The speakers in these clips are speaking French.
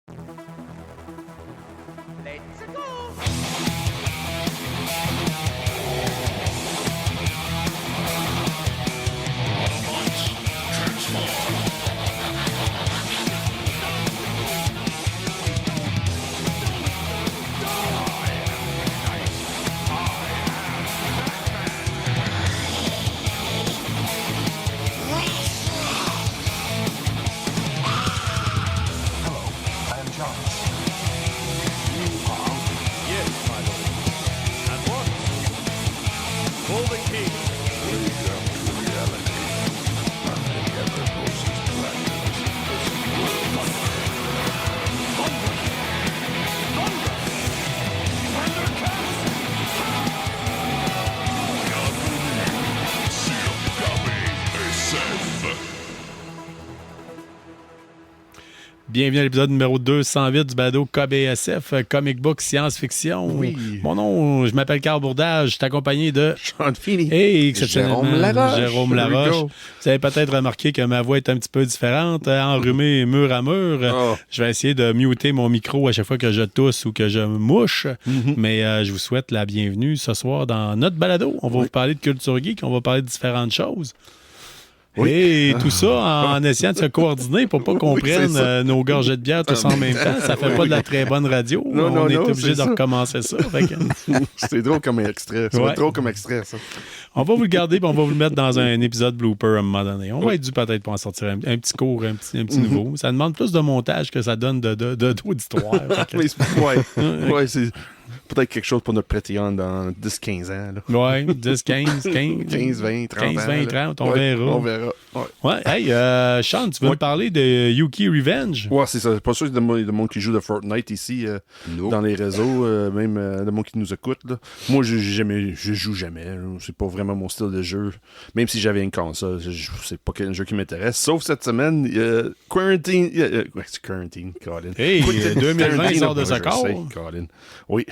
Let's go! Bienvenue à l'épisode numéro 208 du balado KBSF, Comic Book Science-Fiction. Oui. Mon nom, je m'appelle Carl Bourdage, je suis accompagné de... Sean Feeney. Hey, exceptionnellement, Jérôme Laroche. Vous avez peut-être remarqué que ma voix est un petit peu différente, enrhumée mur à mur. Oh. Je vais essayer de muter mon micro à chaque fois que je tousse ou que je mouche. Mais je vous souhaite la bienvenue ce soir dans notre balado. On va vous parler de culture geek, on va parler de différentes choses. Oui. Et tout ça en essayant de se coordonner pour pas qu'on prenne nos gorgées de bière tous en même temps. Ça fait pas de la très bonne radio. On est obligé de recommencer ça. Fait que... C'est drôle comme extrait. Ça va être drôle comme extrait, ça. On va vous le garder et on va vous le mettre dans un épisode blooper à un moment donné. On va être dû peut-être pour en sortir un petit court, un petit nouveau. Ça demande plus de montage que ça donne d'auditoire. Ouais, c'est peut-être quelque chose pour notre Patreon dans 10-15 ans. Là. Ouais, 10, 15, 15, 20, 30 15, 20, 30, on verra. On verra. Ouais, hey, Sean, tu veux me parler de Yuki Revenge? Ouais, c'est ça. C'est pas sûr qu'il y a de monde qui joue de Fortnite ici, dans les réseaux, même de monde qui nous écoute. Là. Moi, je joue jamais. Là. C'est pas vraiment mon style de jeu. Même si j'avais une console, c'est pas un jeu qui m'intéresse. Sauf cette semaine, Quarantine. C'est Quarantine, Colin. Hey, 2020 sort de sa corps. Colin. Oui.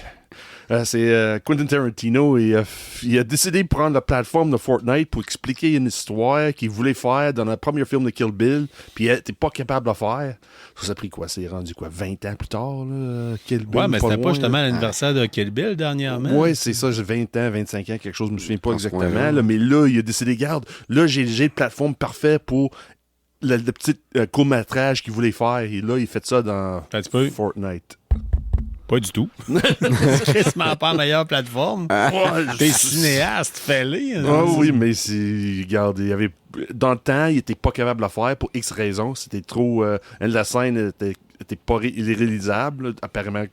C'est Quentin Tarantino et il a décidé de prendre la plateforme de Fortnite pour expliquer une histoire qu'il voulait faire dans le premier film de Kill Bill, puis il n'était pas capable de le faire. Ça a pris quoi? C'est rendu quoi? 20 ans plus tard, là, Kill Bill? Ouais, mais c'était pas justement là. l'anniversaire de Kill Bill dernièrement. Ouais, c'est ça, j'ai 20 ans, 25 ans, quelque chose, je me souviens pas exactement, là, mais là, il a décidé, garde, là, j'ai le plateforme parfait pour le petit court-métrage qu'il voulait faire, et là, il fait ça dans Fortnite. Pas du tout. C'est quasiment pas la meilleure plateforme. T'es cinéaste, fais-le. Oui, mais regarde, il y avait, dans le temps, il était pas capable de le faire pour X raisons. C'était trop... la scène était pas irréalisable, apparemment.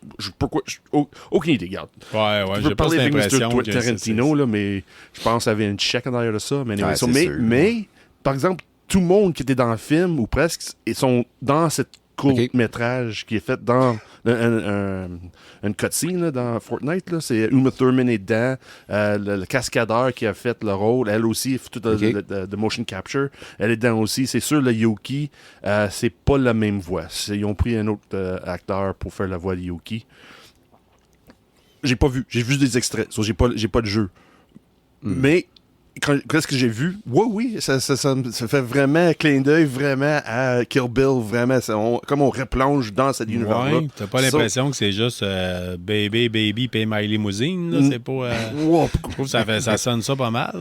Aucune idée, regarde. Ouais, j'ai pas l'impression que Tarantino, là, mais je pense qu'il y avait une check en arrière de ça. Mais, anyway, mais, par exemple, tout le monde qui était dans le film, ou presque, ils sont dans cette court-métrage qui est fait dans une cutscene là, dans Fortnite. Là. C'est Uma Thurman est dedans. Le cascadeur qui a fait le rôle, elle aussi, tout de motion capture. Elle est dedans aussi. C'est sûr, le Yuki, c'est pas la même voix. Ils ont pris un autre acteur pour faire la voix de Yuki. J'ai pas vu. J'ai vu des extraits. So, j'ai pas de jeu. Mais qu'est-ce que j'ai vu? Oui, ça fait vraiment un clin d'œil vraiment à Kill Bill, vraiment. Comme on replonge dans cet univers-là. Ouais, t'as pas l'impression que c'est juste Baby, pay my limousine, là? C'est pas... je trouve que ça sonne ça pas mal.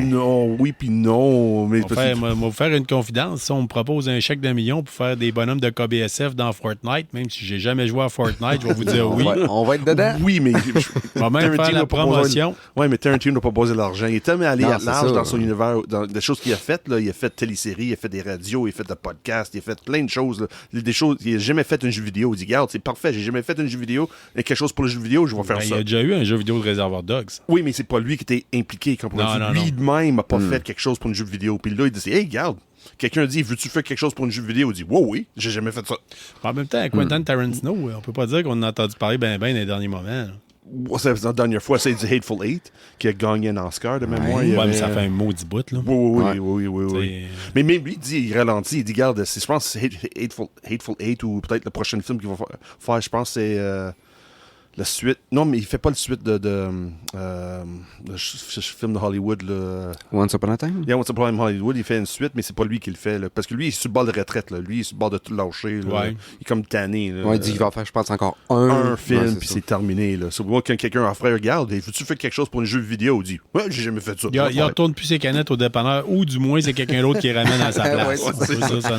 Non, oui puis non. Mais on va vous faire une confidence. Si on me propose un chèque d'1 million pour faire des bonhommes de KBSF dans Fortnite, même si j'ai jamais joué à Fortnite, je vais vous dire oui. On va être dedans. Oui, mais... On va même faire la promotion. Oui, mais Tarantino n'a pas posé l'argent. Il est tellement allé à large dans son univers, dans des choses qu'il a faites. Là. Il a fait téléséries, il a fait des radios, il a fait des podcasts, il a fait plein de choses. Là. Des choses. Il n'a jamais fait un jeu vidéo. Il dit, regarde, c'est parfait, j'ai jamais fait un jeu vidéo. Il y a quelque chose pour le jeu vidéo, je vais faire ça. Il y a déjà eu un jeu vidéo de Reservoir Dogs. Oui, mais c'est pas lui qui était impliqué. Lui de même n'a pas fait quelque chose pour un jeu vidéo. Puis là, il dit, hey, regarde. Quelqu'un dit, veux-tu faire quelque chose pour un jeu vidéo? Il dit, oui, j'ai jamais fait ça. En même temps, Quentin Tarantino, on peut pas dire qu'on a entendu parler ben dans les derniers moments. Là. C'est la dernière fois, c'est du Hateful Eight qui a gagné un Oscar de mémoire. Ouais, mais ça fait un maudit bout, là. Oui. Mais même lui, il ralentit, il dit, regarde, je pense que c'est Hateful Eight ou peut-être le prochain film qu'il va faire, je pense que c'est La suite. Non, mais il fait pas le suite de le film de Hollywood. Là. Once Upon a Time? Yeah, Once Upon a Time Hollywood, il fait une suite, mais c'est pas lui qui le fait. Là, parce que lui, il est sur le bord de retraite. Là. Lui, il est sur le bord de tout lâcher. Là. Ouais. Il est comme tanné. Là. Ouais, il dit qu'il va faire, je pense, encore un film, puis ça. c'est terminé. Là. C'est moi, quand quelqu'un offre, regarde, veux-tu faire quelque chose pour un jeu vidéo? Il dit, ouais, j'ai jamais fait ça. Il retourne plus ses canettes au dépanneur, ou du moins, c'est quelqu'un d'autre qui les ramène à sa place. c'est ça.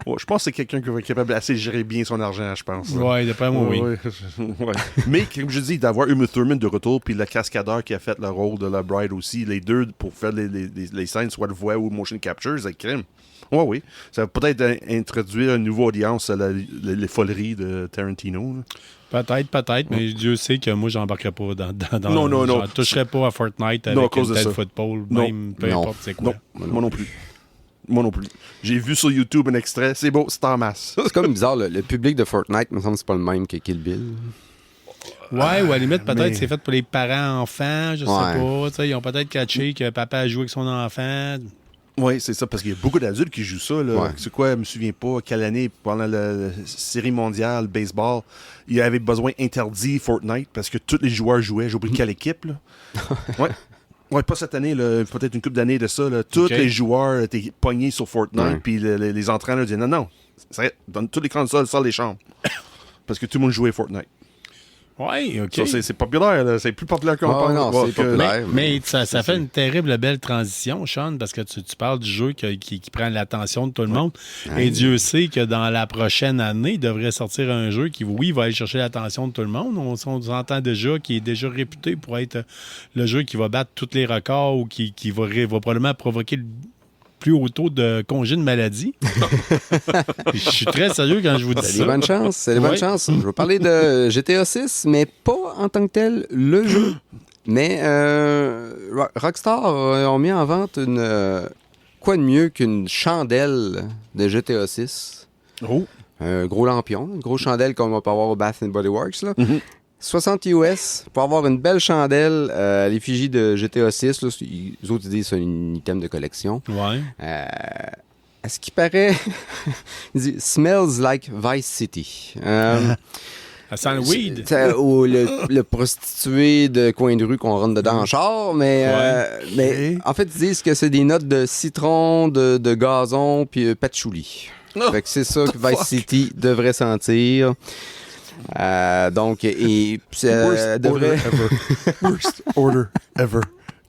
Ouais, je pense que c'est quelqu'un qui va être capable assez de gérer bien son argent, je pense. Ouais, d'après moi, oui. Ouais. Mais, comme je dis, d'avoir Uma Thurman de retour, puis le cascadeur qui a fait le rôle de la Bride aussi, les deux, pour faire les scènes, soit de voix ou motion capture, c'est crime. Oui. Ça va peut-être introduire une nouvelle audience à les foleries de Tarantino. Là. Peut-être, mais Dieu sait que moi, j'embarquerai pas dans Non. Je toucherai pas à Fortnite avec une telle football, même peu importe c'est quoi. Non, moi non plus. J'ai vu sur YouTube un extrait, c'est beau, c'est en masse. C'est comme bizarre, le public de Fortnite, me semble que c'est pas le même que Kill Bill. Ouais, ou à la limite, peut-être c'est fait pour les parents-enfants, je sais pas. T'sais, ils ont peut-être catché que papa a joué avec son enfant. Oui, c'est ça, parce qu'il y a beaucoup d'adultes qui jouent ça. Là. Ouais. C'est quoi, je me souviens pas, quelle année, pendant la série mondiale baseball, il avait besoin interdit Fortnite parce que tous les joueurs jouaient. J'ai oublié quelle équipe, là. Ouais, pas cette année, là, peut-être une couple d'années de ça. Là. Tous les joueurs étaient pognés sur Fortnite, puis les entraîneurs disaient non, donne tous les consoles, sors les chambres. Parce que tout le monde jouait Fortnite. Oui, OK. Ça, c'est populaire, là. C'est plus populaire qu'on pense. Non, c'est populaire. Mais ça fait une terrible belle transition, Sean, parce que tu parles du jeu qui prend l'attention de tout le monde. Et Dieu sait que dans la prochaine année, il devrait sortir un jeu qui, oui, va aller chercher l'attention de tout le monde. On entend déjà qu'il est déjà réputé pour être le jeu qui va battre tous les records ou qui va probablement provoquer le plus haut taux de congé de maladie. Je suis très sérieux quand je vous dis ça. C'est des bonnes chances, Je vais parler de GTA 6, mais pas en tant que tel le jeu. Mais Rockstar ont mis en vente quoi de mieux qu'une chandelle de GTA 6. Oh. Un gros lampion, une grosse chandelle comme on peut avoir au Bath & Body Works. Là. 60 US pour avoir une belle chandelle à l'effigie de GTA 6. Là, les autres disent que c'est un item de collection. Ouais. À ce qui paraît, il dit « Smells like Vice City ». Ça sent le weed. Ou le prostitué de coin de rue qu'on rentre dedans en char, mais en fait, ils disent que c'est des notes de citron, de gazon puis patchouli. Fait que c'est ça que Vice City devrait sentir. Donc, Worst order ever.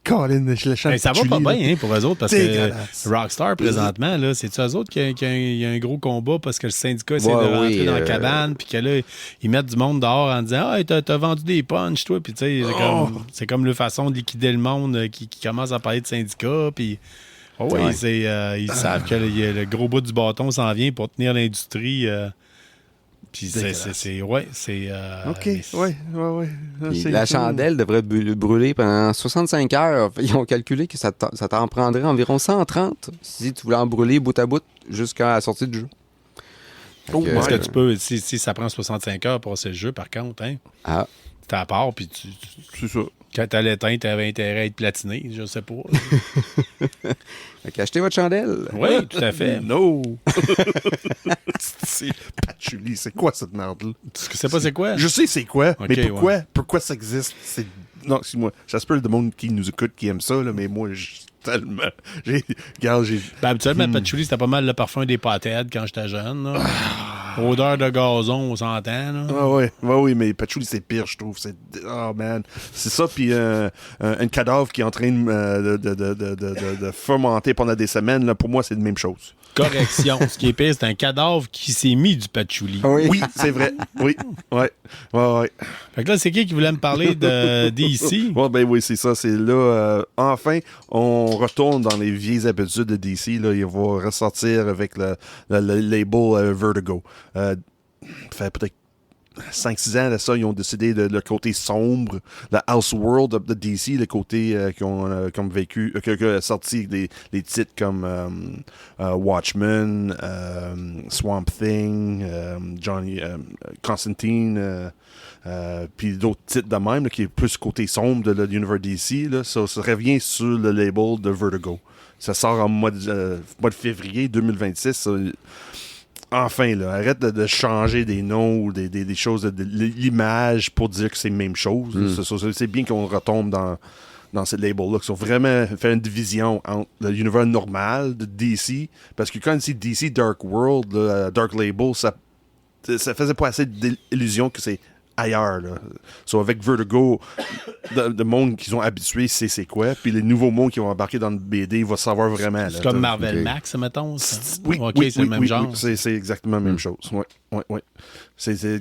Colin, ça va pas bien pour eux autres parce que Rockstar, présentement, là, c'est-tu eux autres qu'il y a un gros combat parce que le syndicat essaie de rentrer dans la cabane puis que là, ils mettent du monde dehors en disant « Ah, t'as vendu des punchs, toi. » Puis tu sais, c'est comme la façon de liquider le monde qui commence à parler de syndicat. Puis ils savent que le gros bout du bâton s'en vient pour tenir l'industrie. Puis c'est OK, ouais. La chandelle devrait brûler pendant 65 heures. Ils ont calculé que ça t'en prendrait environ 130 si tu voulais en brûler bout à bout jusqu'à la sortie du jeu. Est-ce que tu peux, si ça prend 65 heures pour passer le jeu, par contre, hein? Ah. T'es à part, puis c'est ça. Quand t'as l'éteint, t'avais intérêt à être platiné, je sais pas. Fait qu'achetez votre chandelle. Oui, tout à fait. No! C'est patchouli, c'est quoi cette merde-là? Tu sais pas c'est quoi? Je sais c'est quoi, okay, mais pourquoi ça existe? Non, excuse-moi, j'espère le monde qui nous écoute qui aime ça, là, mais moi, tellement... habituellement, le patchouli, c'était pas mal le parfum des pâtés quand j'étais jeune. Là. Odeur de gazon, on s'entend. Là. Oui, mais patchouli, c'est pire, je trouve. Oh, man. C'est ça, puis un cadavre qui est en train de fermenter pendant des semaines, là, pour moi, c'est la même chose. Correction. Ce qui est pire, c'est un cadavre qui s'est mis du patchouli. Oui, c'est vrai. Oui. Fait que là, c'est qui voulait me parler de DC? Oui, c'est ça. C'est là, enfin, on retourne dans les vieilles habitudes de DC. Là, il va ressortir avec le label Vertigo. Fait peut-être 5-6 ans de ça, ils ont décidé de le côté sombre, la Elseworld de DC, le côté qui ont comme vécu, qui a sorti les titres comme Watchmen, Swamp Thing, Constantine, puis d'autres titres de même, là, qui est plus côté sombre de l'univers DC. Là, ça revient sur le label de Vertigo. Ça sort en mois de février 2026. enfin, là, arrête de changer des noms ou des choses, de l'image pour dire que c'est la même chose. C'est bien qu'on retombe dans cette label-là, qui ont vraiment fait une division entre l'univers normal de DC, parce que quand c'est DC Dark World, Dark Label, ça faisait pas assez d'illusion que c'est ailleurs. Là. Avec Vertigo, le monde qu'ils ont habitué, c'est quoi, puis les nouveaux mondes qui vont embarquer dans le BD, ils vont savoir vraiment. C'est comme Marvel Max, mettons. Oui, c'est le même genre. C'est exactement la même chose. Oui.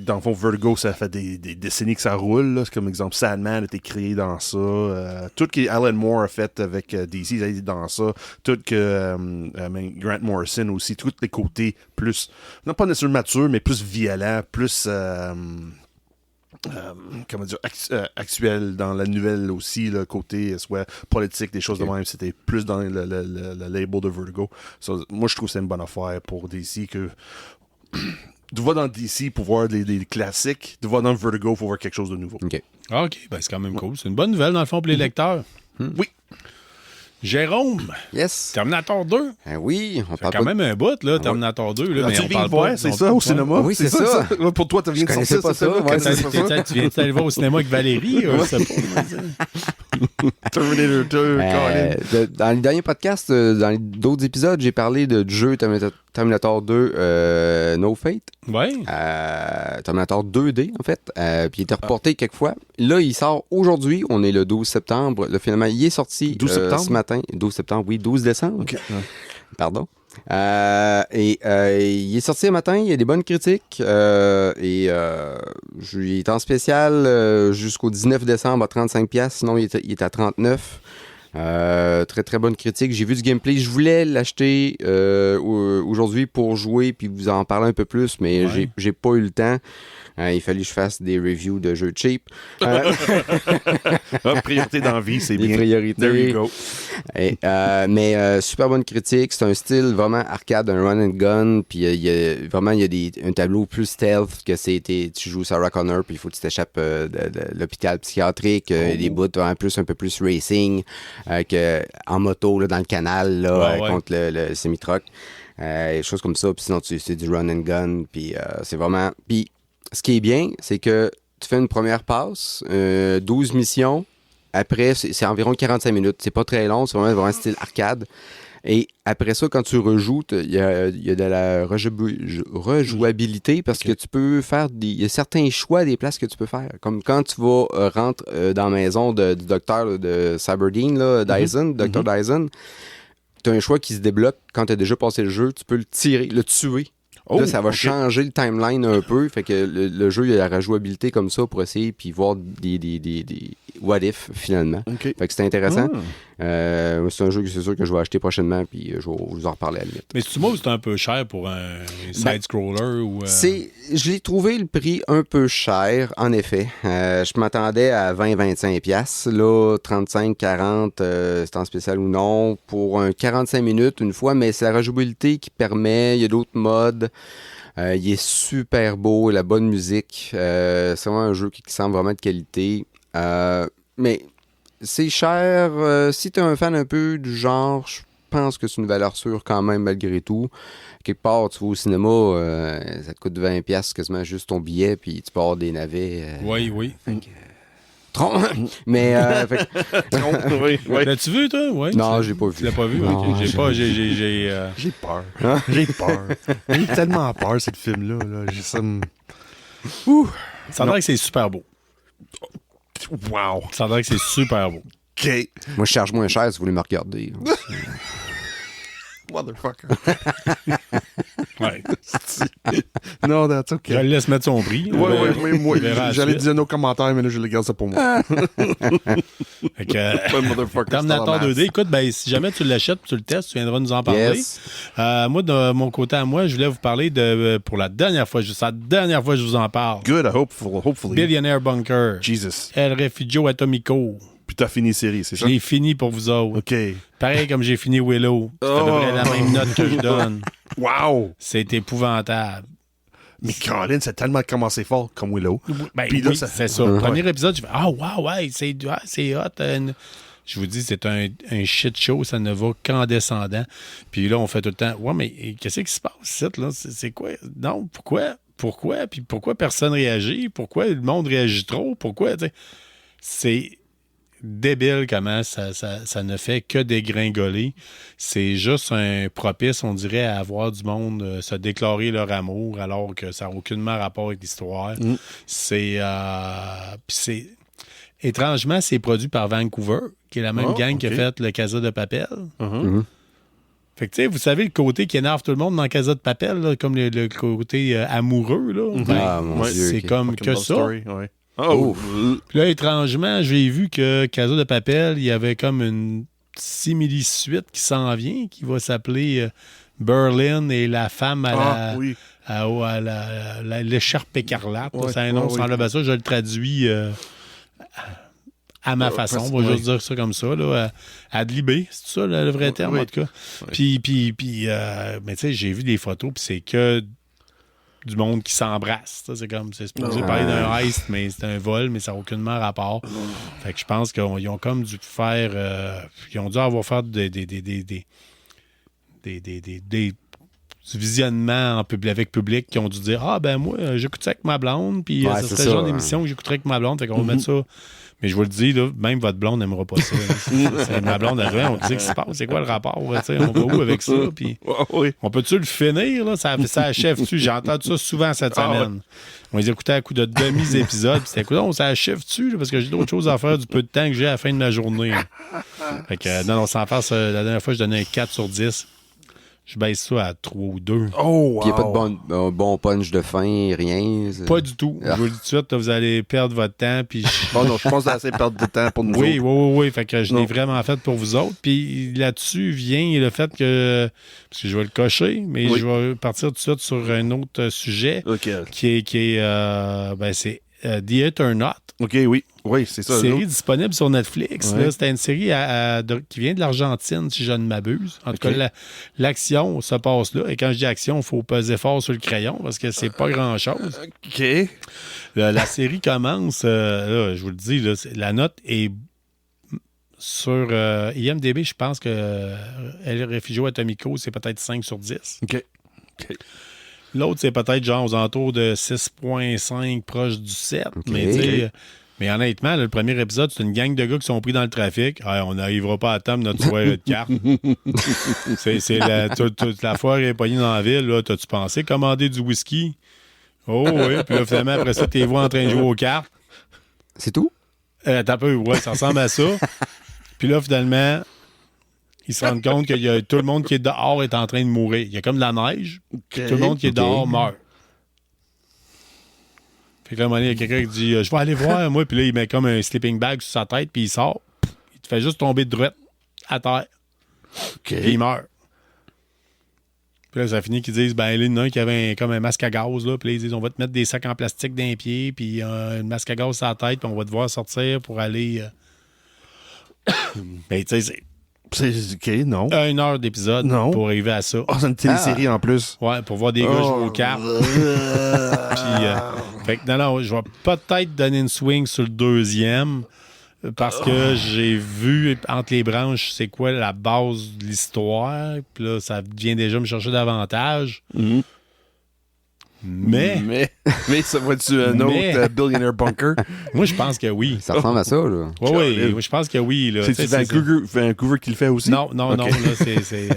Dans le fond, Vertigo, ça fait des décennies que ça roule. Là. C'est comme exemple, Sandman a été créé dans ça. Tout ce que Alan Moore a fait avec DC, il a été dans ça. Tout que Grant Morrison aussi, tous les côtés plus, non pas nécessairement matures, mais plus violents, plus comment dire, actuel dans la nouvelle aussi, le côté soit politique, des choses de même, c'était plus dans le label de Vertigo. Moi, je trouve que c'est une bonne affaire pour DC que tu vas dans DC pour voir des classiques, tu vas dans Vertigo pour voir quelque chose de nouveau. OK, c'est quand même cool. C'est une bonne nouvelle, dans le fond, pour les lecteurs. Oui. Jérôme, yes. Terminator 2. Oui, on parle quand même un bout, là, Terminator 2. Là, mais on parle pas. C'est ça, au cinéma? Oui, c'est ça. Pour toi, tu viens de sortir pas ça. Tu viens d'aller voir au cinéma avec Valérie? Terminator 2, dans les derniers podcasts, dans d'autres épisodes, j'ai parlé du jeu Terminator 2 No Fate. Oui. Terminator 2D, en fait. Puis il était reporté quelques fois. Là, il sort aujourd'hui. On est le 12 septembre. Là, finalement, il est sorti 12 septembre? Ce matin. 12 septembre, oui. 12 décembre. OK. Pardon. Il est sorti ce matin, il y a des bonnes critiques il est en spécial jusqu'au 19 décembre à 35$, sinon il est à 39$. Très très bonne critique. J'ai vu du gameplay, je voulais l'acheter aujourd'hui pour jouer puis vous en parler un peu plus, mais j'ai pas eu le temps. Il fallait que je fasse des reviews de jeux cheap. Priorité dans la vie, c'est bien. Priorités. There you go. Mais super bonne critique. C'est un style vraiment arcade, un run and gun. Puis il y a un tableau plus stealth que tu joues Sarah Connor, puis il faut que tu t'échappes de l'hôpital psychiatrique. Des bouts un peu plus racing en moto là, dans le canal là, contre le semi-truck. Des choses comme ça. Puis sinon, c'est du run and gun. Puis c'est vraiment... Puis ce qui est bien, c'est que tu fais une première passe, 12 missions. Après, c'est environ 45 minutes. C'est pas très long, c'est vraiment style arcade. Et après ça, quand tu rejoutes, il y a de la rejouabilité parce que tu peux faire il y a certains choix des places que tu peux faire. Comme quand tu vas rentrer dans la maison du docteur de Cyberdyne, là, Dyson, Dr. Dyson, tu as un choix qui se débloque quand tu as déjà passé le jeu. Tu peux le tirer, le tuer. Là, ça va changer le timeline un peu. Fait que le jeu, il y a la rejouabilité comme ça pour essayer puis voir des what if, finalement. Okay. Fait que c'est intéressant. C'est un jeu que c'est sûr que je vais acheter prochainement puis je vais vous en reparler à la limite. Mais c'est moi, c'est un peu cher pour un side-scroller ou... Je l'ai trouvé le prix un peu cher, en effet. Je m'attendais à 20-25$. Là, 35-40$, c'est en spécial ou non. Pour un 45 minutes, une fois, mais c'est la rejouabilité qui permet. Il y a d'autres modes. Il est super beau, la bonne musique. C'est vraiment un jeu qui semble vraiment de qualité. Mais c'est cher. Si tu es un fan un peu du genre, je pense que c'est une valeur sûre quand même malgré tout. Quelque part, tu vas au cinéma, ça te coûte 20$ quasiment juste ton billet, puis tu peux avoir des navets. Oui. Mais l'as-tu vu, toi? Ouais, non, j'ai pas vu. Tu l'as pas vu? Non, okay. J'ai peur. J'ai peur. J'ai tellement peur, ce film-là. Là. Ça a l'air que c'est super beau. Wow. Ça a l'air que c'est super beau. OK. Moi, je charge moins cher si vous voulez me regarder. Motherfucker. Ouais. Non, that's OK. Je le laisse mettre son prix. Oui, moi. J'allais dire nos commentaires, mais là, je les garde ça pour moi. Terminator 2D, écoute, si jamais tu l'achètes, tu le testes, tu viendras nous en parler. Yes. Moi, de mon côté à moi, je voulais vous parler pour la dernière fois, juste la dernière fois que je vous en parle. Good, hopefully. Billionaire Bunker. Jesus. El Refugio Atomico. Puis t'as fini série, c'est ça? Je l'ai fini pour vous autres. OK. Pareil comme j'ai fini Willow. C'est à peu près la même note que je donne. Wow! C'est épouvantable. Mais Colin, ça a tellement commencé fort comme Willow. Puis là, c'est ça. Le premier épisode, je fais wow, ouais, c'est hot. je vous dis, c'est un shit show, ça ne va qu'en descendant. Puis là, on fait tout le temps, ouais, mais qu'est-ce qui se passe, là? C'est quoi? Non, pourquoi? Puis pourquoi personne réagit? Pourquoi le monde réagit trop? Pourquoi? T'sais? C'est débile comment ça ne fait que dégringoler. C'est juste un propice, on dirait, à avoir du monde se déclarer leur amour alors que ça n'a aucunement rapport avec l'histoire. C'est étrangement, c'est produit par Vancouver, qui est la même gang qui a fait le Casa de Papel. Fait que, tu sais, vous savez, le côté qui énerve tout le monde dans Casa de Papel, là, comme le côté amoureux, là, c'est comme que ça. Story, Puis là, étrangement, j'ai vu que Casa de Papel, il y avait comme une simili-suite qui s'en vient, qui va s'appeler Berlin et la femme à l'écharpe écarlate. C'est un nom sans le ça, je le traduis à ma façon. On va juste dire ça comme ça. Là, ad libé, c'est ça le vrai terme, en tout cas. Puis mais tu sais, j'ai vu des photos, puis c'est que du monde qui s'embrasse. C'est supposé parler d'un heist, mais c'est un vol, mais ça n'a aucunement rapport. Fait que je pense qu'ils ont comme dû faire... ils ont dû avoir fait des visionnements avec public qui ont dû dire « Ah, ben moi, j'écoute ça avec ma blonde, puis ça serait le genre d'émission que j'écouterais avec ma blonde. » Fait qu'on va mettre ça... Mais je vous le dis, là, même votre blonde n'aimera pas ça. C'est ma blonde arrive, on dit qu'est-ce qui se passe, c'est quoi le rapport? On va où avec ça? Puis, on peut-tu le finir? Là? Ça achève-tu? J'ai entendu ça souvent cette semaine. On les écoutait à coup de demi-épisodes. Puis c'était écoute, ça achève-tu? Parce que j'ai d'autres choses à faire du peu de temps que j'ai à la fin de ma journée. Fait que, non, sans faire ça, la dernière fois, je donnais un 4 sur 10. Je baisse ça à 3 ou 2. Oh, wow. Il n'y a pas de bon punch de fin, rien. Pas du tout. Je vous le dis tout de suite, là, vous allez perdre votre temps. Puis non, je pense que c'est assez perdre de temps pour nous autres. Oui. Fait que je l'ai vraiment fait pour vous autres. Puis là-dessus vient le fait que... Parce que je vais le cocher, mais je vais partir tout de suite sur un autre sujet qui est c'est The Eternaut. OK, oui, c'est ça. Série disponible sur Netflix. Là, c'était une série qui vient de l'Argentine, si je ne m'abuse. En tout cas, l'action se passe là. Et quand je dis action, il faut peser fort sur le crayon parce que c'est pas grand-chose. OK. La série commence, là, je vous le dis, là, la note est sur IMDb, je pense que El Refugio Atomico, c'est peut-être 5 sur 10. OK. L'autre, c'est peut-être genre aux alentours de 6.5 proche du 7. Mais honnêtement, là, le premier épisode, c'est une gang de gars qui sont pris dans le trafic. On n'arrivera pas à temps de notre soirée de cartes. Toute la foire est poignée dans la ville. Là, t'as-tu pensé commander du whisky? Oh oui. Puis là, finalement, après ça, t'es vois en train de jouer aux cartes. C'est tout? T'as peu, ça ressemble à ça. Puis là, finalement... Ils se rendent compte que tout le monde qui est dehors est en train de mourir. Il y a comme de la neige. Tout le monde qui est dehors meurt. Fait que là, à un moment donné, il y a quelqu'un qui dit je vais aller voir, moi. Puis là, il met comme un sleeping bag sur sa tête, puis il sort. Il te fait juste tomber de droite à terre. Puis il meurt. Puis là, ça finit qu'ils disent là, il y en a un qui avait comme un masque à gaz. Là, puis là, ils disent on va te mettre des sacs en plastique dans les pieds, puis un masque à gaz sur la tête, puis on va te voir sortir pour aller. Ben, tu sais, c'est. C'est OK, non. 1 heure d'épisode pour arriver à ça. C'est une télésérie en plus. Ouais, pour voir des gars jouer aux cartes. Puis, fait que non, je vais peut-être donner une swing sur le deuxième parce que j'ai vu entre les branches c'est quoi la base de l'histoire. Puis là, ça vient déjà me chercher davantage. Mais ça va-tu un autre Billionaire Bunker? Moi, je pense que oui. Ça ressemble à ça, là. Oui, je pense que oui. Là. C'est Vancouver qui le fait aussi? Non, là, c'est...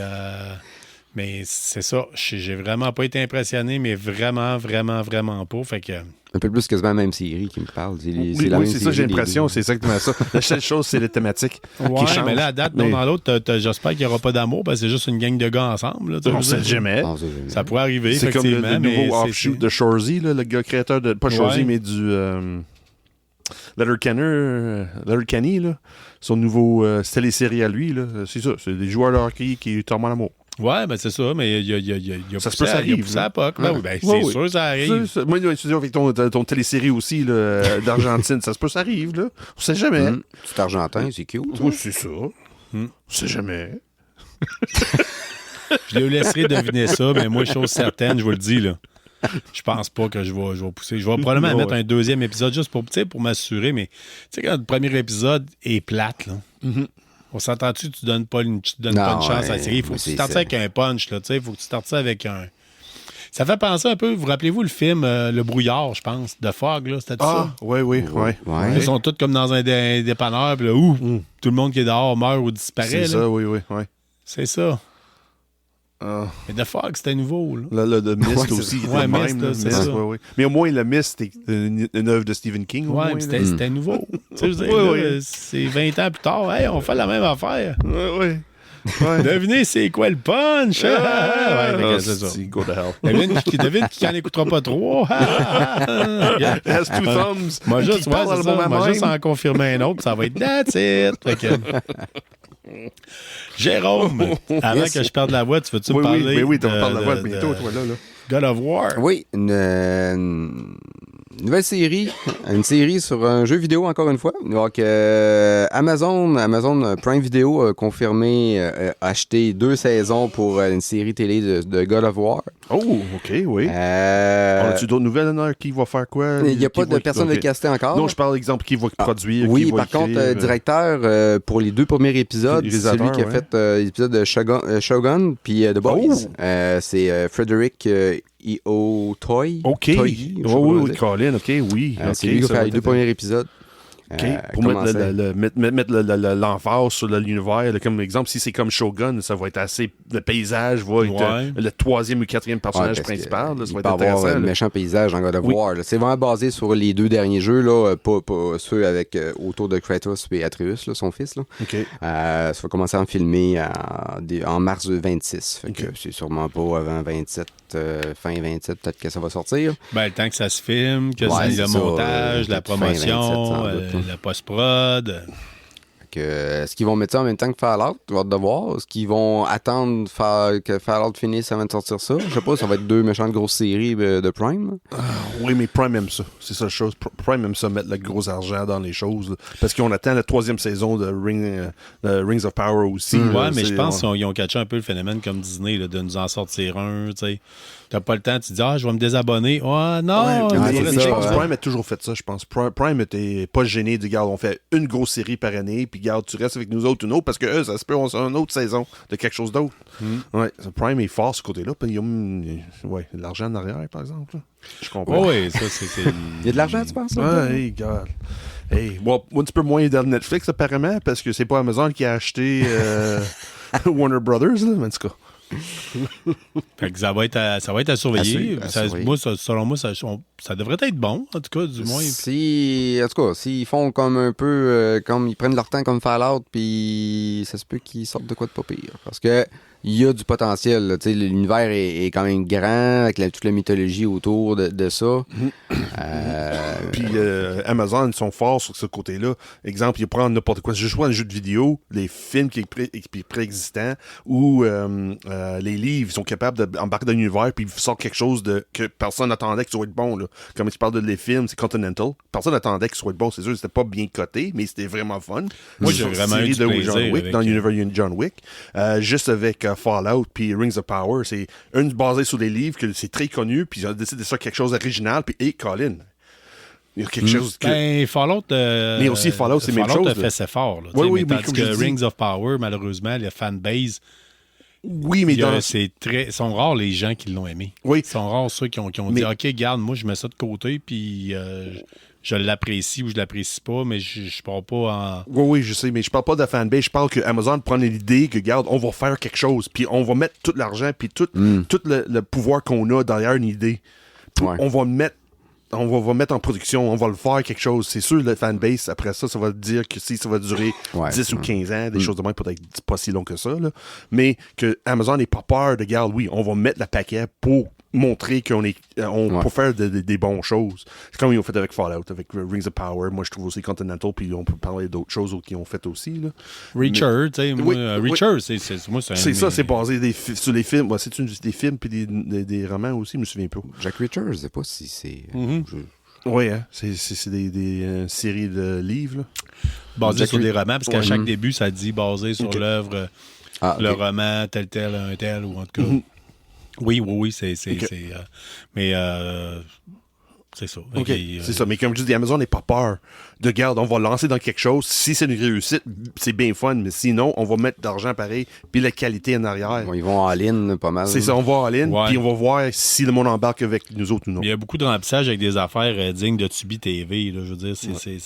mais c'est ça. J'ai vraiment pas été impressionné, mais vraiment, vraiment, vraiment pas. Fait que... Un peu plus quasiment la même série qui me parle. C'est ça, j'ai l'impression. C'est exactement ça. La seule chose, c'est les thématiques qui changent. Mais là, à date, dans l'autre, j'espère qu'il n'y aura pas d'amour parce que c'est juste une gang de gars ensemble. Là, on sait jamais. Ça pourrait arriver, c'est comme le nouveau offshoot de Shoresy, le gars créateur de... Pas Shoresy, mais du... Letterkenny, là. Son nouveau... c'était les séries à lui, là. C'est ça. C'est des joueurs de hockey qui tombent en amour. Ouais, ben c'est ça, mais il y a ça se peut, ça arrive. Ça POC. C'est sûr, ça arrive. Moi, je dis avec ton télésérie aussi d'Argentine, ça se peut, ça arrive. Là. On sait jamais. C'est argentin, c'est cute. Oui, c'est ça. On sait jamais. Je le laisserai deviner ça, mais moi, chose certaine, je vous le dis, là. je pense pas que je vais pousser. Je vais probablement mettre un deuxième épisode juste pour m'assurer, mais tu sais, quand le premier épisode est plate, là, on s'entend-tu, tu donnes pas une chance à la série. Il faut que tu startes ça avec un punch, là, tu sais, il faut que tu startes ça avec un... Ça fait penser un peu, vous rappelez-vous le film Le Brouillard, je pense, de Fog, là, c'était ça? Oui. Ils sont tous comme dans un dépanneur, puis là, tout le monde qui est dehors meurt ou disparaît. C'est ça, oui. C'est ça. Mais The Fog, c'était nouveau. Là. Le Mist aussi. Mist, c'est ça. Oui. Mais au moins, le Mist, c'était une œuvre de Stephen King. Oui, mais c'était nouveau. C'est 20 ans plus tard. Hey, on fait la même affaire. Oui. Devinez, c'est quoi le punch? C'est ça. Go to hell. Devine qui n'en écoutera pas trop. Has two thumbs. Moi, juste en confirmer un autre, ça va être that's it. Jérôme, avant que je perde la voix, tu veux-tu me parler? Oui, tu vas perdre la voix bientôt, toi, là. God of War. Oui, une nouvelle série, une série sur un jeu vidéo, encore une fois. Donc, Amazon Prime Video a confirmé acheter 2 saisons pour une série télé de God of War. Oh, OK, oui. On a-tu d'autres nouvelles, Honor? Qui va faire quoi? Il n'y a pas de personne de casté encore. Non, je parle exemple qui va produire. Oui, qui va par contre, directeur pour les 2 premiers épisodes, c'est celui qui a fait l'épisode de Shogun puis The Boys. C'est Frederick Toy. OK. Oui, Colin, OK, oui. C'est lui qui a fait les 2 premiers épisodes. OK. Pour mettre l'emphase sur l'univers, comme exemple, si c'est comme Shogun, ça va être assez. Le paysage va être le 3e ou 4e personnage principal. Là, ça va être intéressant. Avoir un méchant paysage en God of War. C'est vraiment basé sur les 2 derniers jeux, là, pas ceux avec autour de Kratos et Atreus, là, son fils. Là. OK. Ça va commencer à en filmer en mars 26. Fait que c'est sûrement pas avant 27. Fin 27, peut-être que ça va sortir. Ben, le temps que ça se filme, que c'est le montage, la promotion, 27, la post-prod. Est-ce qu'ils vont mettre ça en même temps que Fallout? Tu vas hâte de voir. Est-ce qu'ils vont attendre que Fallout finisse avant de sortir ça? Je sais pas, ça va être 2 méchantes grosses séries de Prime. Oui, mais Prime aime ça. C'est ça la chose. Prime aime ça, mettre le gros argent dans les choses. Là. Parce qu'on attend la 3e saison de Rings of Power aussi. Mais je pense qu'ils ont catché un peu le phénomène comme Disney, là, de nous en sortir un. T'as pas le temps, tu dis, je vais me désabonner. Non! Je pense que Prime a toujours fait ça, je pense. Prime était pas gêné de on fait une grosse série par année, puis garde, tu restes avec nous autres une autre, parce que eux, ça se peut, on a une autre saison de quelque chose d'autre. Prime est fort ce côté-là, puis il y a de l'argent en arrière, par exemple. Là. Je comprends. Oui, ça, c'est. Il y a de l'argent, tu penses? Oui, God. Hey, un petit peu moins dans Netflix, apparemment, parce que c'est pas Amazon qui a acheté Warner Brothers, là, mais en tout cas. Fait que ça va être à surveiller. Selon moi, ça devrait être bon, en tout cas, du moins. En tout cas, s'ils font comme un peu, comme ils prennent leur temps comme Fallout, puis ça se peut qu'ils sortent de quoi de pas pire. Parce que il y a du potentiel. Là, l'univers est quand même grand, avec toute la mythologie autour de ça. Puis Amazon, ils sont forts sur ce côté-là. Exemple, ils prennent n'importe quoi. Je joue à un jeu de vidéo, les films qui sont préexistants, ou les livres, ils sont capables d'embarquer dans l'univers, puis ils sortent quelque chose que personne n'attendait qu'il soit bon. Là. Comme tu parles de les films, c'est Continental. Personne n'attendait qu'il soit bon. C'est sûr, c'était pas bien coté, mais c'était vraiment fun. Moi, j'ai vraiment eu du plaisir John Wick, dans l'univers John Wick. Juste avec Fallout puis Rings of Power, c'est une basée sur les livres, que c'est très connu, puis ils ont décidé de faire quelque chose d'original, puis Colin. Il y a quelque chose que... Fallout... mais aussi Fallout, c'est la même chose. Fallout a fait ses forts. Oui, mais tandis que Rings of Power, malheureusement, la fanbase... Oui, mais sont rares les gens qui l'ont aimé. Oui. Ils sont rares ceux qui ont dit « OK, garde, moi, je mets ça de côté, puis... je l'apprécie ou je l'apprécie pas, mais je parle pas en... Oui, je sais, mais je parle pas de fanbase. Je parle que Amazon prend l'idée que, regarde, on va faire quelque chose, puis on va mettre tout l'argent, puis tout le pouvoir qu'on a derrière une idée. On va mettre en production, on va le faire quelque chose. C'est sûr, le fanbase, après ça va dire que si ça va durer 10 ou 15 ans, des choses de même, peut-être pas si long que ça, là. Mais que Amazon n'ait pas peur de, regarde, oui, on va mettre le paquet pour montrer qu'on peut faire des bonnes choses. C'est comme ils ont fait avec Fallout, avec Rings of Power. Moi, je trouve aussi Continental, puis on peut parler d'autres choses qu'ils ont fait aussi. Là. Reacher, tu sais, Reacher, c'est ça, c'est basé sur les films. C'est des films puis des romans aussi, je me souviens pas. Jack Reacher, je sais pas si c'est... Oui, hein? C'est des séries de livres. Basées sur des romans, parce qu'à chaque début, ça dit basé sur l'œuvre, le roman, tel, un tel, ou en tout cas... Oui, c'est mais c'est ça. OK, c'est ça. Mais comme je dis, Amazon n'est pas peur de garde. On va lancer dans quelque chose. Si c'est une réussite, c'est bien fun. Mais sinon, on va mettre de l'argent pareil. Puis la qualité en arrière. Bon, ils vont en ligne pas mal. C'est ça, on va en ligne. Puis on va voir si le monde embarque avec nous autres ou non. Il y a beaucoup de remplissage avec des affaires dignes de Tubi TV. Là. Je veux dire, c'est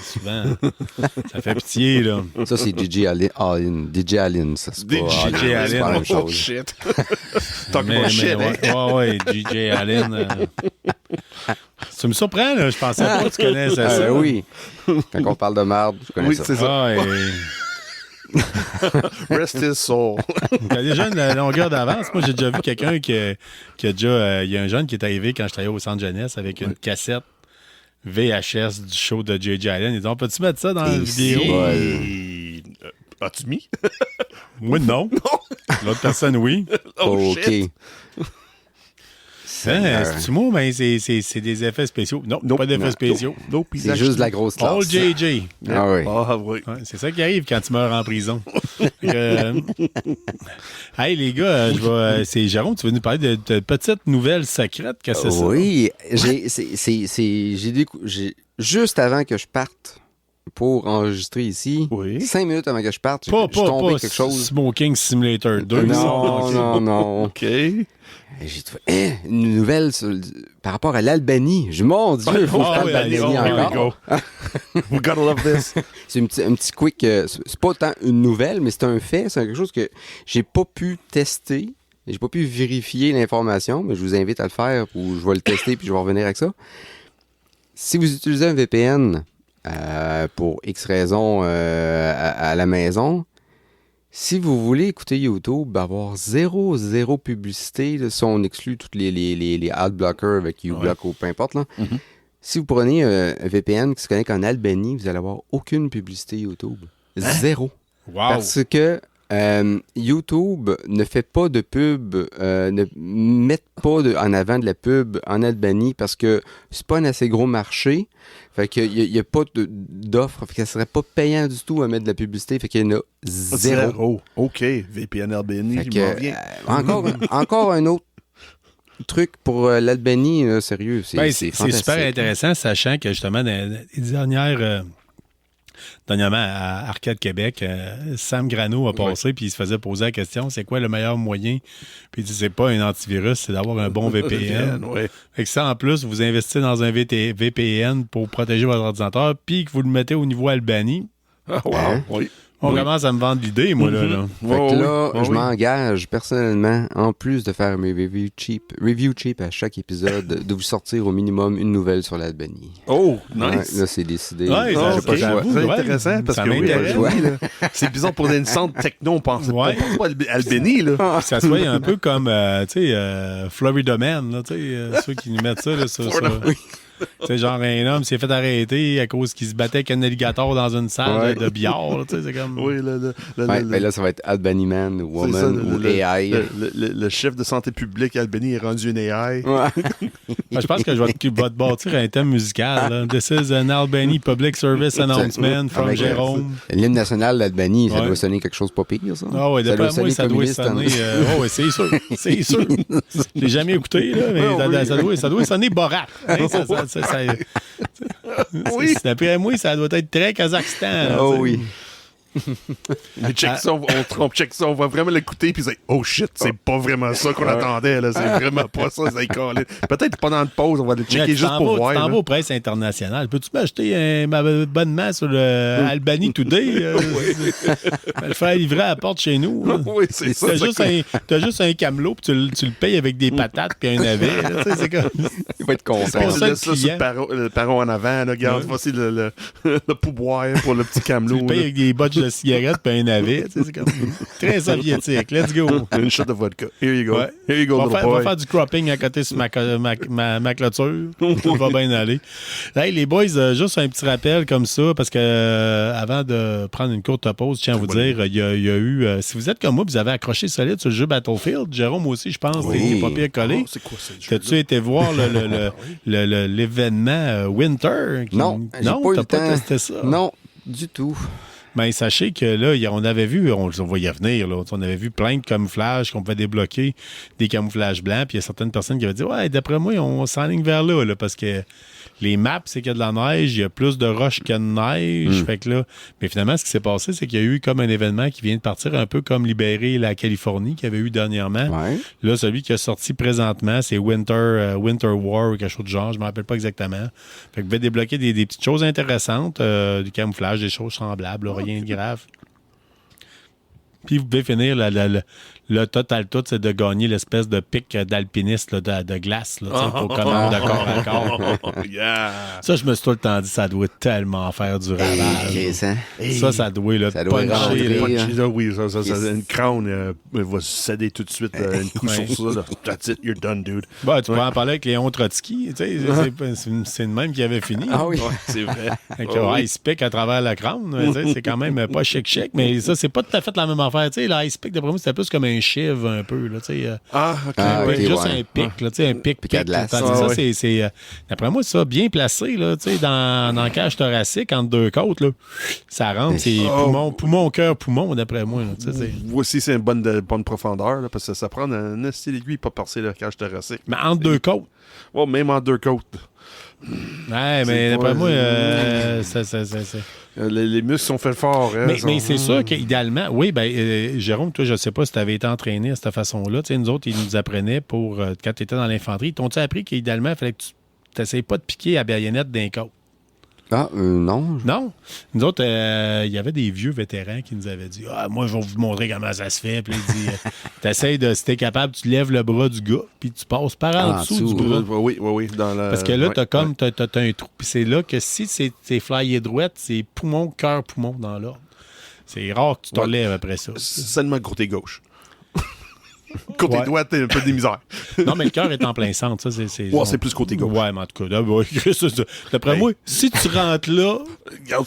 souvent... ça fait pitié. Là. Ça, c'est DJ Allen. DJ Allen, ça. C'est pas DJ Allen. C'est pas la même Oh chose. shit. Talk about shit, hein? Ouais, DJ Allen. Tu me surprends, là. Je pensais pas que tu connaissais ça. Oui. Quand on parle de merde, je connais ça. C'est ça. Rest his soul. Il y a déjà une longueur d'avance. Moi, j'ai déjà vu quelqu'un qui a déjà... il y a un jeune qui est arrivé quand je travaillais au Centre Jeunesse avec une cassette VHS du show de J.J. Allen. Ils disent, peux-tu mettre ça dans la vidéo? As-tu mis? Moi, non. L'autre personne, oui. Oh, shit. C'est moi, mais c'est des effets spéciaux. Non, pas d'effets spéciaux. C'est juste de la grosse classe. All JJ. Ah oui. Ah oui. Ouais, c'est ça qui arrive quand tu meurs en prison. Hey, les gars, c'est Jérôme, tu veux nous parler de petites nouvelles secrètes? Qu'est-ce que c'est ça? Oui. Juste avant que je parte pour enregistrer ici, 5 minutes avant que je parte, je suis tombé quelque chose. Smoking Simulator 2. Non. OK. J'ai trouvé une nouvelle par rapport à l'Albanie. Mon Dieu, il faut que je parle d'Albanie encore. We gotta love this. C'est un petit quick. C'est pas tant une nouvelle, mais c'est un fait. C'est quelque chose que j'ai pas pu tester. J'ai pas pu vérifier l'information, mais je vous invite à le faire ou je vais le tester puis je vais revenir avec ça. Si vous utilisez un VPN pour X raisons à la maison, si vous voulez écouter YouTube, avoir zéro publicité, là, si on exclut tous les adblockers avec uBlock ou peu importe, là, si vous prenez un VPN qui se connecte en Albanie, vous allez avoir aucune publicité YouTube. Zéro. Wow. Parce que YouTube ne fait pas de pub, ne met pas en avant de la pub en Albanie parce que c'est pas un assez gros marché. Fait qu'il y a pas d'offre. Fait que ça serait pas payant du tout à mettre de la publicité. Fait qu'il y en a zéro. OK. VPN Albanie, je m'en viens. Encore un autre truc pour l'Albanie, sérieux. C'est super intéressant, sachant que justement, dans les dernièrement, à Arcade Québec, Sam Grano a passé puis il se faisait poser la question, c'est quoi le meilleur moyen? Puis il dit, c'est pas un antivirus, c'est d'avoir un bon VPN. Fait que ça, en plus, vous investissez dans un VPN pour protéger votre ordinateur puis que vous le mettez au niveau Albanie. On commence à me vendre l'idée, moi, là. Fait que là, je m'engage personnellement, en plus de faire mes reviews cheap à chaque épisode, de vous sortir au minimum une nouvelle sur l'Albanie. Oh, nice! Ouais, là, c'est décidé. Ouais, c'est intéressant parce que c'est bizarre pour une centre techno, on pense pas à Albanie, là. Ça soit un peu comme, tu sais, Florida Man, là, tu sais, ceux qui nous mettent ça, là, sur c'est genre un homme s'est fait arrêter à cause qu'il se battait avec un alligator dans une salle de billard. Tu sais, c'est comme... Oui, là, ça va être Albany Man ou Woman ou AI. Le chef de santé publique Albany est rendu une AI. Je pense que je vais te bâtir un thème musical. Là. This is an Albany Public Service Announcement from Jérôme. L'hymne national d'Albanie, ça doit sonner quelque chose pas pire, ça. Ah oui, d'après moi, ça doit sonner... oui, c'est sûr. C'est sûr. Je l'ai jamais écouté, là, mais ça doit sonner Borat. Oui. D'après moi, ça doit être très Kazakhstan. Oh oui. Mais check ça, on check ça, on va vraiment l'écouter puis c'est oh shit, c'est pas vraiment ça qu'on attendait là, c'est vraiment pas ça, c'est collé. Peut-être pendant une pause, on va le checker juste pour voir. Tu t'en vas aux presses internationales. Peux-tu m'acheter un abonnement sur le Albany Today? Le faire livrer à la porte chez nous. Oui, c'est ça. T'as juste un camelot puis tu le payes avec des patates puis un navet. C'est comme... Il va être content. On laisse ça sur le perron en avant. Là, regarde, voici le pouvoir pour le petit camelot. Tu le payes avec des botches de cigarettes puis un navet. C'est comme très soviétique. Let's go. Une shot de vodka. Here you go. Ouais. Here you go, on va faire du cropping à côté sur ma clôture. On va bien aller. Hey, les boys, juste un petit rappel comme ça, parce que avant de prendre une courte pause, je tiens à vous dire, il y a eu... si vous êtes comme moi, vous avez accroché solide sur le jeu Battlefield. Jérôme aussi, je pense, t'es pas pire collé. C'est quoi ce jeu? T'as-tu été voir l'événement Winter? Non, j'ai pas eu le temps. Testé ça? Non, du tout. Mais sachez que là, on avait vu, on voyait venir, là, on avait vu plein de camouflages qu'on pouvait débloquer, des camouflages blancs, puis il y a certaines personnes qui avaient dit « Ouais, d'après moi, on s'enligne vers là, parce que les maps, c'est qu'il y a de la neige, il y a plus de roches que de neige. Fait que là, mais finalement, ce qui s'est passé, c'est qu'il y a eu comme un événement qui vient de partir, un peu comme libérer la Californie qu'il y avait eu dernièrement. Ouais. Là, celui qui a sorti présentement, c'est Winter War ou quelque chose de genre, je ne me rappelle pas exactement. Fait que vous pouvez débloquer des petites choses intéressantes, du camouflage, des choses semblables, là, rien de grave. Puis vous pouvez finir le total tout, c'est de gagner l'espèce de pic d'alpiniste là, de glace là, pour commander de corps à corps. Ça, je me suis tout le temps dit, ça doit tellement faire du ravage. Ça doit là, puncher. Oui, ça, une crâne va céder tout de suite un coup sur ça. That's it, you're done, dude. Bah, tu peux en parler avec Léon Trotsky. C'est le même qui avait fini. Ah oui, c'est vrai. Avec ice pick à travers la crâne. C'est quand même pas chic, mais ça, c'est pas tout à fait la même affaire. L'ice pick, d'après moi, c'était plus comme un chive un peu. Là, OK. Juste un pic, là, un pic à glace. Ça, c'est d'après moi, ça, bien placé là, dans la cage thoracique, entre deux côtes. Là, ça rentre, c'est poumon, cœur, poumon, d'après moi. Voici, c'est une bonne profondeur, là, parce que ça prend un esti d'aiguille pour percer la cage thoracique. Mais entre deux côtes. Ouais, même entre deux côtes. Ouais, mais d'après moi, les muscles sont faits forts. Mais c'est sûr qu'idéalement, oui, Jérôme, toi, je ne sais pas si tu avais été entraîné de cette façon-là. Tu sais, nous autres, ils nous apprenaient quand tu étais dans l'infanterie. T'ont-tu appris qu'idéalement, il fallait que tu n'essayes pas de piquer à baïonnette d'un côte? Ah, non. Non. Nous autres, il y avait des vieux vétérans qui nous avaient dit « Ah, moi, je vais vous montrer comment ça se fait. » Puis il dit « T'essayes de, si t'es capable, tu lèves le bras du gars, puis tu passes par en dessous du bras. » Oui. Parce que là, t'as un trou. Puis c'est là que si c'est flyé droite, c'est poumon, cœur, poumon dans l'ordre. C'est rare que tu t'enlèves après ça. Seulement côté gauche. Côté droit, t'as un peu des misères. Non, mais le cœur est en plein centre. Ça, c'est plus côté gauche. Ouais, mais en tout cas, d'après moi, si tu rentres là,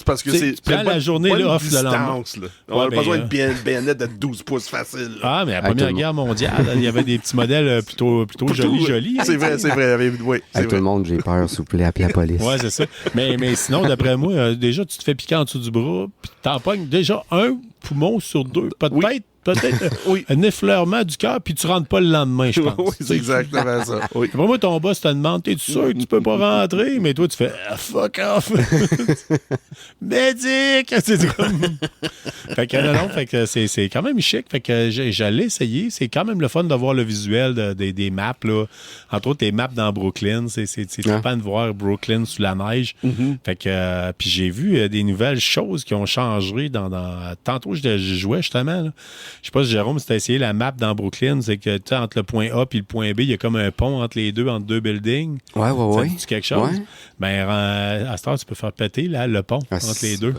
parce que tu prends la journée là, off le lendemain. On a besoin de baïonnette de 12 pouces facile. Ah, mais à la Première Guerre mondiale, il y avait des petits modèles plutôt jolis. C'est vrai. Oui, tout le monde, j'ai peur, s'il vous plaît, appelez la police. Ouais, c'est ça. Mais sinon, d'après moi, déjà, tu te fais piquer en dessous du bras, puis tu t'empognes déjà un poumon sur deux. Peut-être un effleurement du cœur, puis tu rentres pas le lendemain, je pense. Oui, c'est exactement ça. Oui. Pour moi, ton boss te demande, t'es-tu sûr que tu peux pas rentrer? Mais toi, tu fais fuck off! Médic! Fait que non, fait que c'est quand même chic. Fait que j'allais essayer. C'est quand même le fun de voir le visuel des maps, là. Entre autres, les maps dans Brooklyn. C'est trippant de voir Brooklyn sous la neige. Fait que, puis j'ai vu des nouvelles choses qui ont changé tantôt, je jouais justement, là. Je sais pas si Jérôme, si t'as essayé la map dans Brooklyn, c'est que entre le point A et le point B, il y a comme un pont entre deux buildings. Ouais. Ça dit quelque chose? Ouais. Ben, à cette heure, tu peux faire péter là, le pont entre les deux.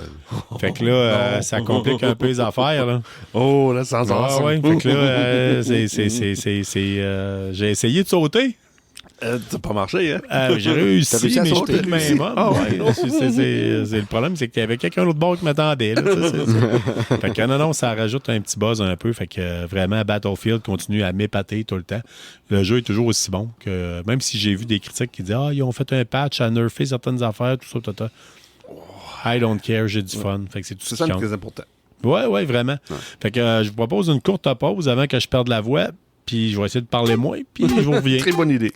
Fait que là, ça complique un peu les affaires. Là. Oh, là, sans arrêt. Ouais. Fait que là, j'ai essayé de sauter. Ça pas marché, hein? J'ai réussi, mais je suis sauter, le même homme. C'est le problème, c'est qu'il y avait quelqu'un l'autre bord qui m'attendait. Fait que non, ça rajoute un petit buzz un peu. Fait que vraiment, Battlefield continue à m'épater tout le temps. Le jeu est toujours aussi bon que même si j'ai vu des critiques qui disent « Ah, ils ont fait un patch à nerfer certaines affaires, tout ça, I don't care, j'ai du fun. » Fait que c'est tout ça le plus important. Ouais, vraiment. Ouais. Fait que je vous propose une courte pause avant que je perde la voix. Puis je vais essayer de parler moins, puis je vous reviens. Très bonne idée.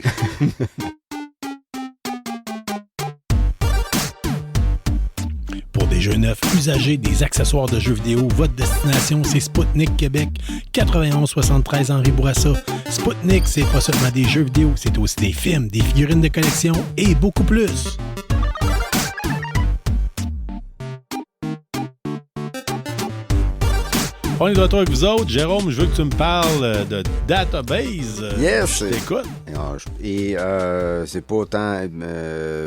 Pour des jeux neufs, usagés, des accessoires de jeux vidéo, votre destination, c'est Spoutnik Québec, 9173 Henri Bourassa. Spoutnik, c'est pas seulement des jeux vidéo, c'est aussi des films, des figurines de collection et beaucoup plus. On est de retour avec vous autres. Jérôme, je veux que tu me parles de database. Yes. Je t'écoute. Et c'est pas autant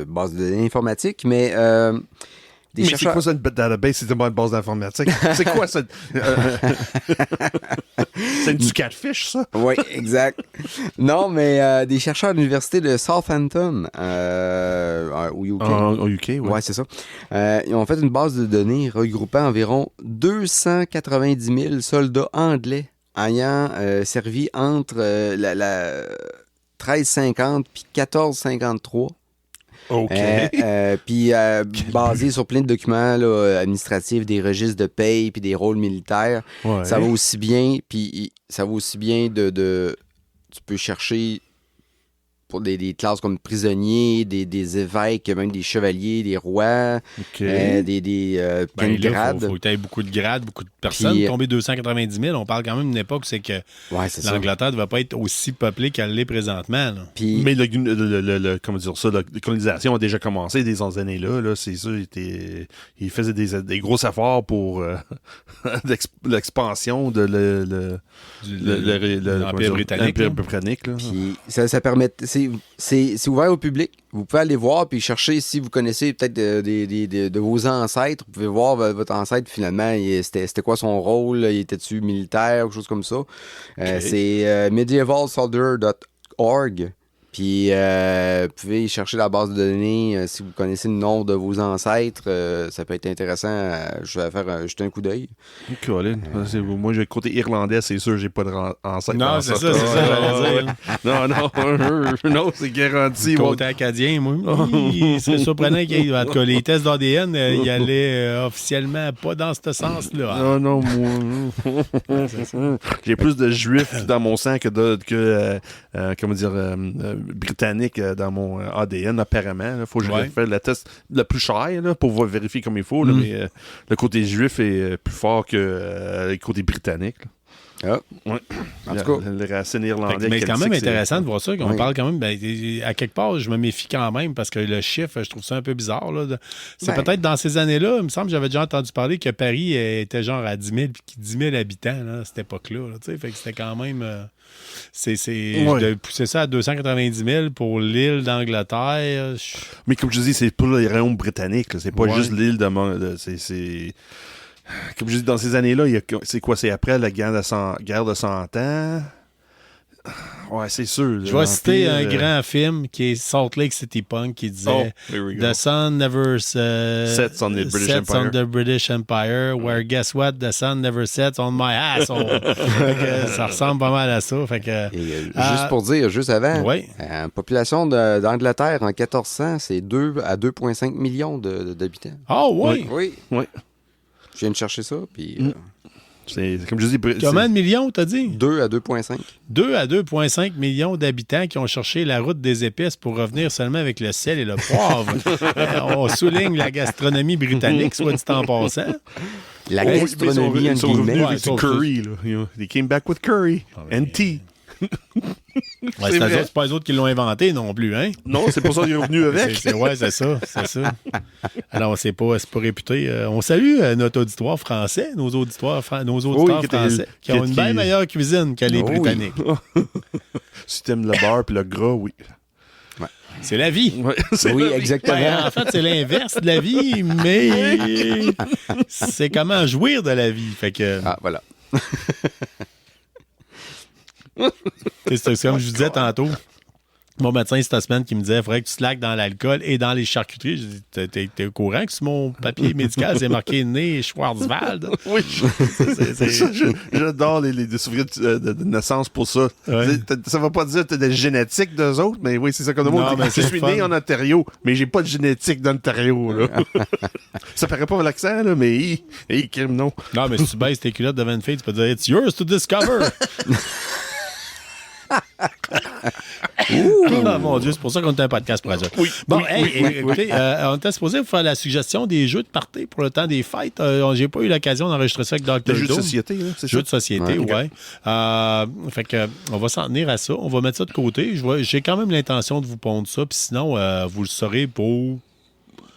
base de données informatique, mais mais chercheurs... c'est quoi ça, une database? C'est une bonne base d'informatique. C'est quoi ça? C'est du catfish, ça? Oui, exact. Non, mais des chercheurs à l'université de Southampton, au UK. Au UK, oui. Oui, c'est ça. Ils ont fait une base de données regroupant environ 290 000 soldats anglais ayant servi entre la 1350 puis 1453. OK. Puis basé sur plein de documents là, administratifs, des registres de paye, puis des rôles militaires. Ouais. Ça va aussi bien, puis ça va aussi bien de tu peux chercher pour des classes comme prisonniers, des évêques, même des chevaliers, des rois, plein de grades. Il faut que tu aies beaucoup de grades, beaucoup de personnes. Puis, tomber 290 000, on parle quand même d'une époque où c'est que l'Angleterre ne va pas être aussi peuplée qu'elle l'est présentement. Puis, mais comment dire ça, la colonisation a déjà commencé dès ces années-là. Là, c'est ça, il faisait des gros efforts pour l'expansion de l'Empire britannique. Là. Puis ça permet... C'est ouvert au public. Vous pouvez aller voir puis chercher si vous connaissez peut-être de vos ancêtres. Vous pouvez voir votre ancêtre finalement. C'était quoi son rôle? Il était-tu militaire ou quelque chose comme ça? Okay. C'est medievalsoldier.org. Puis, vous pouvez chercher la base de données. Si vous connaissez le nom de vos ancêtres, ça peut être intéressant. Je vais faire jeter un coup d'œil. Colin. Moi, j'ai le côté irlandais, c'est sûr, j'ai pas d'ancêtre. Non, c'est ça, j'allais dire. Non, c'est garanti. Côté acadien, moi. Oui, c'est surprenant en tout cas, les tests d'ADN, ils allaient officiellement pas dans ce sens-là. Non, moi. J'ai plus de juifs dans mon sang que comment dire, britannique dans mon ADN, apparemment. Il faut que je fasse le test le plus cher là, pour vérifier comme il faut. Là, mais le côté juif est plus fort que le côté britannique. Ah. Ouais. En tout cas, les racines irlandaises. Mais c'est quand même intéressant de voir ça, qu'on parle quand même. À quelque part, je me méfie quand même parce que le chiffre, je trouve ça un peu bizarre. Là. C'est peut-être dans ces années-là, il me semble que j'avais déjà entendu parler que Paris était genre à 10 000 habitants là, à cette époque-là. Là, fait que c'était quand même. De pousser ça à 290 000 pour l'île d'Angleterre. Mais comme je dis, c'est pour les royaumes britanniques. Là. C'est pas juste l'île de... C'est... Comme je dis, dans ces années-là, c'est quoi? C'est après la guerre de 100 ans? Ouais, c'est sûr. Je vais citer un grand film qui est Salt Lake City Punk qui disait The sun never sets on the British Empire, where guess what? The sun never sets on my asshole. Ça ressemble pas mal à ça. Fait que, juste pour dire, juste avant, la population d'Angleterre en 1400, c'est 2 à 2,5 millions d'habitants. Ah oui? Oui. Je viens de chercher ça, puis... C'est comme je dis. Combien de millions, t'as dit? 2 à 2,5. 2 à 2,5 millions d'habitants qui ont cherché la route des épices pour revenir seulement avec le sel et le poivre. On souligne la gastronomie britannique, soit dit en passant. La gastronomie, ils sont revenus avec du curry. Là. They came back with curry and tea. C'est pas eux autres qui l'ont inventé non plus, hein? Non, c'est pour ça qu'ils sont revenus avec. C'est ça. Alors, c'est pas réputé. On salue notre auditoire français, nos auditeurs français, qui ont une bien meilleure cuisine que les Britanniques. Si t'aimes le beurre puis le gras, oui. Ouais. C'est la vie. Oui, exactement. En fait, c'est l'inverse de la vie, mais c'est comment jouir de la vie. Fait que... Ah, voilà. C'est comme je vous disais tantôt. Mon médecin cette semaine qui me disait qu'il faudrait que tu slackes dans l'alcool et dans les charcuteries. Je dis, t'es au courant que sur mon papier médical, c'est marqué né Schwarzwald? Oui. J'adore les souvenirs de naissance pour ça. Ouais. Ça va pas dire que t'as des génétiques d'eux autres, mais oui, c'est ça comme le mot. Je suis né en Ontario, mais j'ai pas de génétique d'Ontario. Là. Ça paraît pas l'accent, là, mais non. Non, mais si tu baisses tes culottes devant une fille, tu peux dire It's yours to discover. Oh mon Dieu, c'est pour ça qu'on était un podcast pour ça. Oui. Bon, écoutez, on était supposé vous faire la suggestion des jeux de party pour le temps des fêtes. J'ai pas eu l'occasion d'enregistrer ça avec Dr. Dome. Jeux de société, là, c'est ça? Jeux de société, ouais. Fait que, on va s'en tenir à ça. On va mettre ça de côté. J'ai quand même l'intention de vous pondre ça, puis sinon, vous le saurez pour...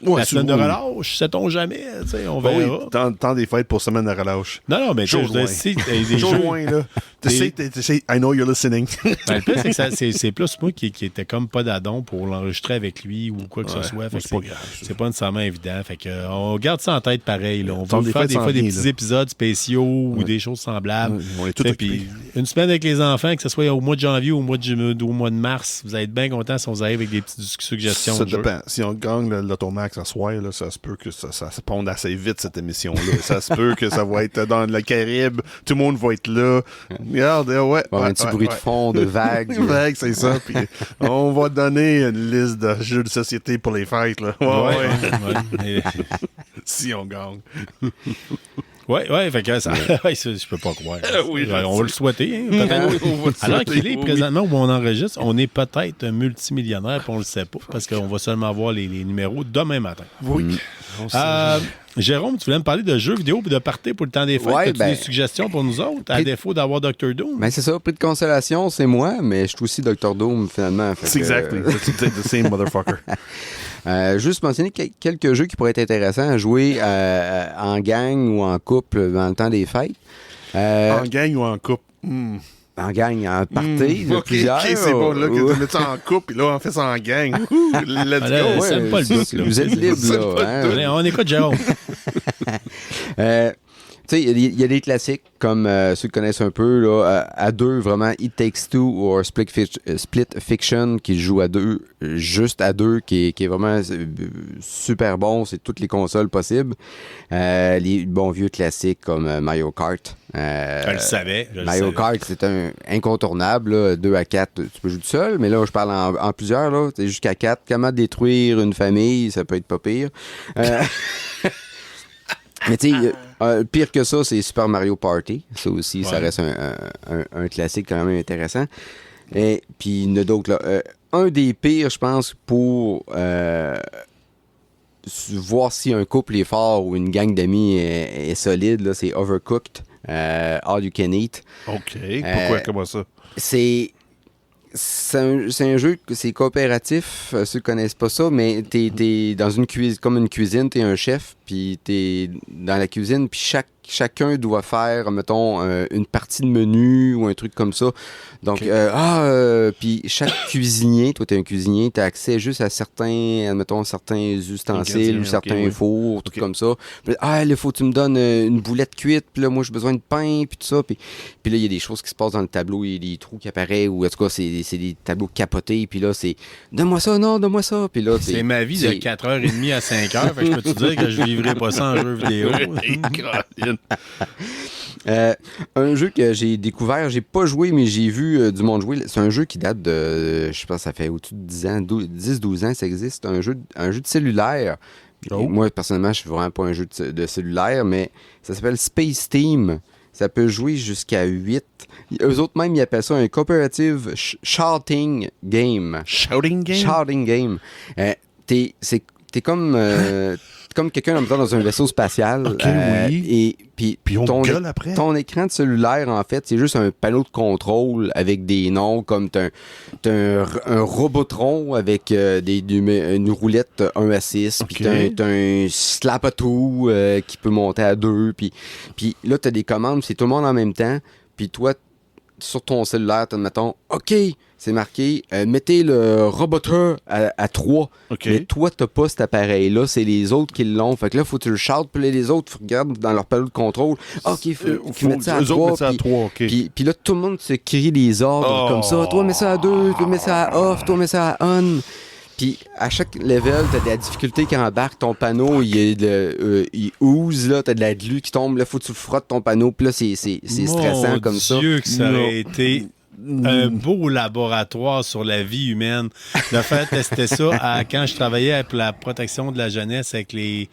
la semaine de relâche, sait-on jamais, on verra. Oui, temps des fêtes pour semaine de relâche. Non, mais Jour loin. Jour loin, là. I know you're listening. Le plus, c'est que c'est plus moi qui était comme pas d'adon pour l'enregistrer avec lui ou quoi que ce soit. Fait que c'est pas grave. C'est pas nécessairement évident. Fait que, on garde ça en tête pareil. Là. On va faire des fois des petits épisodes spéciaux ou des choses semblables. On est tout occupés. Une semaine avec les enfants, que ce soit au mois de janvier ou au mois de mars, vous allez être bien contents si on vous arrive avec des petites suggestions. Ça dépend. Si on gagne l'automac Max à soir, là, ça se peut que ça se ponde assez vite, cette émission-là. Ça se peut que ça va être dans le Caraïbe, tout le monde va être là. Regarde, un petit bruit de fond, de vagues. Vagues, c'est ça. Puis on va donner une liste de jeux de société pour les fêtes, là. Ouais. Si on gagne. Oui, fait que ça, je peux pas croire. Oui, on va le souhaiter. Hein, alors qu'il est présentement où on enregistre, on est peut-être multimillionnaire, puis on le sait pas, parce qu'on va seulement avoir les numéros demain matin. Oui. Jérôme, tu voulais me parler de jeux vidéo et de party pour le temps des fêtes. As-tu des suggestions pour nous autres, à défaut d'avoir Dr. Doom? Ben c'est ça, prix de consolation, c'est moi, mais je suis aussi Dr. Doom, finalement. C'est exactly. The same motherfucker. Juste mentionner quelques jeux qui pourraient être intéressants à jouer en gang ou en couple dans le temps des fêtes. En gang ou en couple? En gang, en party, plusieurs. OK, c'est bon. Là, que tu mets ça en couple, puis là, on fait ça en gang. Let's go. C'est pas le doute, là. Vous êtes libre, là. On écoute Jérôme. Tu sais, il y a des classiques comme ceux qui connaissent un peu, là, à deux, vraiment, It Takes Two ou Split Fiction qui joue à deux, juste à deux, qui est vraiment super bon, c'est toutes les consoles possibles. Les bons vieux classiques comme Mario Kart. Je le savais. Mario Kart, c'est un incontournable, là, 2 à 4, tu peux jouer tout seul, mais là, je parle en plusieurs, là, c'est jusqu'à 4. Comment détruire une famille, ça peut être pas pire. Mais tu sais, pire que ça, c'est Super Mario Party. Ça aussi, ça reste un classique quand même intéressant. Et puis, il y en a d'autres, là. Un des pires, je pense, pour voir si un couple est fort ou une gang d'amis est solide, là, c'est Overcooked, All You Can Eat. OK. Pourquoi? Comment ça? C'est un jeu, c'est coopératif, ceux qui connaissent pas ça, mais t'es dans une cuisine, comme une cuisine, t'es un chef, puis t'es dans la cuisine, puis chacun doit faire, mettons, une partie de menu ou un truc comme ça. Donc, puis chaque cuisinier, toi, t'es un cuisinier, t'as accès juste à certains ustensiles ou certains fours, trucs comme ça. Puis, là, faut que tu me donnes une boulette cuite, puis là, moi, j'ai besoin de pain, puis tout ça. Puis là, il y a des choses qui se passent dans le tableau, il y a des trous qui apparaissent, ou en tout cas, c'est des tableaux capotés, puis là, c'est « Donne-moi ça, non, donne-moi ça », puis là, c'est ma vie de 4h30 à 5h, fait que je peux te dire que je vivrai pas ça en jeu vidéo. Un jeu que j'ai découvert, j'ai pas joué, mais j'ai vu du monde jouer. C'est un jeu qui date de, je pense, ça fait au-dessus de 10 ans, 10-12 ans, ça existe. Un jeu de cellulaire. Oh. Moi, personnellement, je suis vraiment pas un jeu de cellulaire, mais ça s'appelle Space Team. Ça peut jouer jusqu'à 8. Eux autres même, ils appellent ça un cooperative shouting game. Shouting game? Shouting game. T'es comme quelqu'un dans un vaisseau spatial. OK, oui. Et puis on gueule après. Ton écran de cellulaire, en fait, c'est juste un panneau de contrôle avec des noms comme t'as un Robotron avec une roulette 1 à 6, puis t'as un Slap-a-Two qui peut monter à 2, puis là, t'as des commandes, c'est tout le monde en même temps, puis toi, sur ton cellulaire, t'as, mettons, OK, c'est marqué, mettez le Roboteur à 3. Okay. Mais toi, t'as pas cet appareil-là, c'est les autres qui l'ont. Fait que là, faut que tu le shoutes, puis les autres regardent dans leur panneau de contrôle. OK, faut qu'ils mettent ça à 3. Puis là, tout le monde se crie les ordres comme ça. Toi, mets ça à 2, toi, mets ça à off, toi, mets ça à on. Puis à chaque level, t'as de la difficulté qui embarque, ton panneau, il ouse, là, t'as de la glu qui tombe, là, faut que tu frottes ton panneau, puis là, c'est stressant comme ça. Mon Dieu, que ça aurait été un beau laboratoire sur la vie humaine. De faire tester ça quand je travaillais pour la protection de la jeunesse avec les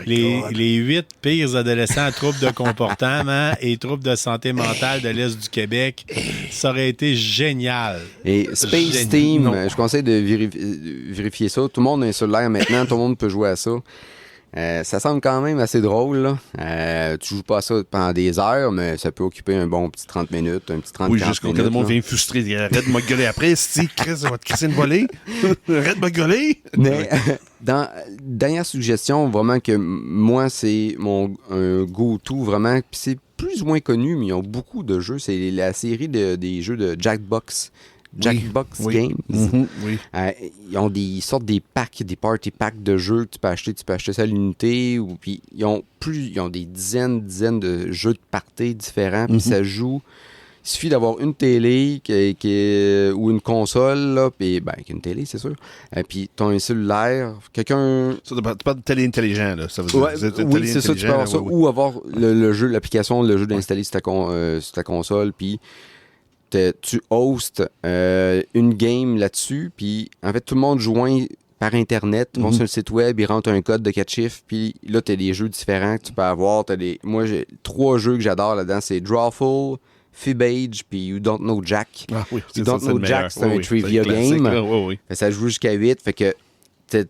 8 pires adolescents à troubles de comportement et troubles de santé mentale de l'Est du Québec. Ça aurait été génial. Et Space Team, je conseille de vérifier ça. Tout le monde a un cellulaire maintenant, tout le monde peut jouer à ça. Ça semble quand même assez drôle, là. Tu joues pas à ça pendant des heures, mais ça peut occuper un bon petit 30 minutes, un petit 30 minutes. Oui, jusqu'au quand le monde vient frustré. Arrête de me gueuler après. Si Chris va te crisser une volée, arrête de me gueuler. Mais dernière suggestion, vraiment que moi, c'est un go-to, vraiment. Puis c'est plus ou moins connu, mais ils ont beaucoup de jeux. C'est la série des jeux de Jackbox. Jackbox Games. Mm-hmm, oui. Ils ont des packs, des party packs de jeux que tu peux acheter ça à l'unité. Puis ils ont des dizaines de jeux de party différents. Puis ça joue. Il suffit d'avoir une télé ou une console, là, puis avec une télé, c'est sûr. Puis ton cellulaire, quelqu'un... Ça, tu parles de télé intelligent, là. Ça veut dire, oui, c'est ça, tu peux avoir ça. Ou avoir le jeu, l'application, le jeu d'installer sur ta console, puis tu hostes une game là-dessus, puis en fait, tout le monde joint par Internet, ils vont sur le site web, ils rentrent un code de 4 chiffres, puis là, tu as des jeux différents que tu peux avoir. Moi, j'ai 3 jeux que j'adore là-dedans, c'est Drawful, Fibbage, puis You Don't Know Jack. Ah oui, You Don't Know Jack, c'est un trivia game. Ça joue jusqu'à 8, fait que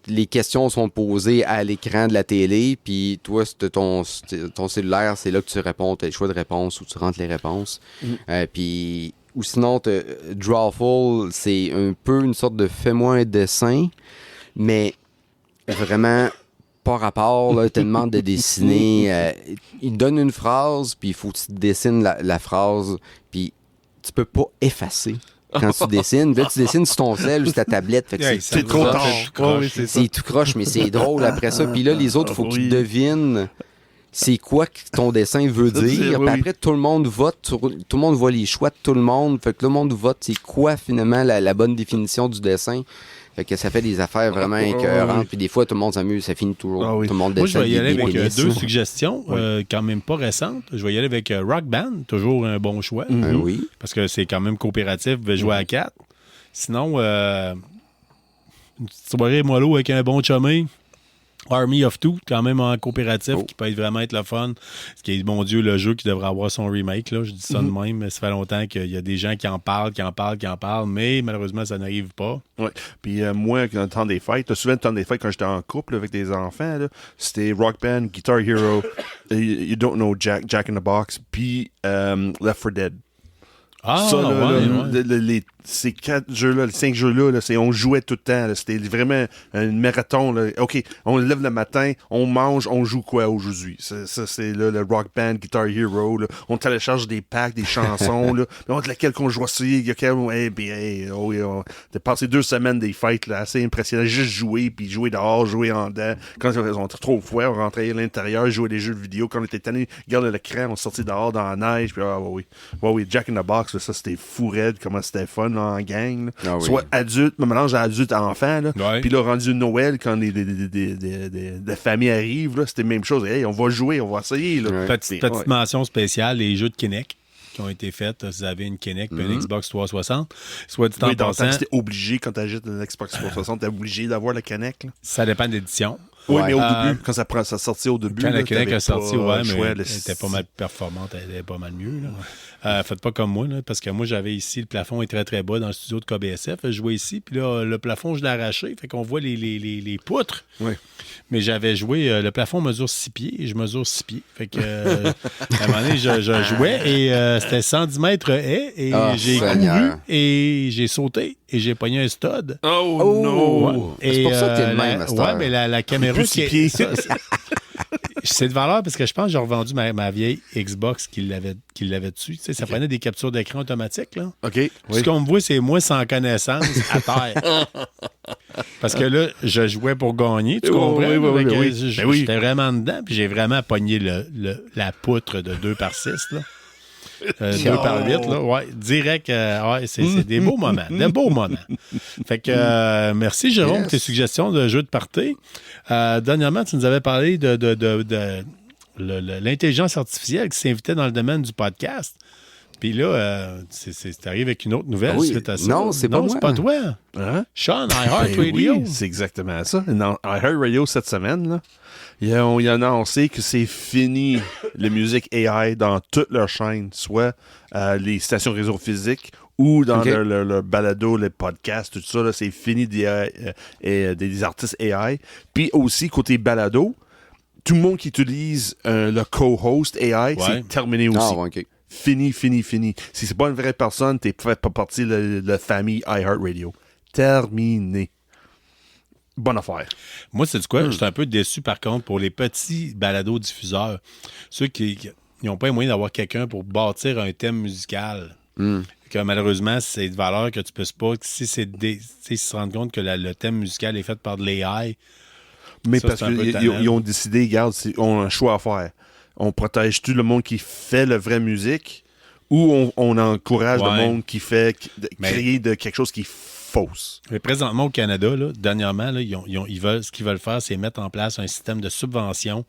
les questions sont posées à l'écran de la télé, puis toi, ton cellulaire, c'est là que tu réponds, tu as les choix de réponse ou tu rentres les réponses. Puis... Ou sinon, Drawful, c'est un peu une sorte de fais-moi un dessin, mais vraiment pas rapport. Là, il te demande de dessiner. Il te donne une phrase, puis il faut que tu dessines la phrase, puis tu peux pas effacer quand tu dessines. Là, tu dessines sur ton cell ou sur ta tablette. Fait que c'est trop tard. C'est tout croche, mais c'est drôle après ça. Puis là, les autres, il faut qu'ils devinent c'est quoi que ton dessin veut dire. Puis après, tout le monde vote. Tout le monde voit les choix de tout le monde. Fait que le monde vote, c'est quoi finalement la bonne définition du dessin. Fait que ça fait des affaires vraiment écœurantes. Puis des fois, tout le monde s'amuse. Ça finit toujours. Tout le monde Moi, je vais y aller avec 2 suggestions, quand même pas récentes. Je vais y aller avec Rock Band, toujours un bon choix. Oui. Parce que c'est quand même coopératif, vous pouvez jouer à 4. Sinon, une petite soirée mollo avec un bon chumé. Army of Two, quand même en coopératif, qui peut vraiment être le fun. Ce qui est, mon Dieu, le jeu qui devrait avoir son remake. Là. Je dis ça de même, mais ça fait longtemps qu'il y a des gens qui en parlent, mais malheureusement, ça n'arrive pas. Oui. Puis moi, dans le temps des fêtes, souvent le temps des fêtes, quand j'étais en couple avec des enfants, là, c'était Rock Band, Guitar Hero, You Don't Know Jack, Jack in the Box, puis Left 4 Dead. Ah, ça, ces 4 jeux-là, les 5 jeux-là, on jouait tout le temps. Là, c'était vraiment un marathon. Là. OK, on lève le matin, on mange, on joue quoi aujourd'hui? Ça, c'est là, le Rock Band, Guitar Hero. Là. On télécharge des packs, des chansons. Là, de laquelle qu'on joue aussi. On a passé 2 semaines des fêtes là, assez impressionnant. Juste jouer, puis jouer dehors, jouer en dedans. Quand on était trop fouet, on rentrait à l'intérieur, jouer des jeux de vidéo. Quand on était tanné, regarder l'écran, on sortait dehors dans la neige. Puis Jack in the Box, là, ça c'était fou raide, comment c'était fun là, en gang. Soit adulte, mélange adulte à enfant. Puis là, rendu Noël, quand des familles arrivent, là, c'était la même chose. Hey, on va jouer, on va essayer. Là. Petite mention spéciale, les jeux de Kinect qui ont été faits. Si vous avez une Kinect et une Xbox 360, soit du temps passant... C'était obligé, quand tu achètes une Xbox 360, t'es obligé d'avoir la Kinect. Là. Ça dépend de l'édition. Oui, mais au début, quand ça sortit au début... Quand la Kinect est sortie, mais elle était pas mal performante, elle était pas mal mieux. Là. Faites pas comme moi, là, parce que moi, j'avais ici, le plafond est très, très bas dans le studio de KBSF. Je jouais ici, puis là, le plafond, je l'ai arraché, fait qu'on voit les poutres. Oui. Mais j'avais joué, le plafond mesure 6 pieds, et je mesure 6 pieds. Fait que, à un moment donné, je jouais, et c'était 110 mètres haies, et j'ai couru, et j'ai sauté, et j'ai pogné un stud. Oh non! Ouais. C'est pour ça que t'es le même, ouais, mais la caméra... C'est de valeur parce que je pense que j'ai revendu ma vieille Xbox qui l'avait dessus. Tu sais, ça prenait des captures d'écran automatiques. Là. OK. Ce qu'on me voit, c'est moi sans connaissance à terre. Parce que là, je jouais pour gagner, tu comprends? Oui. J'étais vraiment dedans, puis j'ai vraiment pogné la poutre de 2x6. Là. 2x8, là, ouais, direct, c'est des beaux moments, des beaux moments. Fait que, merci Jérôme pour tes suggestions de jeux de party. Dernièrement, tu nous avais parlé de l'intelligence artificielle qui s'invitait dans le domaine du podcast. Puis là, c'est arrivé avec une autre nouvelle suite à ça. Non, c'est pas moi. C'est pas toi. Hein? Sean, iHeartRadio. Oui, c'est exactement ça. iHeartRadio, cette semaine, là, ils ont annoncé que c'est fini la musique AI dans toute leur chaîne, soit les stations réseau physiques ou dans leur balado, les podcasts, tout ça. Là, c'est fini des artistes AI. Puis aussi, côté balado, tout le monde qui utilise le co-host AI, c'est terminé aussi. Ah, OK. Fini. Si c'est pas une vraie personne, t'es pas partie de la famille iHeartRadio. Terminé. Bonne affaire. Moi, c'est du quoi? Je suis un peu déçu, par contre, pour les petits balados-diffuseurs. Ceux qui n'ont pas les moyens d'avoir quelqu'un pour bâtir un thème musical. Que malheureusement, c'est de valeur que tu ne peux pas. Si ils se rendent compte que le thème musical est fait par de l'AI. Mais ça, parce qu'ils ont décidé, regarde, on a un choix à faire. On protège tout le monde qui fait la vraie musique où on encourage le monde qui fait créer de quelque chose qui est fausse. Mais présentement, au Canada, là, dernièrement, là, ce qu'ils veulent faire, c'est mettre en place un système de subvention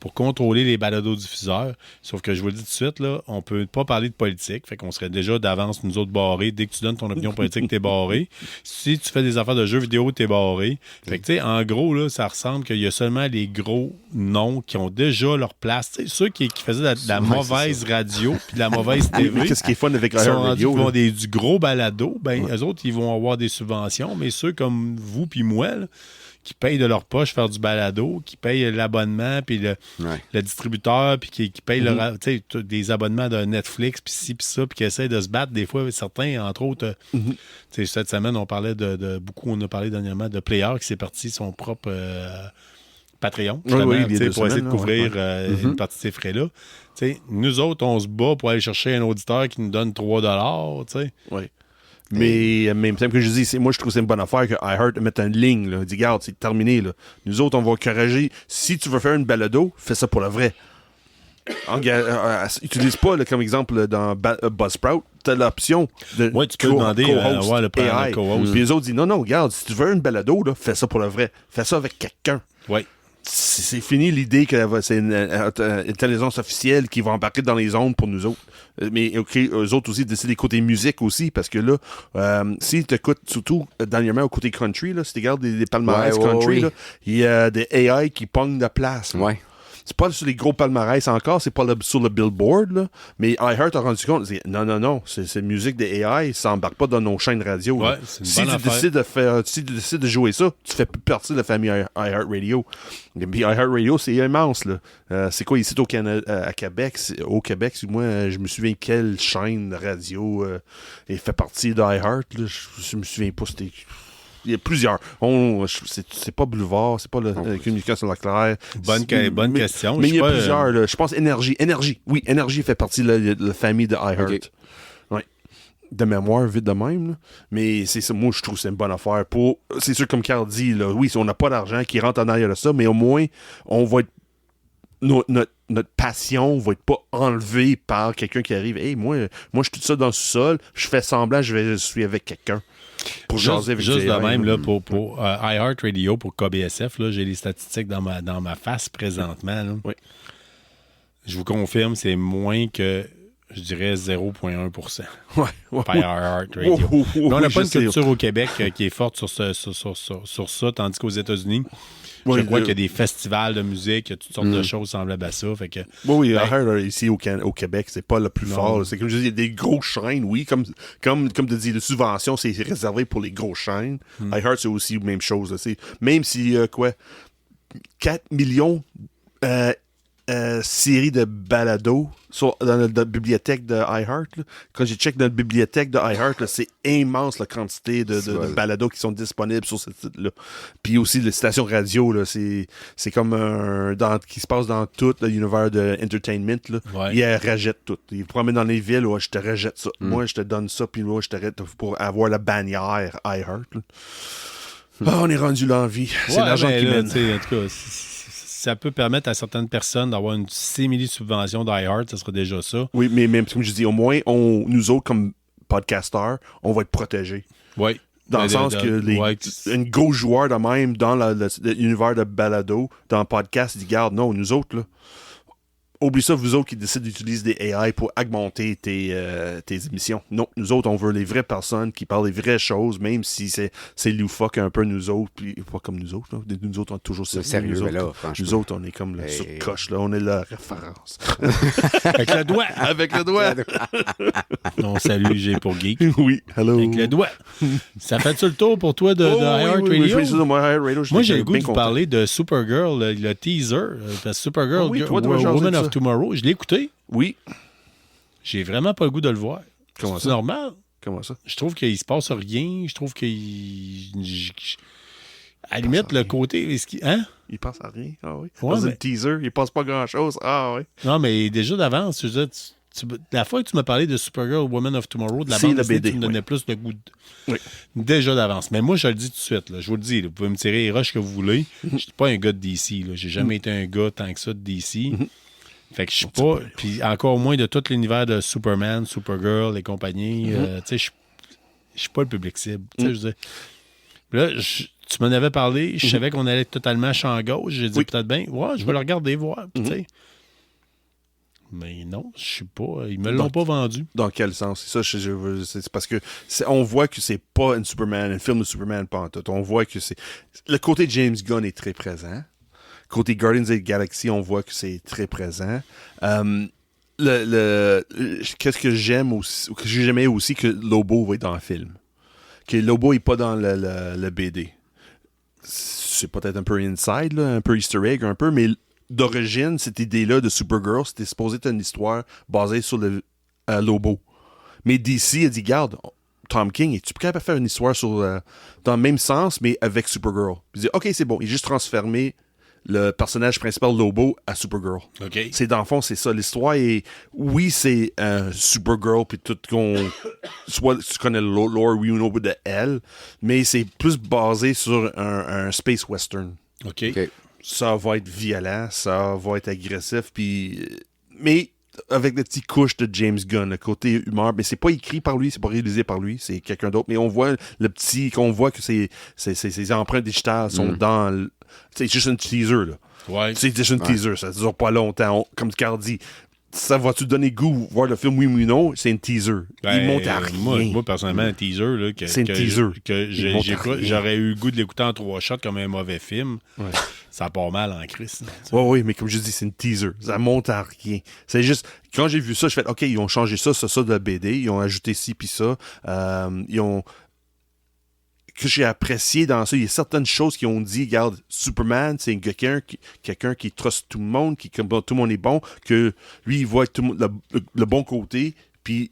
pour contrôler les balados-diffuseurs. Sauf que je vous le dis tout de suite, là, on peut pas parler de politique. Fait qu'on serait déjà d'avance, nous autres, barrés. Dès que tu donnes ton opinion politique, t'es barré. Si tu fais des affaires de jeux vidéo, t'es barré. Fait que, tu sais, en gros, là, ça ressemble qu'il y a seulement les gros noms qui ont déjà leur place. T'sais, ceux qui faisaient de la mauvaise radio puis de la mauvaise TV. Qu'est-ce qui est fun avec la radio? Ils vont du gros balado. Ben, eux autres, ils vont avoir des subventions, mais ceux comme vous puis moi, là, qui payent de leur poche faire du balado, qui payent l'abonnement, puis le distributeur, puis qui payent des abonnements de Netflix, puis ci, puis ça, puis qui essaient de se battre des fois, certains, entre autres. Cette semaine, on parlait on a parlé dernièrement de Player qui s'est parti son propre Patreon, justement, pour essayer de couvrir une partie de ces frais-là. T'sais, nous autres, on se bat pour aller chercher un auditeur qui nous donne 3$. Oui. Mais même temps que je dis, moi je trouve que c'est une bonne affaire que iHeart mette une ligne. Là. Dit, regarde, c'est terminé. Là. Nous autres, on va encourager. Si tu veux faire une balado, fais ça pour le vrai. Utilise pas, là, comme exemple, dans Buzzsprout, tu as l'option de tu peux demander le co-host. Puis les autres disent, non, regarde, si tu veux une balado, là, fais ça pour le vrai. Fais ça avec quelqu'un. Oui. C'est fini l'idée que c'est une intelligence officielle qui va embarquer dans les ondes pour nous autres. Mais eux autres aussi décident d'écouter musique aussi, parce que là, si tu écoutes surtout dernièrement au côté country, là, si tu regardes des palmarès country, là, il y a des AI qui pognent de place. Ouais. C'est pas sur les gros palmarès encore, c'est pas sur le Billboard, là, mais iHeart a rendu compte, non, c'est musique des AI, ça embarque pas dans nos chaînes radio. Ouais, si tu décides de jouer ça, tu fais plus partie de la famille iHeart Radio. Et puis iHeart Radio, c'est immense, là. C'est quoi ici au Canada, à Québec? Au Québec, moi, je me souviens quelle chaîne radio fait partie d'iHeart, là. Je me souviens pas, c'était... Il y a plusieurs. C'est pas Boulevard, c'est pas la communication sur la claire. Bonne question. Mais il y a plusieurs. Là, je pense Énergie. Oui, Énergie fait partie de la famille de iHeart. Okay. Ouais. De mémoire, vite de même. Là. Mais c'est ça, moi, je trouve que c'est une bonne affaire. C'est sûr, comme Carl dit, là, oui, si on n'a pas d'argent qui rentre en arrière de ça, mais au moins, on va être. Notre passion va être pas enlevée par quelqu'un qui arrive. Hey, moi, je suis tout ça dans le sous-sol, je fais semblant, je suis avec quelqu'un. Pour jaser avec juste de même, là, pour iHeart Radio, pour KBSF, là, j'ai les statistiques dans ma face présentement. Là. Oui. Je vous confirme, c'est moins que, je dirais, 0,1%. Par iHeart Radio. Mais on n'a pas une culture au Québec qui est forte sur ça, tandis qu'aux États-Unis, je crois qu'il y a des festivals de musique, il y a toutes sortes de choses semblables à ça. Fait que, ici au Québec, c'est pas le plus fort. C'est comme je dis, il y a des grosses chaînes, oui. Comme tu dis, les subventions, c'est réservé pour les grosses chaînes. iHeart, c'est aussi la même chose. Là, même si, 4 millions séries de balados dans la bibliothèque de iHeart. Là. Quand j'ai checké dans la bibliothèque de iHeart, là, c'est immense la quantité de balados qui sont disponibles sur ce site-là. Puis aussi, les stations radio, là, c'est comme qui se passe dans tout l'univers de entertainment. Là. Ouais. Ils rejettent tout. Ils promènent dans les villes, je te rejette ça. Moi, je te donne ça, puis moi, je t'arrête pour avoir la bannière iHeart. On est rendu là en vie. C'est l'argent qui mène. En tout cas, ça peut permettre à certaines personnes d'avoir une simili-subvention d'iHeart, ça serait déjà ça. Oui, mais même comme je dis, au moins, nous autres, comme podcasters, on va être protégés. Oui. Dans le sens que un gros joueur de même dans l'univers de balado, dans le podcast, il dit, garde, non, nous autres, là, oublie ça, vous autres qui décident d'utiliser des AI pour augmenter tes émissions. Non, nous autres, on veut les vraies personnes qui parlent des vraies choses, même si c'est loufoque un peu nous autres, puis pas comme nous autres. Là. Nous autres, on est toujours sérieux. Nous autres, on est comme le surcoche, là. On est la référence. Avec le doigt. Avec le doigt. On salue G pour Geek. Oui, hello. Avec le doigt. Ça fait-tu le tour pour toi de iHeart Radio? Oui, moi, j'ai le goût de vous parler de Supergirl, le teaser. Supergirl, Woman of Tomorrow. Je l'ai écouté. Oui. J'ai vraiment pas le goût de le voir. Comment c'est normal. Comment ça? Je trouve qu'il se passe rien. Je trouve à la limite, le côté... Il passe à rien. Ah oui. Ouais, dans le teaser, il passe pas grand-chose. Ah oui. Non, mais déjà d'avance, je veux dire, la fois que tu m'as parlé de Supergirl, Woman of Tomorrow, de la bande dessinée, tu me donnais plus le goût déjà d'avance. Mais moi, je le dis tout de suite. Là, je vous le dis, là, vous pouvez me tirer les roches que vous voulez. Je suis pas un gars de DC. J'ai jamais été un gars tant que ça de DC. Fait que je suis pas... Puis encore moins de tout l'univers de Superman, Supergirl et compagnie. Tu sais, je suis pas le public cible. Tu sais, je veux dire... Là, tu m'en avais parlé, je savais qu'on allait totalement champ gauche. J'ai dit peut-être bien, ouais, je vais le regarder, voir. Tu sais. Mais non, je suis pas. Ils me l'ont pas vendu. Dans quel sens? C'est ça, c'est parce que on voit que c'est pas un film de Superman, pas en tout. On voit que c'est. Le côté James Gunn est très présent. Côté Guardians of the Galaxy, on voit que c'est très présent. Qu'est-ce que j'aime aussi, que j'aimais aussi, que Lobo va être dans le film. Que Lobo est pas dans le BD. C'est peut-être un peu inside, là, un peu Easter egg, un peu, mais d'origine, cette idée-là de Supergirl, c'était supposé être une histoire basée sur le Lobo. Mais DC a dit, garde, Tom King, es-tu capable de faire une histoire dans le même sens, mais avec Supergirl? Il dit, OK, c'est bon. Il a juste transformé le personnage principal Lobo à Supergirl. OK. C'est dans le fond, c'est ça. L'histoire est... Oui, c'est Supergirl, puis tout soit tu connais le lore, oui ou non, de elle, mais c'est plus basé sur un space western. OK. Ça va être violent, ça va être agressif, puis... Mais avec des petites couches de James Gunn, le côté humeur, mais c'est pas écrit par lui, c'est pas réalisé par lui, c'est quelqu'un d'autre, mais on voit qu'on voit que ses empreintes digitales sont dans... C'est juste un teaser, là. Ouais. C'est juste un teaser, ça dure pas longtemps. Comme Carl dit, ça va-tu donner goût voir le film, oui ou non? C'est un teaser. Il monte à rien. Moi, personnellement, un teaser, là, c'est un teaser. J'aurais eu le goût de l'écouter en 3 shots comme un mauvais film. Ouais. Ça part mal en crise. Oui, mais comme je dis, c'est une teaser. Ça monte à rien. C'est juste, quand j'ai vu ça, je fais, OK, ils ont changé ça de la BD. Ils ont ajouté ci puis ça. Que j'ai apprécié dans ça, il y a certaines choses qui ont dit, regarde, Superman, c'est quelqu'un qui trust tout le monde, comme tout le monde est bon, que lui, il voit tout le bon côté, puis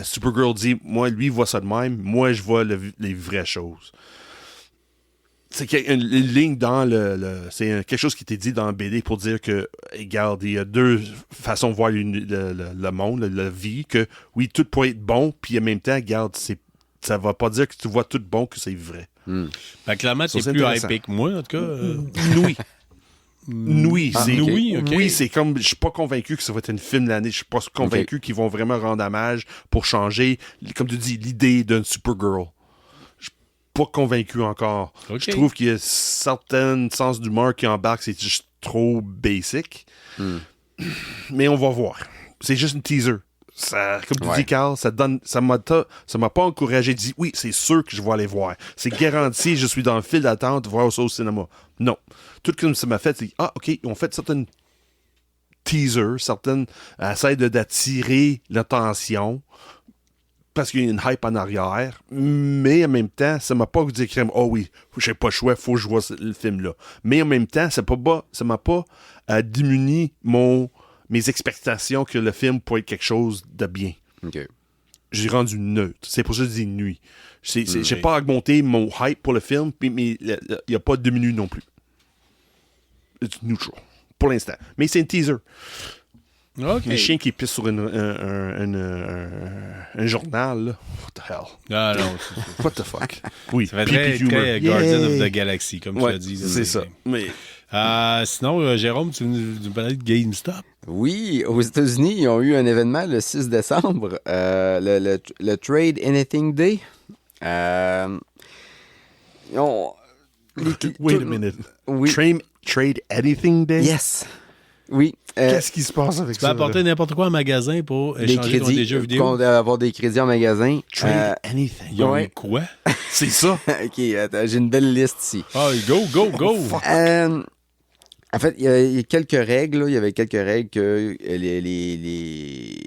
Supergirl dit, moi, lui, il voit ça de même, moi, je vois les vraies choses. C'est une ligne dans c'est quelque chose qui était dit dans le BD pour dire que, regarde, il y a 2 façons de voir le monde, la vie, que oui, tout peut être bon, puis en même temps, regarde, ça va pas dire que tu vois tout bon, que c'est vrai. Ben, clairement, tu es plus hypé que moi, en tout cas. Oui, c'est okay. Oui, c'est comme, je suis pas convaincu que ça va être un film de l'année. Je suis pas convaincu qu'ils vont vraiment rendre hommage pour changer, comme tu dis, l'idée d'un Supergirl. Je suis pas convaincu encore. Okay. Je trouve qu'il y a certains sens d'humour qui embarquent, c'est juste trop basic. Mais on va voir. C'est juste une teaser. Ça, comme tu dis, Carl, ça m'a pas encouragé. Dit oui, c'est sûr que je vais aller voir. C'est garanti, je suis dans le fil d'attente de voir ça au cinéma. Non. Tout comme ça m'a fait, c'est OK, ils ont fait certaines teasers, certaines essayent d'attirer l'attention parce qu'il y a une hype en arrière, mais en même temps, ça m'a pas dit que oh oui, j'ai pas le choix, faut que je vois le film là. Mais en même temps, ça m'a pas diminué mes expectations que le film pourrait être quelque chose de bien. OK. J'ai rendu neutre. C'est pour ça que je dis nuit. J'ai pas augmenté mon hype pour le film, mais il n'y a pas diminué non plus. C'est neutral. Pour l'instant. Mais c'est un teaser. Okay. Un chien qui pisse sur un journal, là. What the hell? Ah non. What the fuck? Oui. Ça fait très Guardian of the Galaxy, comme tu l'as dit. C'est ça. Mais... sinon, Jérôme, tu nous parlais de GameStop? Oui, aux États-Unis, ils ont eu un événement le 6 décembre, le Trade Anything Day. Wait a minute. Oui. Trade Anything Day? Yes. Oui. Qu'est-ce qui se passe avec ça? Tu peux apporter n'importe quoi en magasin pour échanger contre des jeux vidéo? Avoir des crédits en magasin. Trade anything. Ils ont eu quoi? C'est ça? OK, attends, j'ai une belle liste ici. Go! En fait, il y a quelques règles. Là. Il y avait quelques règles que les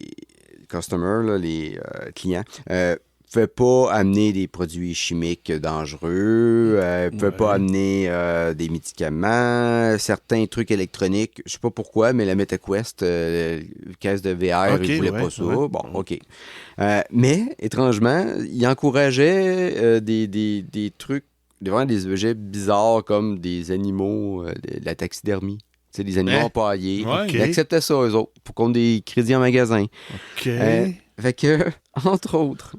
customers, là, les clients, ne pouvaient pas amener des produits chimiques dangereux, ne pouvaient pas amener des médicaments, certains trucs électroniques. Je sais pas pourquoi, mais la MetaQuest, caisse de VR, ils ne voulaient pas ça. Bon, OK. Mais, étrangement, ils encourageaient des trucs, vraiment des objets bizarres comme des animaux, de la taxidermie. C'est des animaux empaillés. Ils acceptaient ça, eux autres, pour qu'on ait des crédits en magasin. OK. Fait que, entre autres,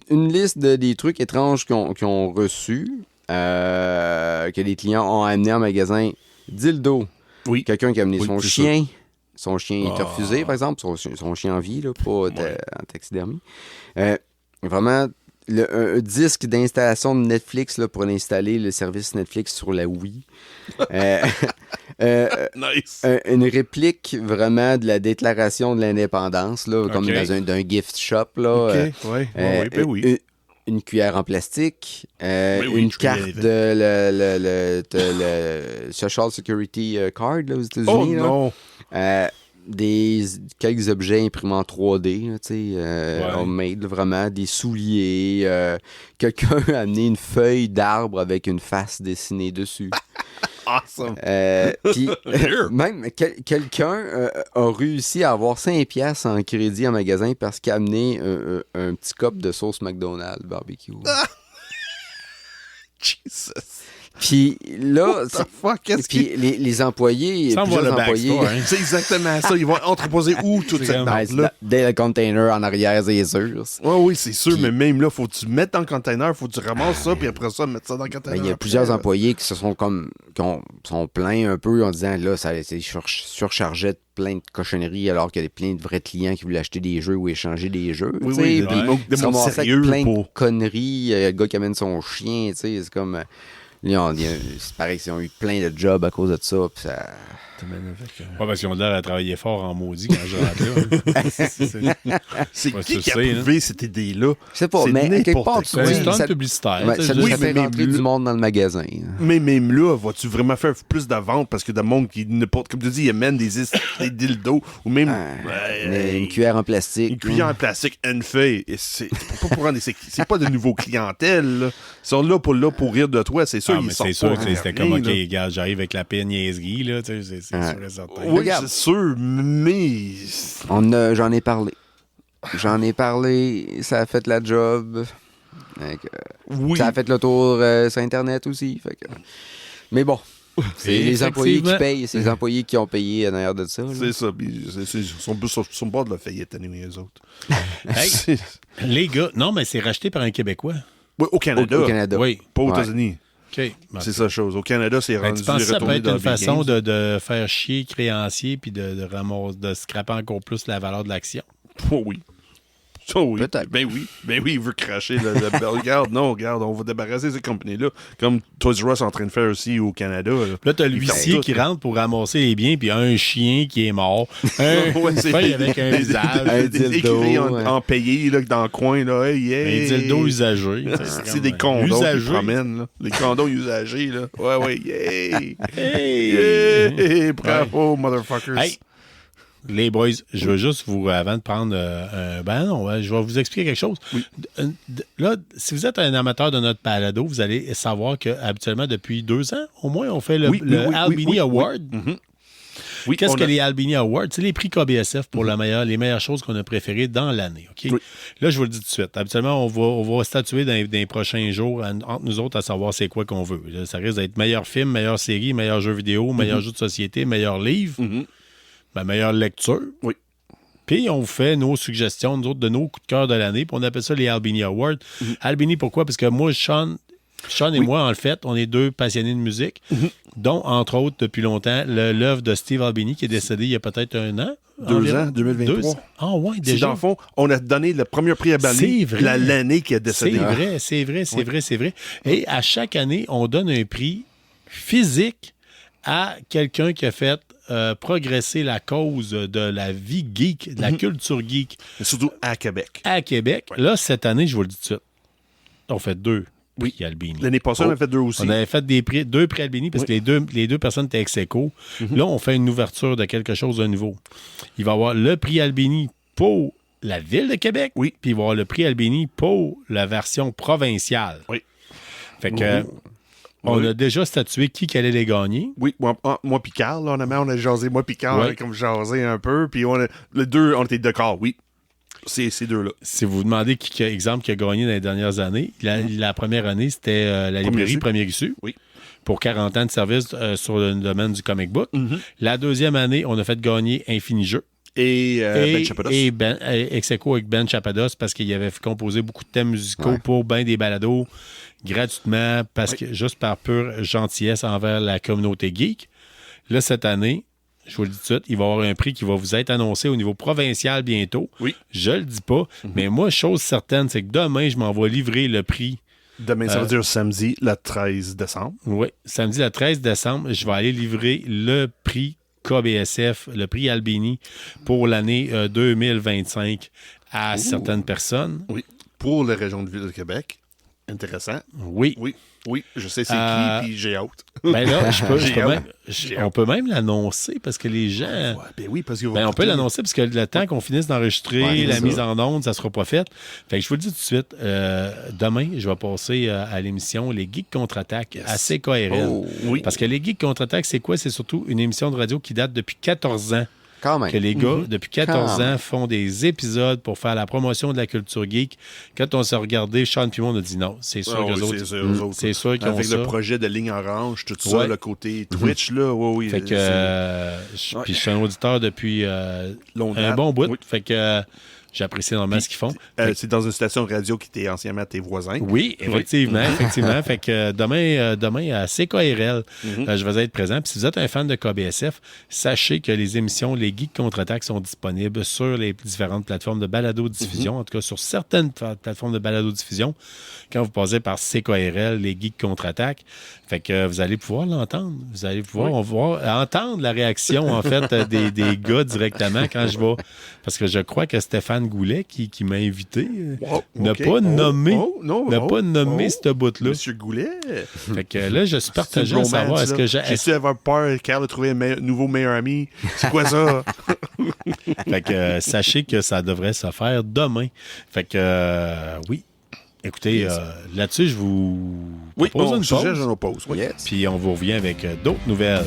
une liste des trucs étranges qu'ils ont reçus, que les clients ont amené en magasin. Dildo. Oui. Quelqu'un qui a amené son chien. son chien est refusé, par exemple, son chien en vie, là, pas en taxidermie. Vraiment, un disque d'installation de Netflix là, pour l'installer, le service Netflix sur la Wii. Nice. Une réplique vraiment de la déclaration de l'indépendance, là, comme dans d'un gift shop. Là, oui. Une cuillère en plastique, une carte de le Social Security Card là, aux États-Unis. Oh là. non! Quelques objets imprimés en 3D, homemade, vraiment, des souliers. Quelqu'un a amené une feuille d'arbre avec une face dessinée dessus. Awesome! Puis, même, quelqu'un a réussi à avoir 5$ en crédit en magasin parce qu'il a amené un petit cop de sauce McDonald's barbecue. Jesus! Puis là, puis les employés, plusieurs employés, c'est exactement ça. Ils vont entreposer où toute cette marde-là? Dès le container en arrière, c'est sûr. Oui, c'est sûr, puis, mais même là, faut que tu mettes dans le container, faut que tu ramasses ça, puis après ça, mettre ça dans le container. Il y a plusieurs employés qui sont plaints un peu en disant là, ça surchargeait de plein de cochonneries alors qu'il y a plein de vrais clients qui voulaient acheter des jeux ou échanger des jeux. Oui, des mots sérieux. Plein de conneries. Le gars qui amène son chien, c'est comme... c'est pareil qu'ils ont eu plein de jobs à cause de ça. Puis ça... parce qu'ils ont l'air à travailler fort en maudit quand je rentre là. C'est qui a prouvé cette idée-là? Je sais pas, mais quelque part, c'est un publicitaire. Ça fait rentrer du monde dans le magasin. Mais même là, vas-tu vraiment faire plus de ventes parce que de monde qui ne porte, comme tu dis, ils amènent des dildos ou même une cuillère en plastique. Une cuillère en plastique, une feuille. C'est pas pour rendre c'est pas de nouveau clientèle. Là. Ils sont là pour rire de toi, c'est sûr. C'est sûr que c'était comme, OK, gars, j'arrive avec la niaiserie, là, tu sais, c'est sûr et certain. Oui, c'est sûr, mais... J'en ai parlé. Ça a fait la job. Ça a fait le tour sur Internet aussi. Mais bon, c'est les employés qui payent. C'est les employés qui ont payé en arrière de ça. Là. C'est ça. Ils sont sur le bord de la faillite, anyway, les autres. Hey, les gars, non, mais c'est racheté par un Québécois. Oui, au Canada. Au Canada. Oui. Pas aux États-Unis. Okay. C'est ça la chose. Au Canada, c'est rendu tu penses que ça peut être une façon de de faire chier créanciers puis de scraper encore plus la valeur de l'action? Oh oui. Oh oui. Peut-être. Ben oui, il veut cracher le regarde, on va débarrasser ces compagnies-là. Comme Toys R Us est en train de faire aussi au Canada. Là, t'as l'huissier qui rentre pour ramasser les biens, puis un chien qui est mort. Un feuille avec un visage. Des écuries en payé là, dans le coin. Là. Un dildo usagé. C'est des condoms qui promènent. Là. Les condoms usagés. Là. Ouais, yeah! Hey! Bravo, motherfuckers! Hey. Les boys, je veux juste vous, avant de prendre je vais vous expliquer quelque chose. Oui. Là, si vous êtes un amateur de notre balado, vous allez savoir qu'habituellement, depuis 2 ans, au moins, on fait le Albini Award. Oui, qu'est-ce que les Albini Awards? C'est les prix KBSF pour les meilleures choses qu'on a préférées dans l'année. Okay? Oui. Là, je vous le dis tout de suite. Habituellement, on va statuer dans les prochains jours entre nous autres à savoir c'est quoi qu'on veut. Là, ça risque d'être meilleur film, meilleure série, meilleur jeu vidéo, meilleur jeu de société, meilleur livre. Ma meilleure lecture. Oui. Puis, on vous fait nos suggestions, nous autres, de nos coups de cœur de l'année. Puis, on appelle ça les Albini Awards. Albini, pourquoi? Parce que moi, Sean et moi, en fait, on est 2 passionnés de musique, dont, entre autres, depuis longtemps, l'œuvre de Steve Albini, qui est décédé il y a peut-être 1 an. 2 ans, 2023. Ah ouais, déjà. Dans le fond, on a donné le premier prix à Albini l'année qui est décédé. C'est vrai. Et à chaque année, on donne un prix physique à quelqu'un qui a fait progresser la cause de la vie geek, de la culture geek. Mais surtout à Québec. À Québec. Ouais. Là, cette année, je vous le dis tout de suite, on fait 2 prix Albini. L'année passée, on a fait 2 aussi. On avait fait 2 prix Albini parce que les deux personnes étaient ex-aequo. Là, on fait une ouverture de quelque chose de nouveau. Il va y avoir le prix Albini pour la Ville de Québec, puis il va y avoir le prix Albini pour la version provinciale. Oui. Fait que... On a déjà statué qui allait les gagner. Oui, moi puis Carl, là, on a jasé, moi puis Carl, comme jasé un peu, puis les deux, on était d'accord, oui. C'est ces deux-là. Si vous vous demandez qui a gagné dans les dernières années, la première année, c'était la librairie Premier Issu. Oui. Pour 40 ans de service sur le domaine du comic book. La deuxième année, on a fait gagner Infini Jeux. Et Ben Chapados. Et ex-aequo avec Ben Chapados parce qu'il avait composé beaucoup de thèmes musicaux pour ben des balados gratuitement, parce que juste par pure gentillesse envers la communauté geek. Là, cette année, je vous le dis tout de suite, il va y avoir un prix qui va vous être annoncé au niveau provincial bientôt. Oui. Je le dis pas, mais moi, chose certaine, c'est que demain, je m'en vais livrer le prix. Demain, ça veut dire samedi, le 13 décembre. Oui, samedi, le 13 décembre, je vais aller livrer le prix KBSF, le prix Albini pour l'année 2025 à certaines personnes. Oui, pour la région de Ville de Québec. Intéressant. Oui. Oui, je sais c'est qui, puis j'ai hâte. Ben là, on peut même l'annoncer parce que les gens... Ben oui, parce que... on peut l'annoncer parce que le temps qu'on finisse d'enregistrer, la mise en onde, ça sera pas fait. Fait que je vous le dis tout de suite, demain, je vais passer à l'émission Les Geeks Contre-Attaque à CKRL. Oh, oui. Parce que Les Geeks Contre-Attaque, c'est quoi? C'est surtout une émission de radio qui date depuis 14 ans. Quand même. Que les gars, depuis 14 ans, font des épisodes pour faire la promotion de la culture geek. Quand on s'est regardé, Sean Pimon a dit non. C'est sûr qu'eux autres. C'est sûr qu'ils ont avec ça. le projet de ligne orange, tout ça, le côté Twitch, là. Oui. Fait que puis je suis un auditeur depuis un bon bout. Oui. Fait que j'apprécie énormément ce qu'ils font. C'est dans une station de radio qui était anciennement tes voisins. Oui, effectivement. Fait que demain à CKRL, je vais être présent. Puis si vous êtes un fan de KBSF, sachez que les émissions Les Geeks Contre-Attaque sont disponibles sur les différentes plateformes de balado-diffusion, en tout cas sur certaines plateformes de balado-diffusion. Quand vous passez par CKRL, Les Geeks Contre-Attaque, fait que vous allez pouvoir l'entendre. Vous allez pouvoir entendre la réaction, en fait, des gars directement quand je vais... Parce que je crois que Stéphane Goulet, qui m'a invité, n'a pas nommé ce bout-là. Monsieur Goulet. Fait que là, je suis partagé à savoir est-ce que j'ai-tu avoir peur qu'elle a trouvé un nouveau meilleur ami? C'est quoi ça? Fait que sachez que ça devrait se faire demain. Fait que oui. Écoutez, là-dessus, je vous propose une pause. Puis on vous revient avec d'autres nouvelles.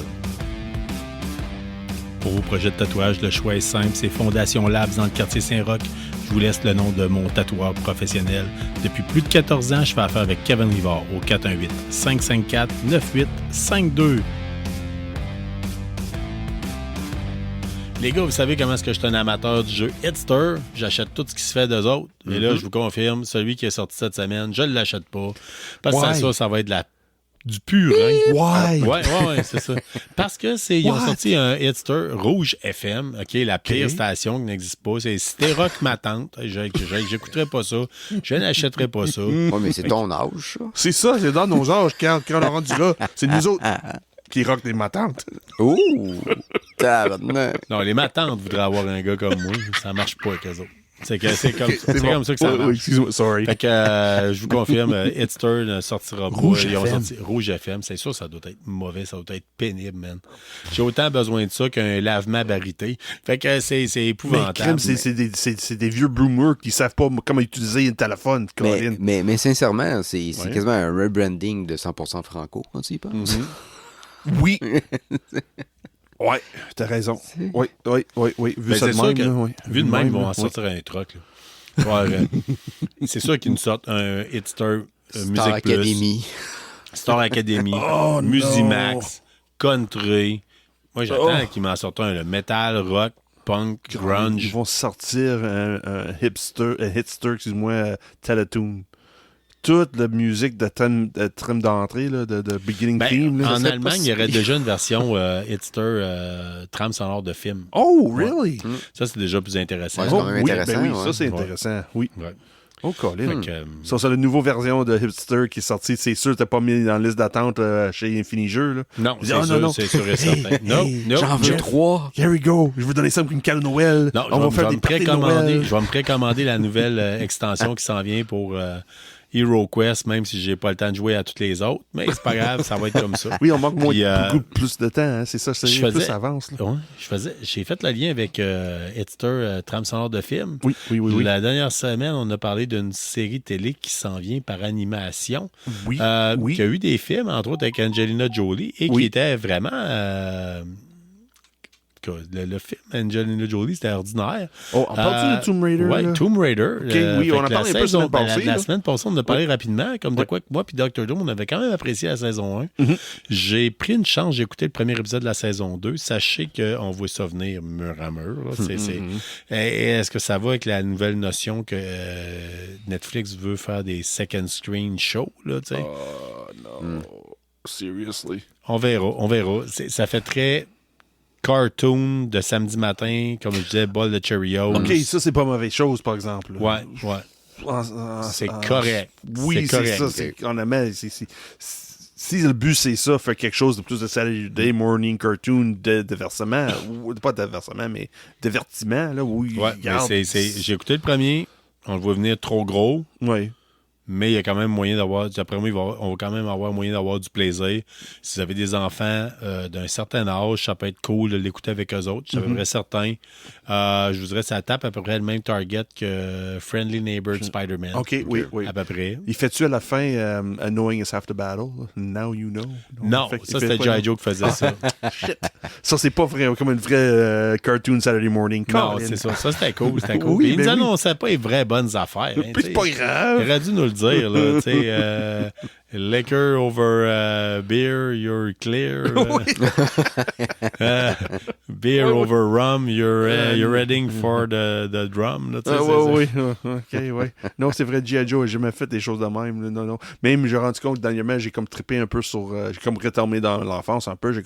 Pour vos projets de tatouage, le choix est simple, c'est Fondation Labs dans le quartier Saint-Roch. Je vous laisse le nom de mon tatoueur professionnel. Depuis plus de 14 ans, je fais affaire avec Kevin Rivard au 418-554-9852. Les gars, vous savez comment est-ce que je suis un amateur du jeu Hitster. J'achète tout ce qui se fait d'eux autres. Et là, je vous confirme, celui qui est sorti cette semaine, je ne l'achète pas. Parce que ça va être du purin. Ouais, c'est ça. Parce que ils ont sorti un Hitster Rouge FM, la pire station qui n'existe pas. C'est Rock ma tante. J'écouterai pas ça. Je n'achèterai pas ça. Ouais, mais c'est ton âge, ça. C'est ça, c'est dans nos âges quand on est rendu là. C'est nous autres qui rock des matantes. Ouh! Non, les matantes voudraient avoir un gars comme moi. Ça marche pas avec eux autres. C'est comme ça que ça marche. Excuse-moi, sorry. Fait que je vous confirme, Hitster ne sortira pas. Rouge FM, c'est sûr, ça doit être mauvais, ça doit être pénible, man. J'ai autant besoin de ça qu'un lavement barité. Fait que c'est épouvantable. C'est des vieux boomers qui savent pas comment utiliser un téléphone. Mais sincèrement, c'est quasiment un rebranding de 100% franco, quand tu y penses. Oui. Ouais, t'as raison. Oui. Vu ça de même, vu de même, ils vont en sortir un truc. C'est sûr qu'ils nous sortent un Hitster Star Academy. Star Academy. Musimax. Country. Moi, j'attends qu'ils m'en sortent un. Metal, rock, punk, grunge. Ils vont sortir un hitster, excuse-moi, Teletoon. Toute la musique de thème d'entrée, là, de beginning theme. Là, en Allemagne, il y aurait déjà une version Hitster trame sonore de film. Oh, really? Ouais. Ça, c'est déjà plus intéressant. Ça, c'est intéressant. Oui. Ouais. Oh, Colin. Ça, c'est la nouvelle version de Hipster qui est sortie. C'est sûr que t'as pas mis dans la liste d'attente chez Infini Jeux. Là. Non, c'est sûr et certain. J'en veux 3. Here we go. Je vais donner ça comme une cadeau de Noël. Non, on va faire des précommander. Je vais me précommander la nouvelle extension qui s'en vient pour Hero Quest, même si j'ai pas le temps de jouer à toutes les autres. Mais c'est pas grave, ça va être comme ça. Oui, on manque beaucoup plus de temps. Hein. C'est ça, plus ça avance. Là. Ouais, j'ai fait le lien avec Hitster, trame sonore de film. Oui. La dernière semaine, on a parlé d'une série télé qui s'en vient par animation. Oui. Qui a eu des films, entre autres avec Angelina Jolie, et qui était vraiment... le film Angelina Jolie, c'était ordinaire. Oh, on parle de Tomb Raider? Oui, Tomb Raider. Oui, on en a parlé un peu la semaine passée. La semaine passée, on en a parlé rapidement, comme de quoi que moi et Dr. Doom, on avait quand même apprécié la saison 1. J'ai pris une chance, j'ai écouté le premier épisode de la saison 2. Sachez qu'on voit ça venir mur à mur. Est-ce que ça va avec la nouvelle notion que Netflix veut faire des second screen shows? Là, non. Seriously? On verra. Ça fait très... cartoon de samedi matin, comme je disais, bol de Cheerios. OK, ça, c'est pas mauvaise chose, par exemple. Ouais. C'est correct. Oui, c'est ça. Si le but, c'est ça, faire quelque chose de plus de Saturday Morning Cartoon de versement, ou pas de versement, mais de divertiment, là, oui. Ouais, j'ai écouté le premier, on le voit venir trop gros. Oui. Mais il y a quand même moyen d'avoir, d'après moi, on va quand même avoir moyen d'avoir du plaisir. Si vous avez des enfants d'un certain âge, ça peut être cool de l'écouter avec eux autres. Je suis à peu près certain. Je vous dirais que ça tape à peu près le même target que Friendly Neighbor de Spider-Man. OK, oui. À peu près. Il fait-tu à la fin Knowing is half the battle? Now you know? Non, ça c'était G.I. Joe qui faisait ça. Shit! Ça, c'est pas vrai, comme une vraie cartoon Saturday morning. Non, c'est ça. Ça, c'était cool. Oui, il nous annonçait pas les vraies bonnes affaires. Hein, c'est pas grave. Il aurait dû nous le dire, là, tu sais, liquor over beer, you're clear. Beer over rum, you're heading for the drum. Là, oui. OK, oui. Non, c'est vrai, G.I. Joe, j'ai jamais fait des choses de même. Là, non. Même, j'ai rendu compte que dernièrement, j'ai comme trippé un peu sur... j'ai comme retombé dans l'enfance un peu. J'ai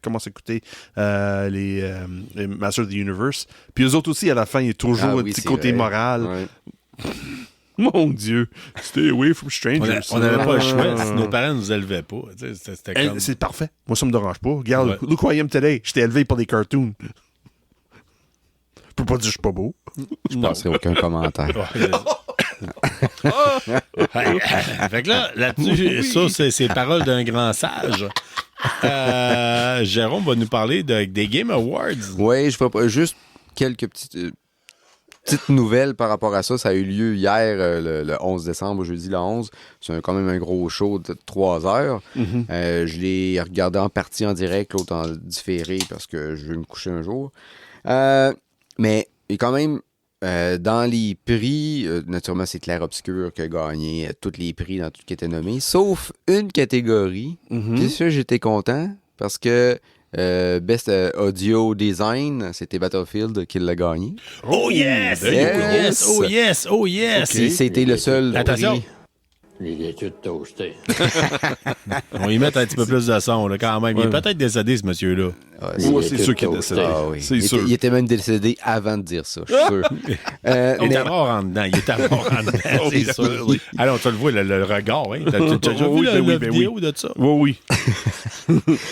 commencé à écouter les Masters of the Universe. Puis eux autres aussi, à la fin, il y a toujours un petit côté moral. Ouais. Mon Dieu, stay away from strangers. On n'avait pas le choix si nos parents ne nous élevaient pas. C'était comme... C'est parfait. Moi, ça me dérange pas. Regarde, look who I am today. J'étais élevé par des cartoons. Je peux pas dire que je suis pas beau. Je passerai aucun commentaire. Fait que là-dessus, ça, c'est paroles d'un grand sage. Jérôme va nous parler des Game Awards. Oui, je vais juste quelques petites nouvelles par rapport à ça. Ça a eu lieu hier, le 11 décembre, jeudi le 11. C'est quand même un gros show de 3 heures. Je l'ai regardé en partie en direct, l'autre en différé parce que je veux me coucher un jour. Mais il est quand même... dans les prix, naturellement, c'est Clair Obscur qui a gagné tous les prix dans tout ce qui était nommé, sauf une catégorie. Puis ça, j'étais content parce que Best Audio Design, c'était Battlefield qui l'a gagné. Oh yes! Yes! Oh yes! Oh yes! Okay. C'était le seul Attention! prix. Les études toastées. On y met un petit peu plus de son, là, quand même. Il est peut-être décédé, ce monsieur-là. Moi, c'est sûr qu'il est décédé. Ah, oui. C'est sûr. Il était même décédé avant de dire ça, je suis sûr. Il était mort en dedans. C'est sûr. Alors, tu le vois, le regard. Hein? T'as déjà vu la vidéo de ça? Oui.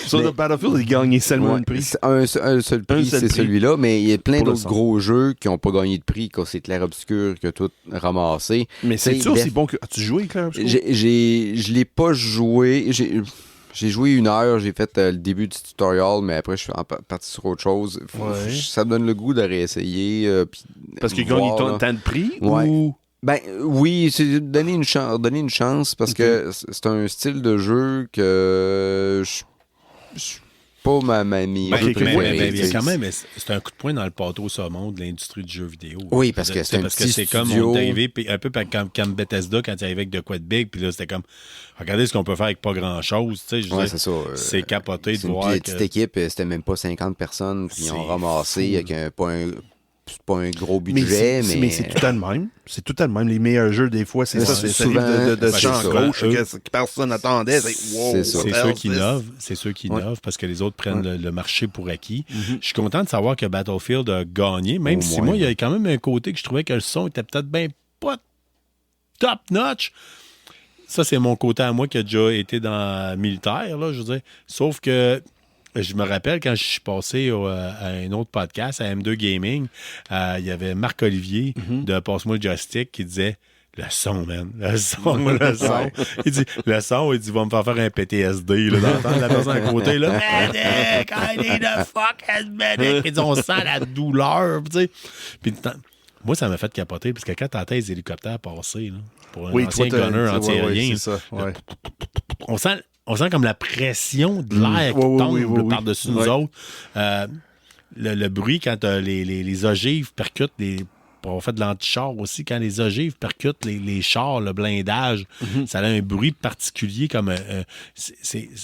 Sur le Battlefield, il gagnait seulement un prix. Un seul prix, c'est celui-là, mais il y a plein d'autres gros jeux qui n'ont pas gagné de prix, quand c'est Clair Obscur qui a tout ramassé. Mais c'est sûr, c'est bon que... As-tu joué, Clair Obscur? Je l'ai pas joué. J'ai joué 1 heure, j'ai fait le début du tutorial, mais après, je suis parti sur autre chose. Ça me donne le goût de réessayer. Parce qu'il gagne tant de prix? Ouais. Ou... Ben oui, c'est donner une chance parce que c'est un style de jeu que je pas ma quand même, c'est un coup de poing dans le pâteau saumon de l'industrie du jeu vidéo. Oui, parce que c'est comme on est arrivé, un peu comme Bethesda quand il arrivait avec de quoi de big, puis là, c'était comme, regardez ce qu'on peut faire avec pas grand-chose. Tu sais, c'est ça. C'est capoté de voir. C'est une petite équipe, c'était même pas 50 personnes, puis ils ont ramassé avec pas un gros budget, mais c'est tout à le même. C'est tout à le même. Les meilleurs jeux, des fois, c'est ça. C'est souvent de champ gauche que personne n'attendait. C'est ceux qui innovent. C'est ceux qui innovent parce que les autres prennent le marché pour acquis. Je suis content de savoir que Battlefield a gagné, même si moi, il y a quand même un côté que je trouvais que le son était peut-être bien pas top-notch. Ça, c'est mon côté à moi qui a déjà été dans militaire, là, je veux dire. Sauf que je me rappelle quand je suis passé à un autre podcast, à M2 Gaming, il y avait Marc-Olivier de Passe-moi le joystick qui disait « Le son, man. Le son. » Il dit « Le son, il dit, va me faire un PTSD. » D'entendre la personne à côté, là, « Medic, I need a fucking medic. » Il dit « On sent la douleur. » tu sais. Puis moi, ça m'a fait capoter parce que quand t'entends les hélicoptères passer, là, pour un ancien gunner anti-aérien, on sent comme la pression de l'air qui tombe par-dessus nous autres. Le bruit quand les ogives percutent on fait de l'anti-char aussi, quand les ogives percutent les chars, le blindage, ça a un bruit particulier comme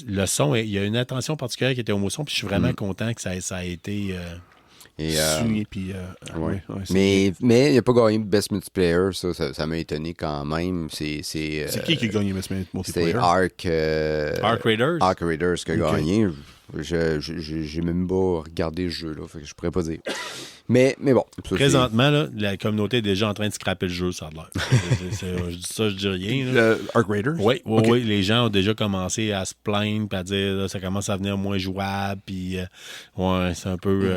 le son. Il y a une attention particulière qui était au son, puis je suis vraiment content que ça a été... mais il n'a pas gagné Best Multiplayer, ça m'a étonné quand même. C'est qui a gagné Best Multiplayer? C'est Arc Raiders qui a gagné. J'ai même pas regardé le jeu, là, fait que je pourrais pas dire. Mais bon. Présentement, là, la communauté est déjà en train de scraper le jeu, ça a l'air. Je dis ça, je dis rien. Là. Arc Raiders? Oui, les gens ont déjà commencé à se plaindre et à dire là, ça commence à devenir moins jouable. Puis, c'est un peu.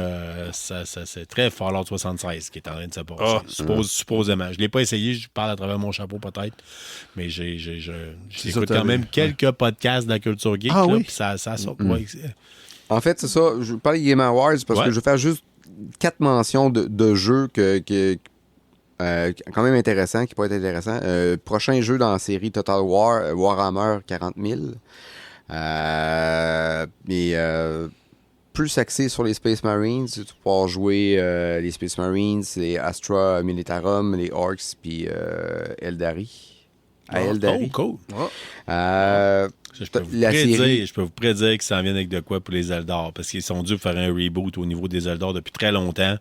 C'est très Fallout 76 qui est en train de se passer. Supposément. Je ne l'ai pas essayé, je parle à travers mon chapeau peut-être. Mais j'écoute quand même quelques podcasts de la culture geek. Ah, là, oui? Puis ça sort. En fait, c'est ça. Je vais parler de Game Awards parce que je vais faire juste 4 mentions de jeux quand même intéressants, qui pourraient être intéressants. Prochain jeu dans la série Total War, Warhammer 40 000. Plus axé sur les Space Marines. Tu vas pouvoir jouer les Space Marines, les Astra Militarum, les Orcs, puis Eldari. Eldari. Cool. Je peux vous prédire qu'ils s'en viennent avec de quoi pour les Eldar, parce qu'ils sont dû faire un reboot au niveau des Eldar depuis très longtemps.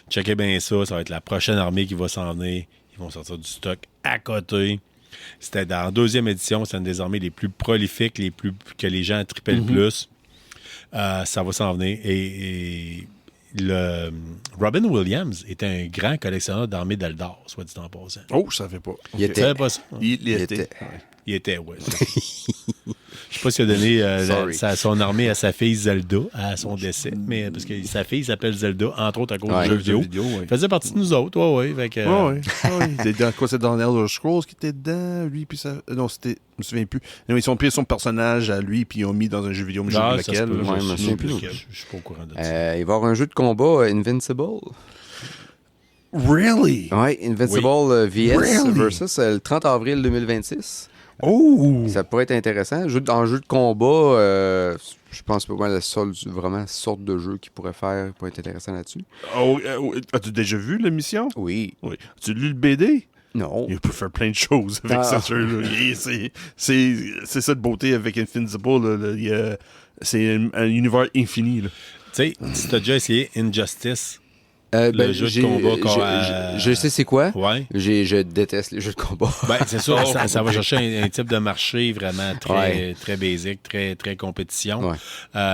Checkez bien ça va être la prochaine armée qui va s'en venir. Ils vont sortir du stock à côté. C'était dans la 2e édition, c'est une des armées les plus prolifiques, que les gens tripaient le plus. Ça va s'en venir. Et Robin Williams était un grand collectionneur d'armées d'Eldar, soit dit en passant. Oh, je savais pas. Il était. Pas ça? Il était. Il était, ouais. Je sais pas s'il a donné son armée à sa fille Zelda à son décès, mais parce que sa fille s'appelle Zelda, entre autres à cause du jeu vidéo. Il faisait partie de nous autres, C'est dans Elder Scrolls qui était dedans, lui, puis ça. Non, c'était. Je me souviens plus. Non, ils ont pris son personnage à lui, puis ils ont mis dans un jeu vidéo, mais je sais plus lequel. Je ne sais plus lequel. Je suis pas au courant de ça. Il va y avoir un jeu de combat, Invincible. Really? Oui, Invincible VS versus le 30 avril 2026. Oh! Ça pourrait être intéressant. En jeu de combat, je pense pas la vraiment sorte de jeu qu'il pourrait être intéressant là-dessus. As-tu déjà vu l'émission? Oui. As-tu lu le BD? Non. Il peut faire plein de choses avec ce jeu-là. C'est ça de beauté avec Invincible. C'est un univers infini. Tu sais, si t'as déjà essayé Injustice, le jeu de combat je sais c'est quoi. Ouais. Je déteste les jeux de combat. C'est sûr, ça va chercher un type de marché vraiment très basique, très, très compétition. Ouais.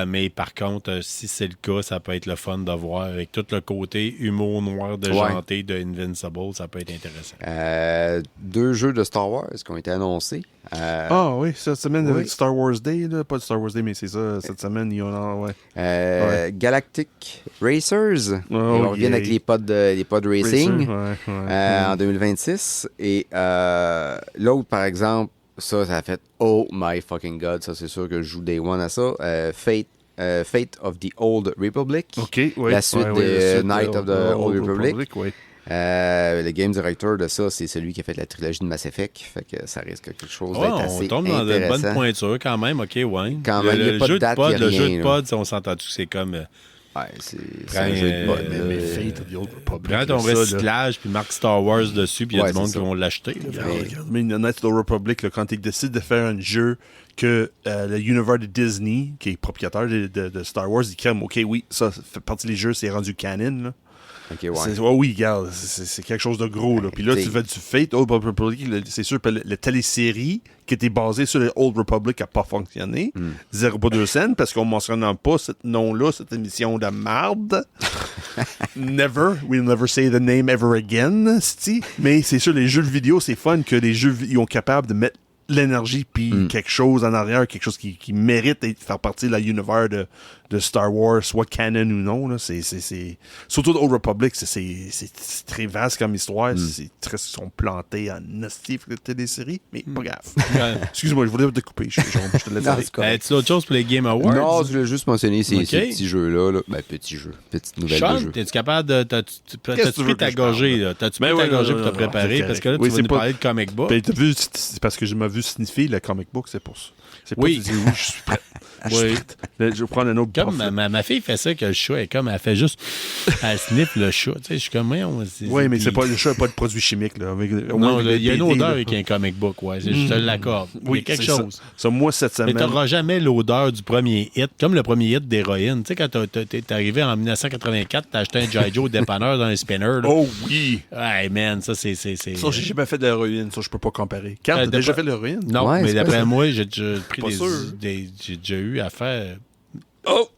Mais par contre, si c'est le cas, ça peut être le fun de voir avec tout le côté humour noir déjanté de Invincible, ça peut être intéressant. 2 jeux de Star Wars qui ont été annoncés. Oui, cette semaine avec Star Wars Day, là. Pas de Star Wars Day, mais c'est ça, cette semaine, ils ont Galactic Racers. Ils reviennent avec les pods racing en 2026. Et l'autre, par exemple, ça a fait oh my fucking god, ça c'est sûr que je joue Day One à ça. Fate of the Old Republic. La suite de Night of the Old Republic. Le game director de ça, c'est celui qui a fait la trilogie de Mass Effect. Fait que ça risque quelque chose d'être assez intéressant. On tombe dans une bonne pointure quand même, OK, ouais. Quand même, il n'y a pas de date, le jeu de pod, on s'entend-tu que c'est comme... c'est un jeu de pod. Mais Fate of the Old Republic. Prends ton recyclage, puis marque Star Wars dessus, puis il y a du monde qui vont l'acheter. Mais Night of the Republic, là, quand ils décident de faire un jeu que le univers de Disney, qui est propriétaire de Star Wars, ils crament, OK, oui, ça fait partie des jeux, c'est rendu canon, là. Oui, regarde, c'est quelque chose de gros. Là. Puis là, tu fais du Fate, Old Republic, c'est sûr que la télésérie qui était basée sur le Old Republic n'a pas fonctionné. 0,2 cents, parce qu'on ne mentionne pas ce nom-là, cette émission de marde. Never. We'll never say the name ever again, c'ti. Mais c'est sûr, les jeux vidéo, c'est fun que les jeux ils sont capables de mettre l'énergie puis quelque chose en arrière, quelque chose qui mérite de faire partie de l'univers de Star Wars, soit canon ou non. Là. Surtout Old Republic, c'est très vaste comme histoire. Ils sont plantés en hostie de télésérie, mais pas grave. Excuse-moi, je voulais te couper. Je te laisse aller. Tu as autre chose pour les Game Awards? Non, je voulais juste mentionner ces petits jeux-là. Ben, petits jeux. Petites nouvelles de jeux. Es-tu capable de... T'as-tu pris ta gorgée? T'as-tu pris ta gorgée pour te préparer? Parce que là, tu vas nous parler de comic book. C'est parce que je m'as vu sniffer le comic book, c'est pour ça. C'est pas tu dis oui, je suis prêt. Je vais prendre un autre comme ma fille fait ça, que le chat est comme, elle fait juste, elle sniffe le chat. Tu sais, je suis comme, oui, mais c'est pas, le chat n'a pas de produit chimique. Là, non, il y a une odeur avec un comic book, je te l'accorde. Il y a quelque chose. Ça, moi, cette semaine. Mais t'auras jamais l'odeur du premier hit, comme le premier hit d'héroïne. Tu sais, quand t'es arrivé en 1984, t'as acheté un G.I. Joe dépanneur dans un spinner. Là. Oh oui! Hey man, ça, c'est... Ça, j'ai jamais fait d'héroïne, ça, je peux pas comparer. Quand t'as déjà fait de l'héroïne? Non, mais d'après moi, j'ai déjà pris j'ai déjà eu à faire Oh!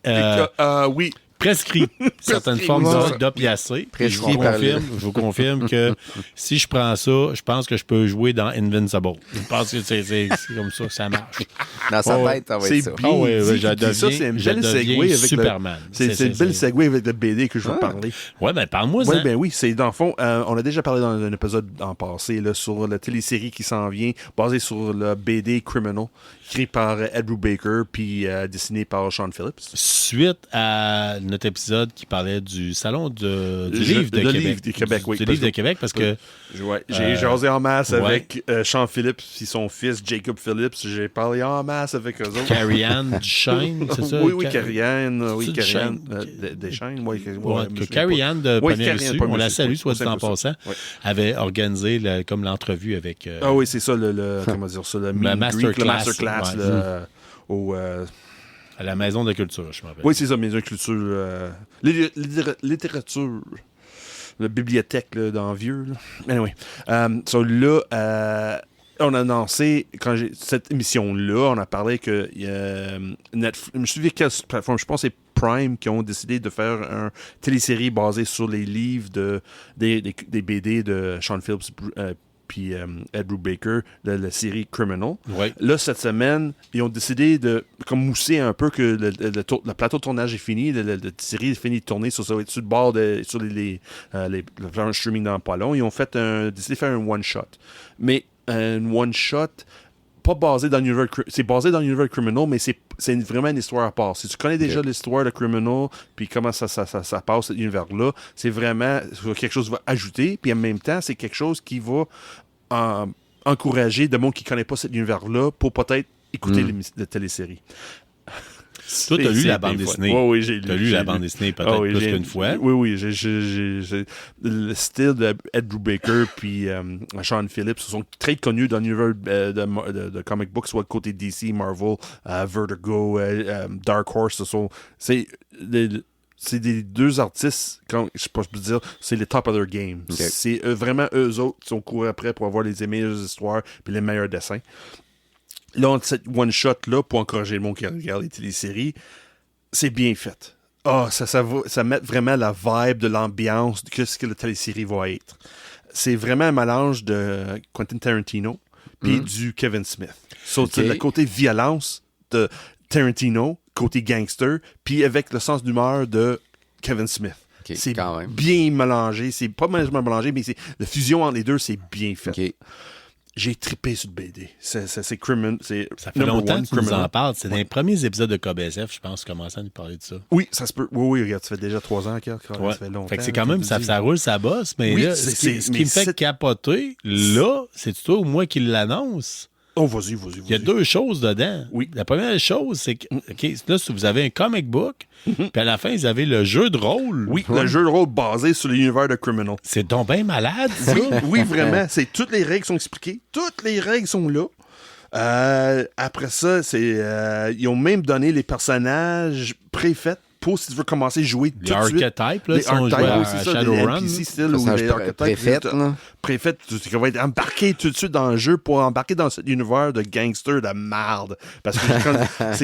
Oui. Prescrit certaines formes d'opiacés. Je vous confirme que si je prends ça, je pense que je peux jouer dans Invincible. Je pense que c'est comme ça que ça marche. Dans sa tête, ça va être ça. C'est une belle segue avec Superman. C'est une belle segue avec le BD que je veux parler. Ouais, ben parle-moi ça. Ben oui, c'est dans le fond, on a déjà parlé dans un épisode en passé là, sur la télésérie qui s'en vient, basée sur le BD Criminal, écrit par Ed Brubaker puis dessiné par Sean Phillips. Suite à notre épisode qui parlait du salon du livre de Québec. Livre du Québec, oui. Du livre de Québec, parce que... J'ai jasé en masse avec Sean Phillips et son fils Jacob Phillips. J'ai parlé en masse avec eux autres. Carrie-Anne Duchesne, c'est ça? Oui, Carrie-Anne. Oui, Carrie-Anne Deschaines. Carrie-Anne de Premier Reçu, on la salue, soit dit en passant, avait organisé comme l'entrevue avec... Ah oui, c'est ça, comment dire ça, le masterclass à la Maison de Culture, je m'appelle. Oui, c'est ça, Maison de Culture. Littérature. La bibliothèque là, dans Vieux. Là. Anyway. On a annoncé, cette émission-là, on a parlé que Netflix, je me souviens quelle plateforme, je pense que c'est Prime qui ont décidé de faire une télésérie basée sur les livres des BD de Sean Phillips puis Ed Brubaker de la série Criminal. Ouais. Là, cette semaine, ils ont décidé de comme mousser un peu que le plateau de tournage est fini, la série est finie de tourner sur le bord sur les plateformes streaming dans pas long. Ils ont décidé de faire un one-shot. Mais un one-shot pas basé dans l'univers... C'est basé dans l'univers Criminal, mais c'est vraiment une histoire à part. Si tu connais déjà l'histoire de Criminal, puis comment ça passe, cet univers-là, c'est vraiment quelque chose qui va ajouter, puis en même temps, c'est quelque chose qui va encourager de monde qui ne connaît pas cet univers-là pour peut-être écouter la télésérie. Toi, t'as lu la bande dessinée. Oui, j'ai lu. T'as lu la bande dessinée peut-être plus qu'une fois. Oui. Le style de Ed Brubaker puis Sean Phillips sont très connus dans l'univers de comic books, soit le côté DC, Marvel, Vertigo, Dark Horse. C'est des deux artistes, je peux dire, c'est les top of their game. Okay. C'est vraiment eux autres qui sont courus après pour avoir les meilleures histoires puis les meilleurs dessins. Là, cette one-shot-là, pour encourager le monde qui regarde les téléséries, c'est bien fait. Ça met vraiment la vibe de l'ambiance de ce que la télésérie va être. C'est vraiment un mélange de Quentin Tarantino puis du Kevin Smith. C'est le côté violence de Tarantino, côté gangster, puis avec le sens d'humeur de Kevin Smith. Okay, c'est bien mélangé. C'est pas malheureusement mélangé, mais la fusion entre les deux, c'est bien fait. Okay. J'ai trippé sur le BD. C'est Criminal. Ça fait longtemps que tu nous en parles. C'est dans les premiers épisodes de KBSF, je pense, commencer à nous parler de ça. Oui, ça se peut. Oui, regarde, ça fait déjà 3 ans, ça fait longtemps. Fait que c'est quand même, ça roule, ça bosse, mais là, ce qui me fait capoter, là, c'est toi ou moi qui l'annonce. Oh, vas-y. Il y a deux choses dedans. Oui. La première chose, c'est que là, si vous avez un comic book, puis à la fin, vous avez le jeu de rôle. Oui, le jeu de rôle basé sur l'univers de Criminal. C'est donc bien malade, ça. Oui, vraiment. Toutes les règles sont expliquées. Toutes les règles sont là. Après ça, ils ont même donné les personnages préfaits pour si tu veux commencer à jouer tout de suite. Les archetypes, là, sont joués à Shadowrun. Les archetypes préfètes, tu vas être embarqué tout de suite dans le jeu pour embarquer dans cet univers de gangster de merde. Parce que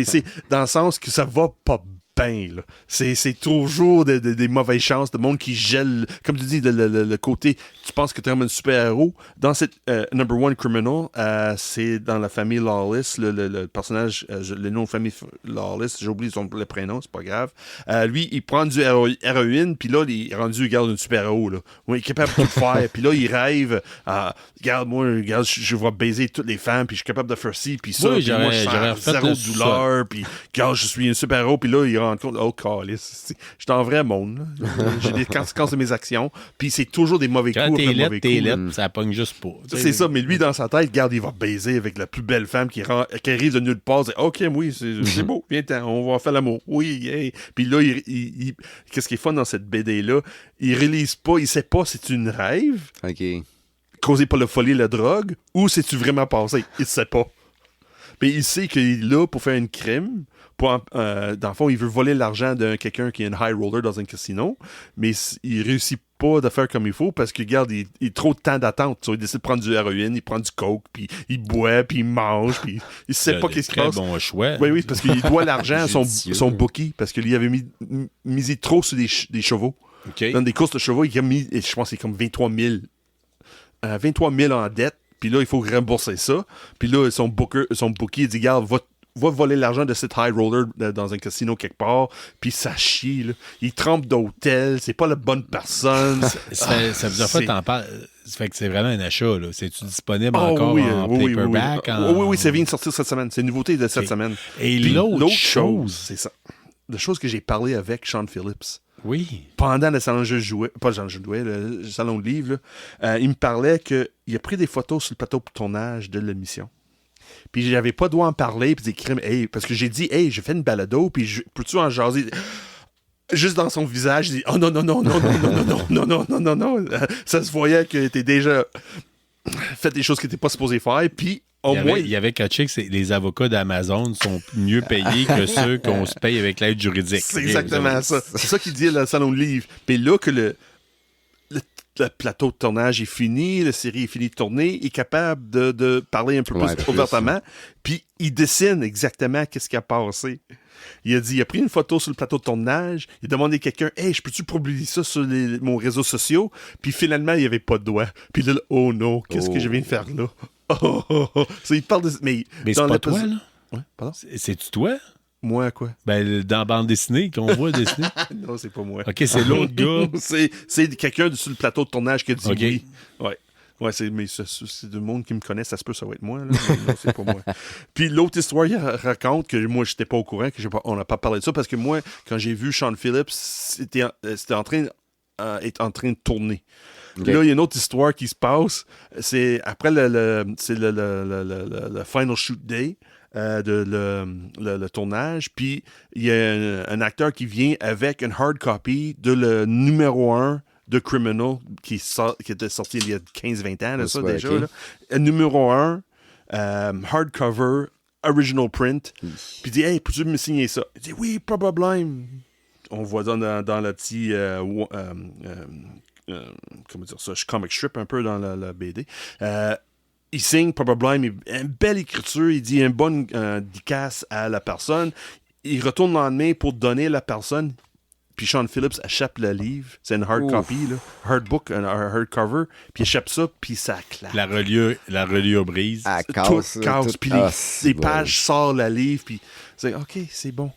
c'est dans le sens que ça va pas bien, là. C'est toujours des mauvaises chances, de monde qui gèle, comme tu dis, le côté, tu penses que tu es un super-héros. Dans cette Number One Criminal, c'est dans la famille Lawless, le personnage, le nom de famille Lawless, j'ai oublié le prénom, c'est pas grave. Lui, il prend du héroïne, puis là, il est rendu, regarde, un super-héros, là. Il est capable de tout faire, puis là, il rêve, regarde, je vais baiser toutes les femmes, puis je suis capable de faire ci, puis ça, puis moi, je sens zéro douleur, puis regarde, je suis un super-héros, puis là, il rend compte, oh, calice, je suis en vrai monde, là. J'ai des conséquences de mes actions, puis c'est toujours des mauvais coups. T'es lettre, ça pogne juste pas. C'est ça, mais lui, dans sa tête, regarde, il va baiser avec la plus belle femme qui arrive de nulle part. OK, oui, c'est beau, viens-t'en, on va faire l'amour. Oui, yeah. Puis là, qu'est-ce qui est fun dans cette BD-là? Il réalise pas, il sait pas si c'est une rêve, OK, causé par la folie et la drogue, ou si tu vraiment passé. Il sait pas. Mais il sait qu'il est là pour faire un crime. Dans le fond, il veut voler l'argent de quelqu'un qui est un high roller dans un casino, mais il réussit pas de faire comme il faut parce que, regarde, il a trop de temps d'attente. Il décide de prendre du héroïne, il prend du coke, puis il boit, puis il mange, puis il sait pas qu'est-ce qui passe. Bon choix. Oui, parce qu'il doit l'argent à son bookie, parce qu'il avait misé trop sur des chevaux. Okay. Dans des courses de chevaux, il a mis, je pense, c'est comme 23 000 en dette, puis là, il faut rembourser ça. Puis là, son bookie, il dit, regarde, va voler l'argent de cet high roller dans un casino quelque part, puis ça chie, là. Il trempe d'hôtel, c'est pas la bonne personne. Ça vous a fait t'en parler. Ça fait que c'est vraiment un achat, là. C'est-tu disponible encore en paperback? Oui, ça vient de sortir cette semaine. C'est une nouveauté de cette semaine. Et l'autre chose, c'est ça. La chose que j'ai parlé avec Sean Phillips. Oui. Pendant le salon de jeu jouet, pas le salon de jeu jouet, le salon de livre, là, il me parlait qu'il a pris des photos sur le plateau de tournage de l'émission. Puis j'avais pas le droit en parler, puis hey, parce que j'ai dit, hey, j'ai fait une balado, puis peux-tu en jaser? Juste dans son visage, il dit, oh non. Ça se voyait que t'es déjà fait des choses que t'es pas supposé faire, puis il y avait catché que les avocats d'Amazon sont mieux payés que ceux qu'on se paye avec l'aide juridique. C'est exactement ça. C'est ça qu'il dit dans le salon de livre. Puis là que le plateau de tournage est fini, la série est finie de tourner, il est capable de parler un peu plus ouvertement, puis il dessine exactement qu'est-ce qui a passé. Il a dit, il a pris une photo sur le plateau de tournage, il a demandé à quelqu'un, hey, je peux-tu publier ça sur mon réseau social? Puis finalement, il n'y avait pas de doigt. Puis là, oh non, qu'est-ce que je viens de faire là? Il parle de... Mais c'est pas toi, là? Ouais, pardon? C'est-tu toi? Moi, quoi? Ben, dans la bande dessinée, qu'on voit dessiner. Non, c'est pas moi. OK, c'est l'autre gars. c'est quelqu'un sur le plateau de tournage qui a dit oui. Ouais, c'est du monde qui me connaît, ça va être moi, là. Mais non, c'est pas moi. Puis l'autre histoire, il raconte que moi, j'étais pas au courant, on n'a pas parlé de ça, parce que moi, quand j'ai vu Sean Phillips, c'était en train de tourner. Okay. Là, il y a une autre histoire qui se passe. C'est après le final shoot day le tournage. Puis il y a un acteur qui vient avec une hard copy de le numéro 1 de Criminal qui était sorti il y a 15-20 ans, là, ça, déjà. Okay. Là. Numéro 1, hardcover, original print. Puis il dit, hey, peux-tu me signer ça? Il dit, oui, pas de problème. On voit dans le petit... comment dire ça, comic strip un peu dans la BD. Il signe, pas de problème, une belle écriture, il dit une bonne dédicace à la personne. Il retourne le lendemain pour donner à la personne. Puis Sean Phillips échappe le livre. C'est une hard copy, là. Hardbook, un hardcover. Puis il échappe ça, puis ça claque. La reliure brise. Tout casse. Puis les pages sortent le livre, puis c'est OK, c'est bon.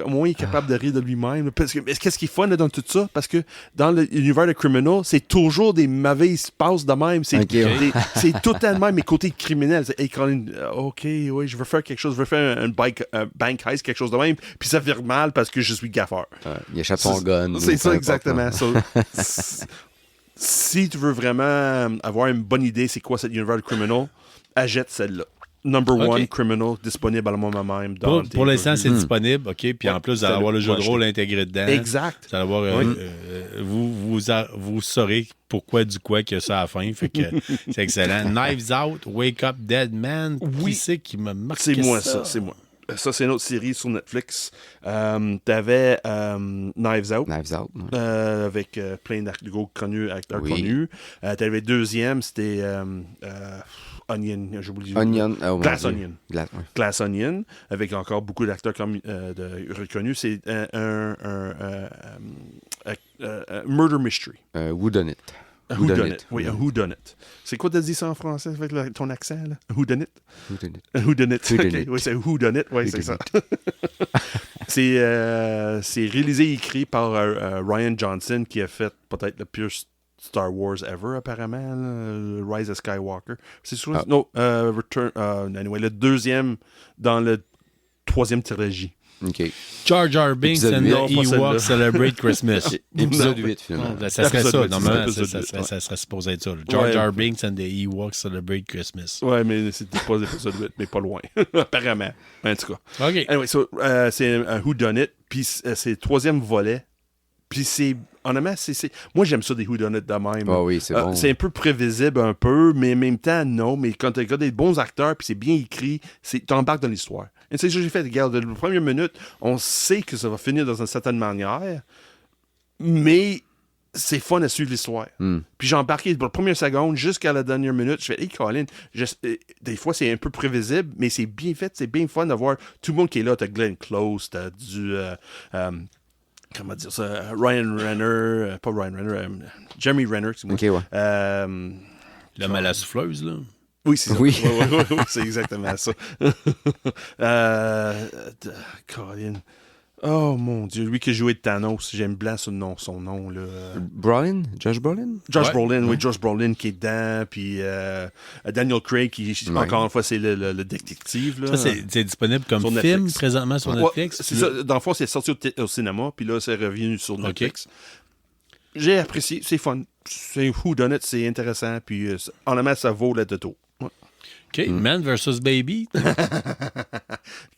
Au moins, il est capable de rire de lui-même. Parce que, qu'est-ce qui est fun là, dans tout ça? Parce que dans l'univers de Criminal, c'est toujours des mauvaises passes de même. C'est totalement mes côtés criminels. C'est, hey, Colin, OK, oui, je veux faire quelque chose. Je veux faire un bank heist, quelque chose de même. Puis ça vire mal parce que je suis gaffeur. Il échappe son gun. C'est ça, exactement. Si tu veux vraiment avoir une bonne idée, c'est quoi cet univers de Criminal, achète celle-là. Number one Criminal, disponible à le moment même. Pour l'instant, c'est disponible, OK? Puis en plus, vous allez avoir le jeu de rôle intégré dedans. Exact. Vous allez avoir, vous saurez pourquoi du quoi qu'il y a ça à la fin. Fait que c'est excellent. Knives Out, Wake Up Dead Man. Oui. Qui c'est qui m'a marqué ça? C'est moi, ça. C'est moi. Ça, c'est une autre série sur Netflix. T'avais Knives Out. Avec plein d'acteurs connus. T'avais le deuxième, c'était Onion. J'oublie. Glass Onion, avec encore beaucoup d'acteurs reconnus. C'est un murder mystery. Whodunit. Oui, un whodunit. C'est quoi t'as dit ça en français avec ton accent, là? Whodunit? Whodunit. Okay. Oui, c'est whodunit. Oui, c'est ça. C'est réalisé et écrit par Rian Johnson, qui a fait peut-être le pire Star Wars ever, apparemment, le Rise of Skywalker. C'est sûr? Non, anyway, le deuxième dans le troisième trilogie. OK. Jar Jar Binks and the Ewoks Celebrate Christmas. Épisode 8, finalement. Ça serait ça. Normalement, ça serait supposé être ça. Jar Jar Binks and the Ewoks Celebrate Christmas. Ouais, mais c'était pas l'épisode 8, mais pas loin. Apparemment. En tout cas. OK. Anyway, c'est un whodunit, puis c'est le troisième volet. Puis honnêtement, moi j'aime ça des whodunit de même. Ah oui, c'est bon. C'est un peu prévisible un peu, mais en même temps, non. Mais quand tu as des bons acteurs, puis c'est bien écrit, tu embarques dans l'histoire. Et c'est ce que j'ai fait. Regarde, la première minute, on sait que ça va finir dans une certaine manière, mais c'est fun à suivre l'histoire. Puis j'ai embarqué pour la première seconde jusqu'à la dernière minute. Je fais, hey Colin, des fois c'est un peu prévisible, mais c'est bien fait, c'est bien fun de voir tout le monde qui est là. T'as Glenn Close, t'as du... comment dire ça? Ryan Renner, pas Ryan Renner, Jeremy Renner, excuse-moi. OK, ouais. L'homme à la souffleuse, là. Oui, c'est ça. Oui. Oui, c'est exactement ça. Colin. Oh mon Dieu, lui qui a joué de Thanos, j'aime blanc son nom là. Brolin? Josh Brolin? Josh Brolin, oui, Josh Brolin qui est dedans, puis Daniel Craig qui, encore une fois, c'est le détective. Là. Ça, c'est disponible comme Sur film Netflix. présentement sur Netflix. C'est ça, dans le fond, c'est sorti au cinéma, puis là, c'est revenu sur Netflix. J'ai apprécié, c'est fun. C'est whodunit, c'est intéressant, puis honnêtement, ça vaut le détour. Ouais. OK, Man vs. Baby.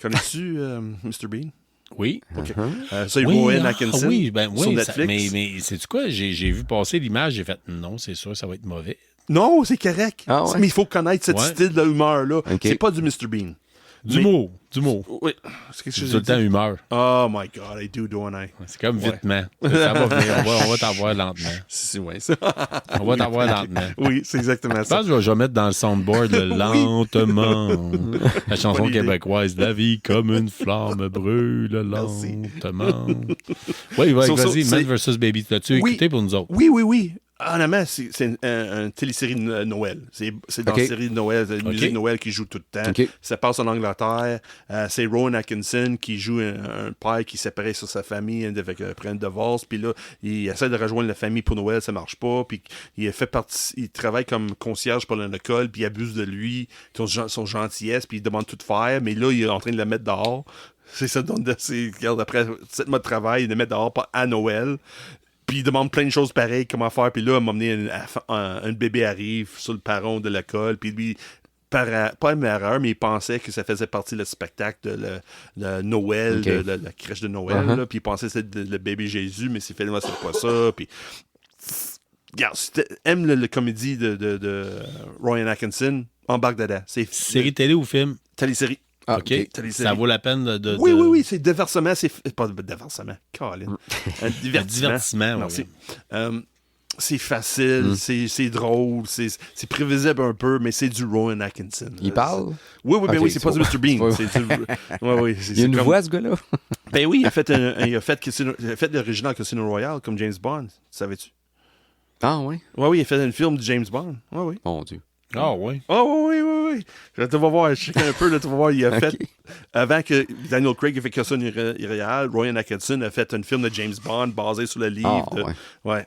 Connais-tu Mr. Bean? Oui. OK. Ça, il Rowan Atkinson sur Netflix. Mais sais-tu quoi? J'ai vu passer l'image, j'ai fait non, c'est sûr, ça va être mauvais. Non, c'est correct. Ah ouais? Mais il faut connaître cette style de humeur-là. OK. C'est pas du Mr. Bean. D'humour. Oui. C'est quelque C'est chose tout le temps humeur. Oh my God, I do, don't I? C'est comme vitement. Ça va venir. On va t'avoir lentement. C'est ouais, ça. On va t'avoir lentement. Oui, c'est exactement Je ça. pense que je vais mettre dans le soundboard le lentement. La chanson Bonne idée. québécoise. La vie comme une flamme brûle lentement. Oui, vas-y, Man vs. Baby. L'as-tu écouté pour nous autres? Oui. Honnêtement, c'est une télésérie de Noël. C'est dans la série de Noël, c'est une musique de Noël qui joue tout le temps. OK. Ça passe en Angleterre. C'est Rowan Atkinson qui joue un père qui s'apparaît sur sa famille après un divorce. Puis là, il essaie de rejoindre la famille pour Noël, ça marche pas. Puis il travaille comme concierge pour l'école, puis il abuse de lui, son gentillesse, puis il demande tout de faire. Mais là, il est en train de la mettre dehors. C'est ça, donc, regarde, après 7 mois de travail, il le met dehors à Noël. Puis il demande plein de choses pareilles, comment faire. Puis là, à un moment donné, un bébé arrive sur le perron de l'école. Puis lui, pas une erreur, mais il pensait que ça faisait partie du spectacle de Noël, de la crèche de Noël. Là. Puis il pensait que c'était le bébé Jésus, mais c'est finalement, c'est pas ça. Puis, regarde, si t'aimes le comédie de Rowan Atkinson, embarque dedans. C'est Série télé ou film? Télésérie. Ah, OK. Ça vaut la peine de... Oui, c'est déversement. C'est pas déversement, Colin. Un divertissement. Merci. C'est facile, c'est drôle, c'est prévisible un peu, mais c'est du Rowan Atkinson. Il parle? Oui, Okay, oui, c'est pas du Mr. Bean. Il y a une voix, ce gars-là? Ben oui, il a fait l'original Casino Royale comme James Bond, savais-tu? Ah oui? Oui, il a fait un film de James Bond. Oui. Mon Dieu. Ah oui. Oh oui. Tu vas voir, je sais un peu, là, tu vas voir, il a fait, avant que Daniel Craig ait fait Casino Royale, Rowan Atkinson a fait un film de James Bond basé sur le livre. Ouais,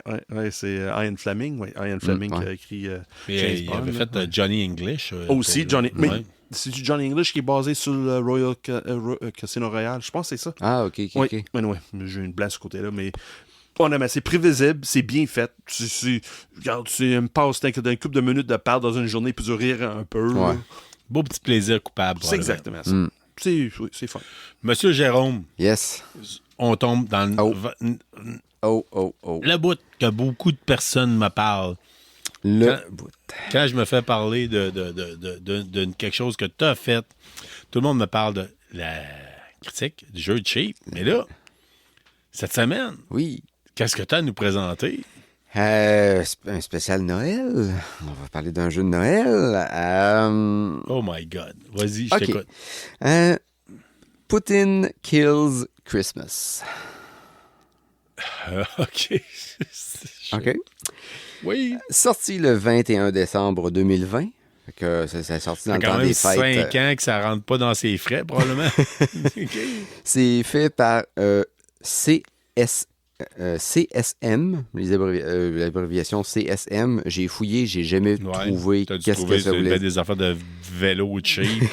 c'est Ian Fleming. Ian Fleming qui a écrit James Bond. Il avait fait Johnny English. Aussi, Johnny. Mais c'est Johnny English qui est basé sur le Royal Casino Royale. Je pense que c'est ça. Ah, OK. Oui, j'ai une blague sur ce côté-là, mais... Honnêtement, c'est prévisible, c'est bien fait. Regarde, c'est un passe-temps que d'un couple de minutes de parle dans une journée puis de rire un peu. Ouais. Beau petit plaisir coupable. C'est exactement ça. C'est fun. Monsieur Jérôme. Yes. On tombe dans le bout que beaucoup de personnes me parlent. Quand je me fais parler de quelque chose que tu as fait, tout le monde me parle de la critique du jeu de Cheap. Mais là, cette semaine... Oui. Qu'est-ce que tu as à nous présenter? Un spécial Noël. On va parler d'un jeu de Noël. Oh my God. Vas-y, je t'écoute. Putin Kills Christmas. OK. OK. Oui. Sorti le 21 décembre 2020. Fait que ça est sorti dans le temps des fêtes. Ça fait 5 ans que ça rentre pas dans ses frais, probablement. Okay. C'est fait par CSM, l'abréviation CSM. J'ai fouillé, j'ai jamais trouvé qu'est-ce que ça voulait dire. Des affaires de vélo cheap.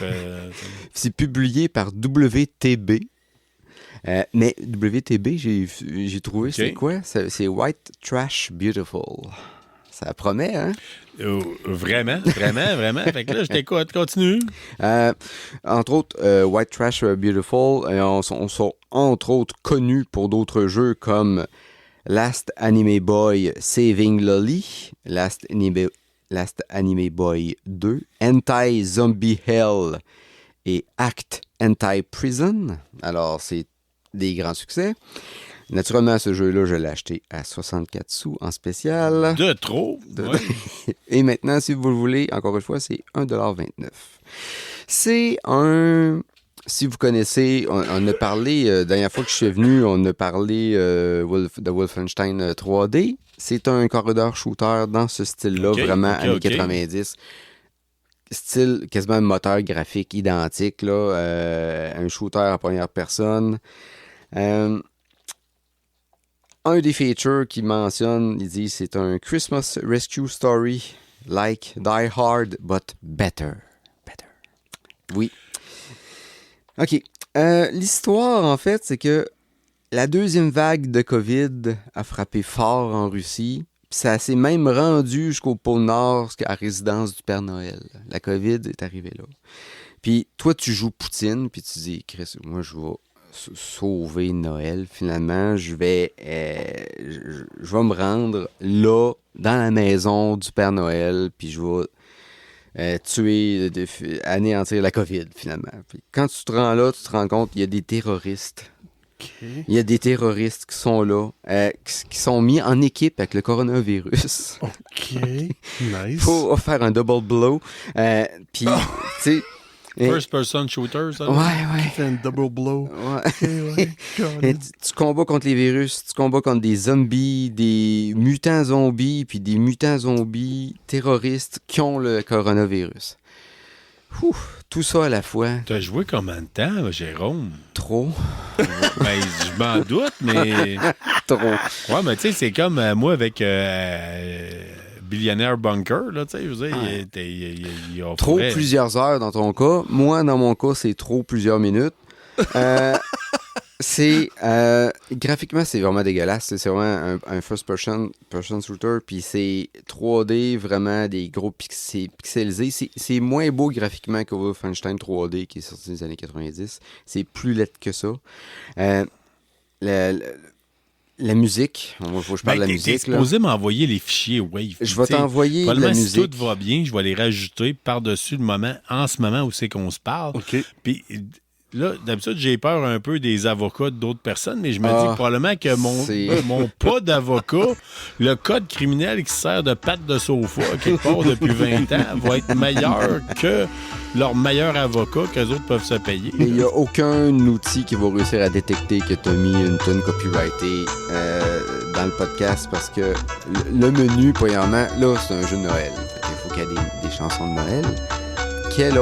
C'est publié par WTB. Mais WTB, j'ai trouvé, c'est quoi? C'est White Trash Beautiful. Ça promet, hein? Vraiment. Fait que là, je t'écoute, continue. Entre autres, White Trash Beautiful, on sont entre autres connus pour d'autres jeux comme Last Anime Boy Saving Lolly, Last Anime Boy 2, Anti-Zombie Hell et Act Anti-Prison. Alors, c'est des grands succès. Naturellement, ce jeu-là, je l'ai acheté à 64 sous en spécial. De trop! Ouais. Et maintenant, si vous le voulez, encore une fois, c'est 1,29$. C'est un... Si vous connaissez, on a parlé, la dernière fois que je suis venu, on a parlé de Wolfenstein 3D. C'est un corridor shooter dans ce style-là, vraiment années 90. Style quasiment un moteur graphique identique, là, un shooter à première personne. Un des features qu'il mentionne, il dit c'est un Christmas Rescue Story like Die Hard, but better. Oui. OK. L'histoire, en fait, c'est que la deuxième vague de COVID a frappé fort en Russie. Puis ça s'est même rendu jusqu'au pôle Nord, à la résidence du Père Noël. La COVID est arrivée là. Puis toi, tu joues Poutine, puis tu dis, Chris, moi, je vais sauver Noël. Finalement, je vais me rendre là, dans la maison du Père Noël, puis je vais tuer, anéantir la COVID, finalement. Puis quand tu te rends là, tu te rends compte qu'il y a des terroristes. Okay. Il y a des terroristes qui sont là, qui sont mis en équipe avec le coronavirus. OK, nice. Pour faire un double blow. Puis, tu sais... First-person shooter, ça? Ouais. Qui fait un double blow. Ouais. Okay, tu combats contre les virus, tu combats contre des zombies, des mutants zombies, puis des mutants zombies terroristes qui ont le coronavirus. Tout ça à la fois. T'as joué combien de temps, Jérôme? Trop. Ben, je m'en doute, mais... Trop. Ouais, mais tu sais, c'est comme moi avec... Billionaire Bunker, là, tu sais, je veux dire, il offrait... Trop plusieurs heures dans ton cas. Moi, dans mon cas, c'est trop plusieurs minutes. Graphiquement, c'est vraiment dégueulasse. C'est vraiment un first-person shooter, puis c'est 3D, vraiment des gros pixelisés. C'est moins beau graphiquement que Wolfenstein 3D qui est sorti dans les années 90. C'est plus laid que ça. La musique, faut que je parle de la musique. T'es supposé m'envoyer les fichiers Wave. Je vais t'envoyer de la musique. Si tout va bien, je vais les rajouter par-dessus en ce moment où c'est qu'on se parle. OK. Puis là, d'habitude, j'ai peur un peu des avocats d'autres personnes, mais je me dis probablement que mon pas d'avocat, le code criminel qui sert de patte de sofa quelque part depuis 20 ans, va être meilleur que leur meilleur avocat qu'eux autres peuvent se payer. Il n'y a aucun outil qui va réussir à détecter que tu as mis une tonne copyrightée dans le podcast parce que le menu, premièrement, là, c'est un jeu de Noël. Il faut qu'il y ait des chansons de Noël. Quelle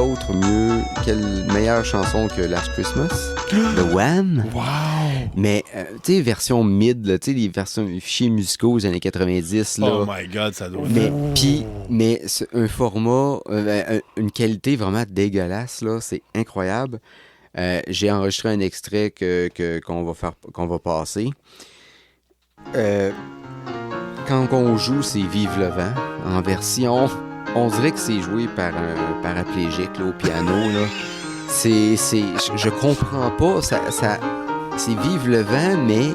meilleure chanson que Last Christmas? The Wham! Wow! Mais, tu sais, version mid, tu sais, les versions fichiers musicaux des années 90, là. Oh my God, ça doit mais un format, une qualité vraiment dégueulasse, là, c'est incroyable. J'ai enregistré un extrait qu'on va passer. Quand on joue, c'est Vive le vent, en version... On dirait que c'est joué par un paraplégique là, au piano. Là. Je comprends pas. C'est Vive le vent, mais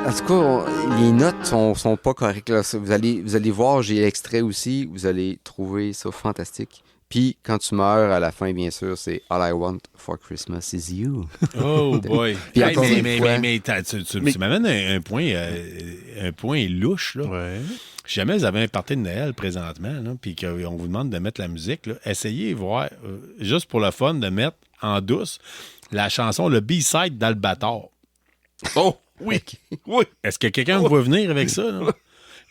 en tout cas, les notes sont pas correctes. Là. Vous allez voir, j'ai l'extrait aussi. Vous allez trouver ça fantastique. Puis, quand tu meurs, à la fin, bien sûr, c'est All I Want for Christmas is You. Oh boy! Puis, mais tu m'amènes un point louche, là. Ouais. Si jamais vous avez un party de Noël présentement, puis qu'on vous demande de mettre la musique, là, essayez voir, juste pour le fun, de mettre en douce la chanson, le B-side d'Albator. Oh, oui, oui. Est-ce que quelqu'un va venir avec ça? Là?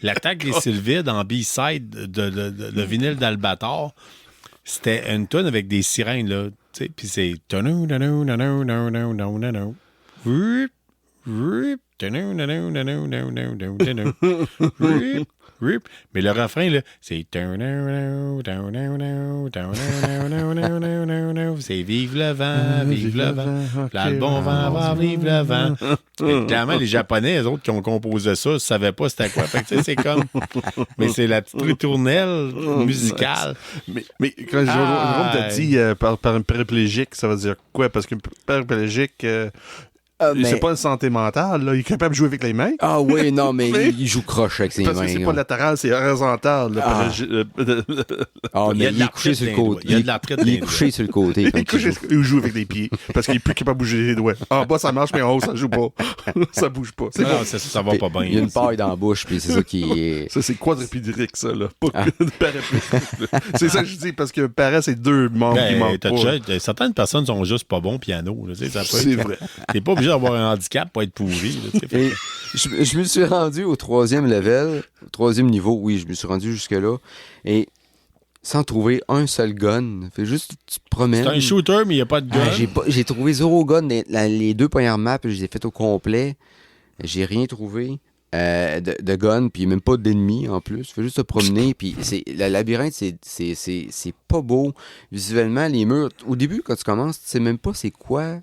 L'attaque des Sylvides en B-side de vinyle d'Albator, c'était une tonne avec des sirènes, là, tu sais, puis c'est... Mais le refrain, là, c'est... C'est Vive le vent, vive le vent. Là, le bon vent va, vive le vent. Et clairement, les Japonais, les autres qui ont composé ça, ne savaient pas c'était quoi. Fait que, tu sais, c'est comme... Mais c'est la petite ritournelle musicale. Mais quand Jérôme t'a dit par un paraplégique, ça veut dire quoi? Parce qu'un paraplégique... C'est pas une santé mentale, là. Il est capable de jouer avec les mains. Ah oui, non, mais il joue croche avec ses mains. Parce que c'est pas latéral, c'est horizontal. Là, mais il est couché sur le côté. Il y a de l'arthrite. Il est couché sur le côté. Il joue avec les pieds. Parce qu'il est plus capable de bouger les doigts. En bas, ça marche, mais en haut, ça joue pas. Ça bouge pas. Non, ça va pas bien. Il y a une paille dans la bouche, puis c'est ça qui est... Ça, c'est quadripédrique, ça, là. Pas paraplégique. C'est ça que je dis, parce que para, c'est 2 membres qui manquent pas. Certaines personnes sont juste pas bons piano. Là, c'est vrai. T'es pas obligé d'avoir un handicap pour être pourri. Là, je me suis rendu au 3e level, au 3e niveau, oui, je me suis rendu jusque-là, et sans trouver un seul gun. Fait juste, tu te promènes. C'est un shooter, mais il n'y a pas de gun. J'ai trouvé 0 gun. Les 2 premières maps, je les ai faites au complet. J'ai rien trouvé de gun, puis même pas d'ennemis en plus. Fais juste te promener, puis le labyrinthe, c'est pas beau. Visuellement, les murs, au début, quand tu commences, tu sais même pas c'est quoi.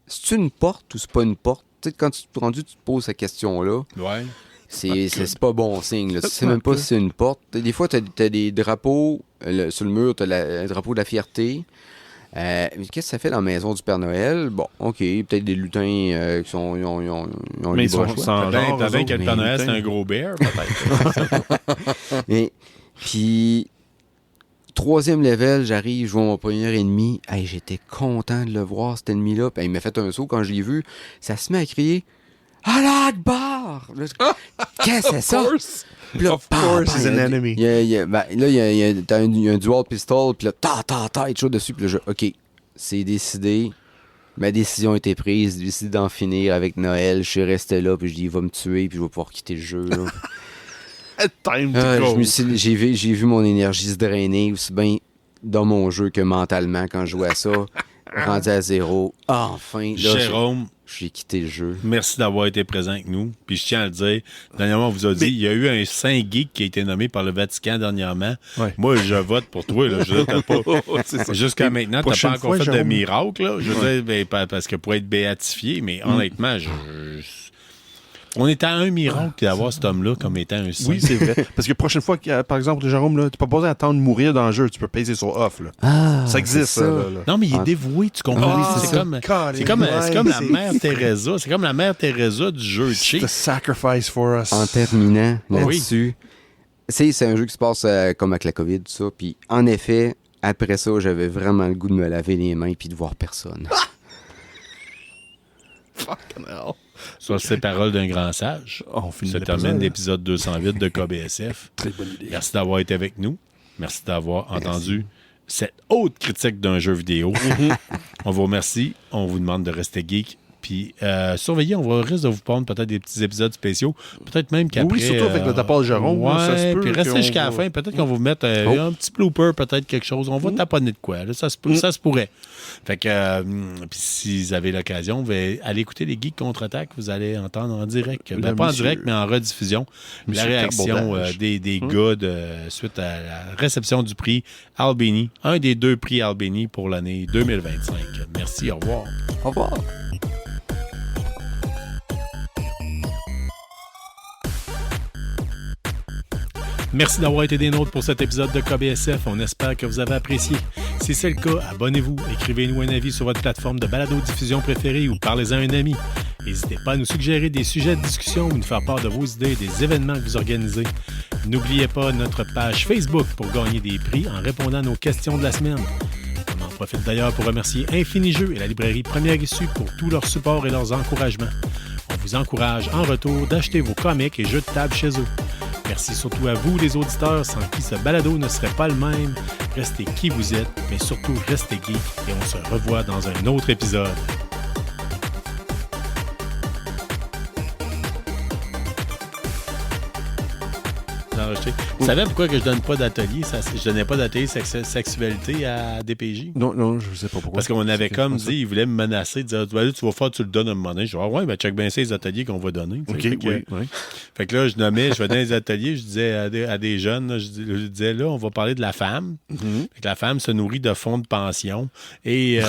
C'est une porte ou c'est pas une porte? Tu sais, quand tu te poses cette question-là, ouais. c'est pas bon signe. Là. Tu sais même pas si c'est une porte. Des fois, t'as des drapeaux sur le mur, t'as le drapeau de la fierté. Mais qu'est-ce que ça fait dans la maison du Père Noël? Bon, OK, peut-être des lutins qui sont... Ils ont mais libre ils sont choix. T'as bien que le Père Noël, c'est un gros bear, peut-être. Puis... 3e level, j'arrive, je vois mon premier ennemi. Hey, j'étais content de le voir, cet ennemi-là. Puis, il m'a fait un saut quand je l'ai vu. Ça se met à crier « Allah Akbar! » Qu'est-ce que c'est ça? Of course, he's an enemy. Il y a un dual pistol, puis là, il chaud dessus. Puis là, OK, c'est décidé. Ma décision a été prise. J'ai décidé d'en finir avec Noël. Je suis resté là, puis je dis « Il va me tuer, puis je vais pouvoir quitter le jeu. » Time to go. J'ai vu mon énergie se drainer aussi bien dans mon jeu que mentalement quand je jouais à ça. Rendu à 0. Enfin, là, Jérôme, j'ai quitté le jeu. merci d'avoir été présent avec nous. Puis je tiens à le dire, dernièrement, on vous a dit, il y a eu un saint geek qui a été nommé par le Vatican dernièrement. Ouais. Moi, je vote pour toi. Là. Je veux dire, pas... Jusqu'à maintenant, tu n'as pas encore fait de miracle. Là. Je veux dire, parce que pour être béatifié, mais honnêtement, on est à un miracle d'avoir cet homme-là comme étant un saint. Oui, c'est vrai. Parce que la prochaine fois, par exemple, Jérôme, tu n'as pas besoin d'attendre de mourir dans le jeu. Tu peux peser sur off. Là. Ça existe, ça. Là. Non, mais il est dévoué, tu comprends? C'est comme la mère Teresa. C'est comme la mère Teresa du jeu de cheat. The sacrifice for us. En terminant là-dessus, c'est un jeu qui se passe comme avec la COVID, tout ça. Puis, en effet, après ça, j'avais vraiment le goût de me laver les mains et de voir personne. Fucking hell. Sur ces paroles d'un grand sage, on se termine l'épisode 208 de KBSF. Très bonne idée. Merci d'avoir été avec nous. Merci d'avoir entendu cette haute critique d'un jeu vidéo. On vous remercie. On vous demande de rester geek. Puis surveillez, on risque de vous prendre peut-être des petits épisodes spéciaux. Peut-être même qu'après... Oui, surtout avec le tapage Jérôme. Ouais, ça se peut. Puis restez jusqu'à la fin. Peut-être qu'on va vous mettre un petit blooper, peut-être quelque chose. On va taponner de quoi. Là, ça se pourrait. Fait que puis si vous avez l'occasion, vous allez écouter les Geeks Contre-Attaque. Vous allez entendre en direct. Pas en direct, mais en rediffusion. La réaction des gars suite à la réception du prix Albini. Un des 2 prix Albini pour l'année 2025. Merci, au revoir. Au revoir. Merci d'avoir été des nôtres pour cet épisode de KBSF. On espère que vous avez apprécié. Si c'est le cas, abonnez-vous, écrivez-nous un avis sur votre plateforme de balado-diffusion préférée ou parlez-en à un ami. N'hésitez pas à nous suggérer des sujets de discussion ou nous faire part de vos idées et des événements que vous organisez. N'oubliez pas notre page Facebook pour gagner des prix en répondant à nos questions de la semaine. On en profite d'ailleurs pour remercier Infini-Jeux et la librairie Première Issue pour tout leur support et leurs encouragements. On vous encourage en retour d'acheter vos comics et jeux de table chez eux. Merci surtout à vous, les auditeurs, sans qui ce balado ne serait pas le même. Restez qui vous êtes, mais surtout restez geek et on se revoit dans un autre épisode. Vous savez pourquoi que je donne pas d'atelier? Je donnais pas d'atelier sexualité à DPJ? Non, je sais pas pourquoi. Parce qu'on avait comme dit, il voulait me menacer, dire tu vas faire, tu le donnes à un moment donné. Je dis, ouais, ben check bien ça, les ateliers qu'on va donner. Fait que là, je vais donner des ateliers, je disais à des jeunes, là, je disais là, on va parler de la femme. Fait que la femme se nourrit de fonds de pension. Et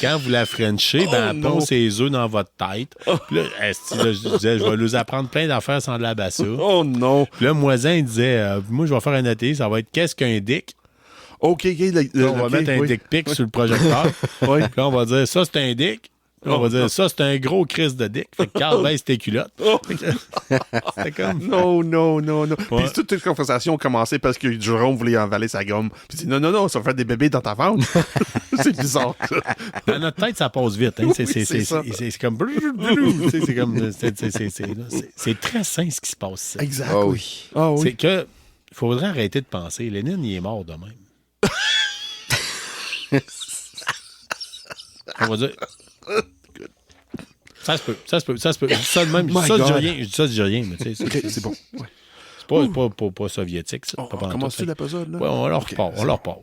quand vous la frenchez, elle pose ses œufs dans votre tête. Puis là, je disais, je vais nous apprendre plein d'affaires sans de la basse. Oh non! Puis là, Moisin, il disait, moi, je vais faire un atelier, ça va être qu'est-ce qu'un dick? OK. On va mettre un dick pic sur le projecteur. Puis là, on va dire, ça, c'est un dick. On va dire, ça, c'est un gros crise de dick. Fait que Carl baisse tes culottes. C'était comme... Non. Puis toute la conversation a commencé parce que Jérôme voulait avaler sa gomme. Puis il dit, non, ça va faire des bébés dans ta ventre. C'est bizarre, ça. Dans notre tête, ça passe vite. Hein? C'est comme... C'est comme... C'est très sain, ce qui se passe. Exact. Ah oui. C'est que... Il faudrait arrêter de penser. Lénine, il est mort de même. On va dire... Ça se peut. Ça de même. Ça, je dis rien, mais tu sais, c'est bon. Ouais. C'est pas soviétique, ça. On commence-tu l'épisode, là? Ouais, on leur repart.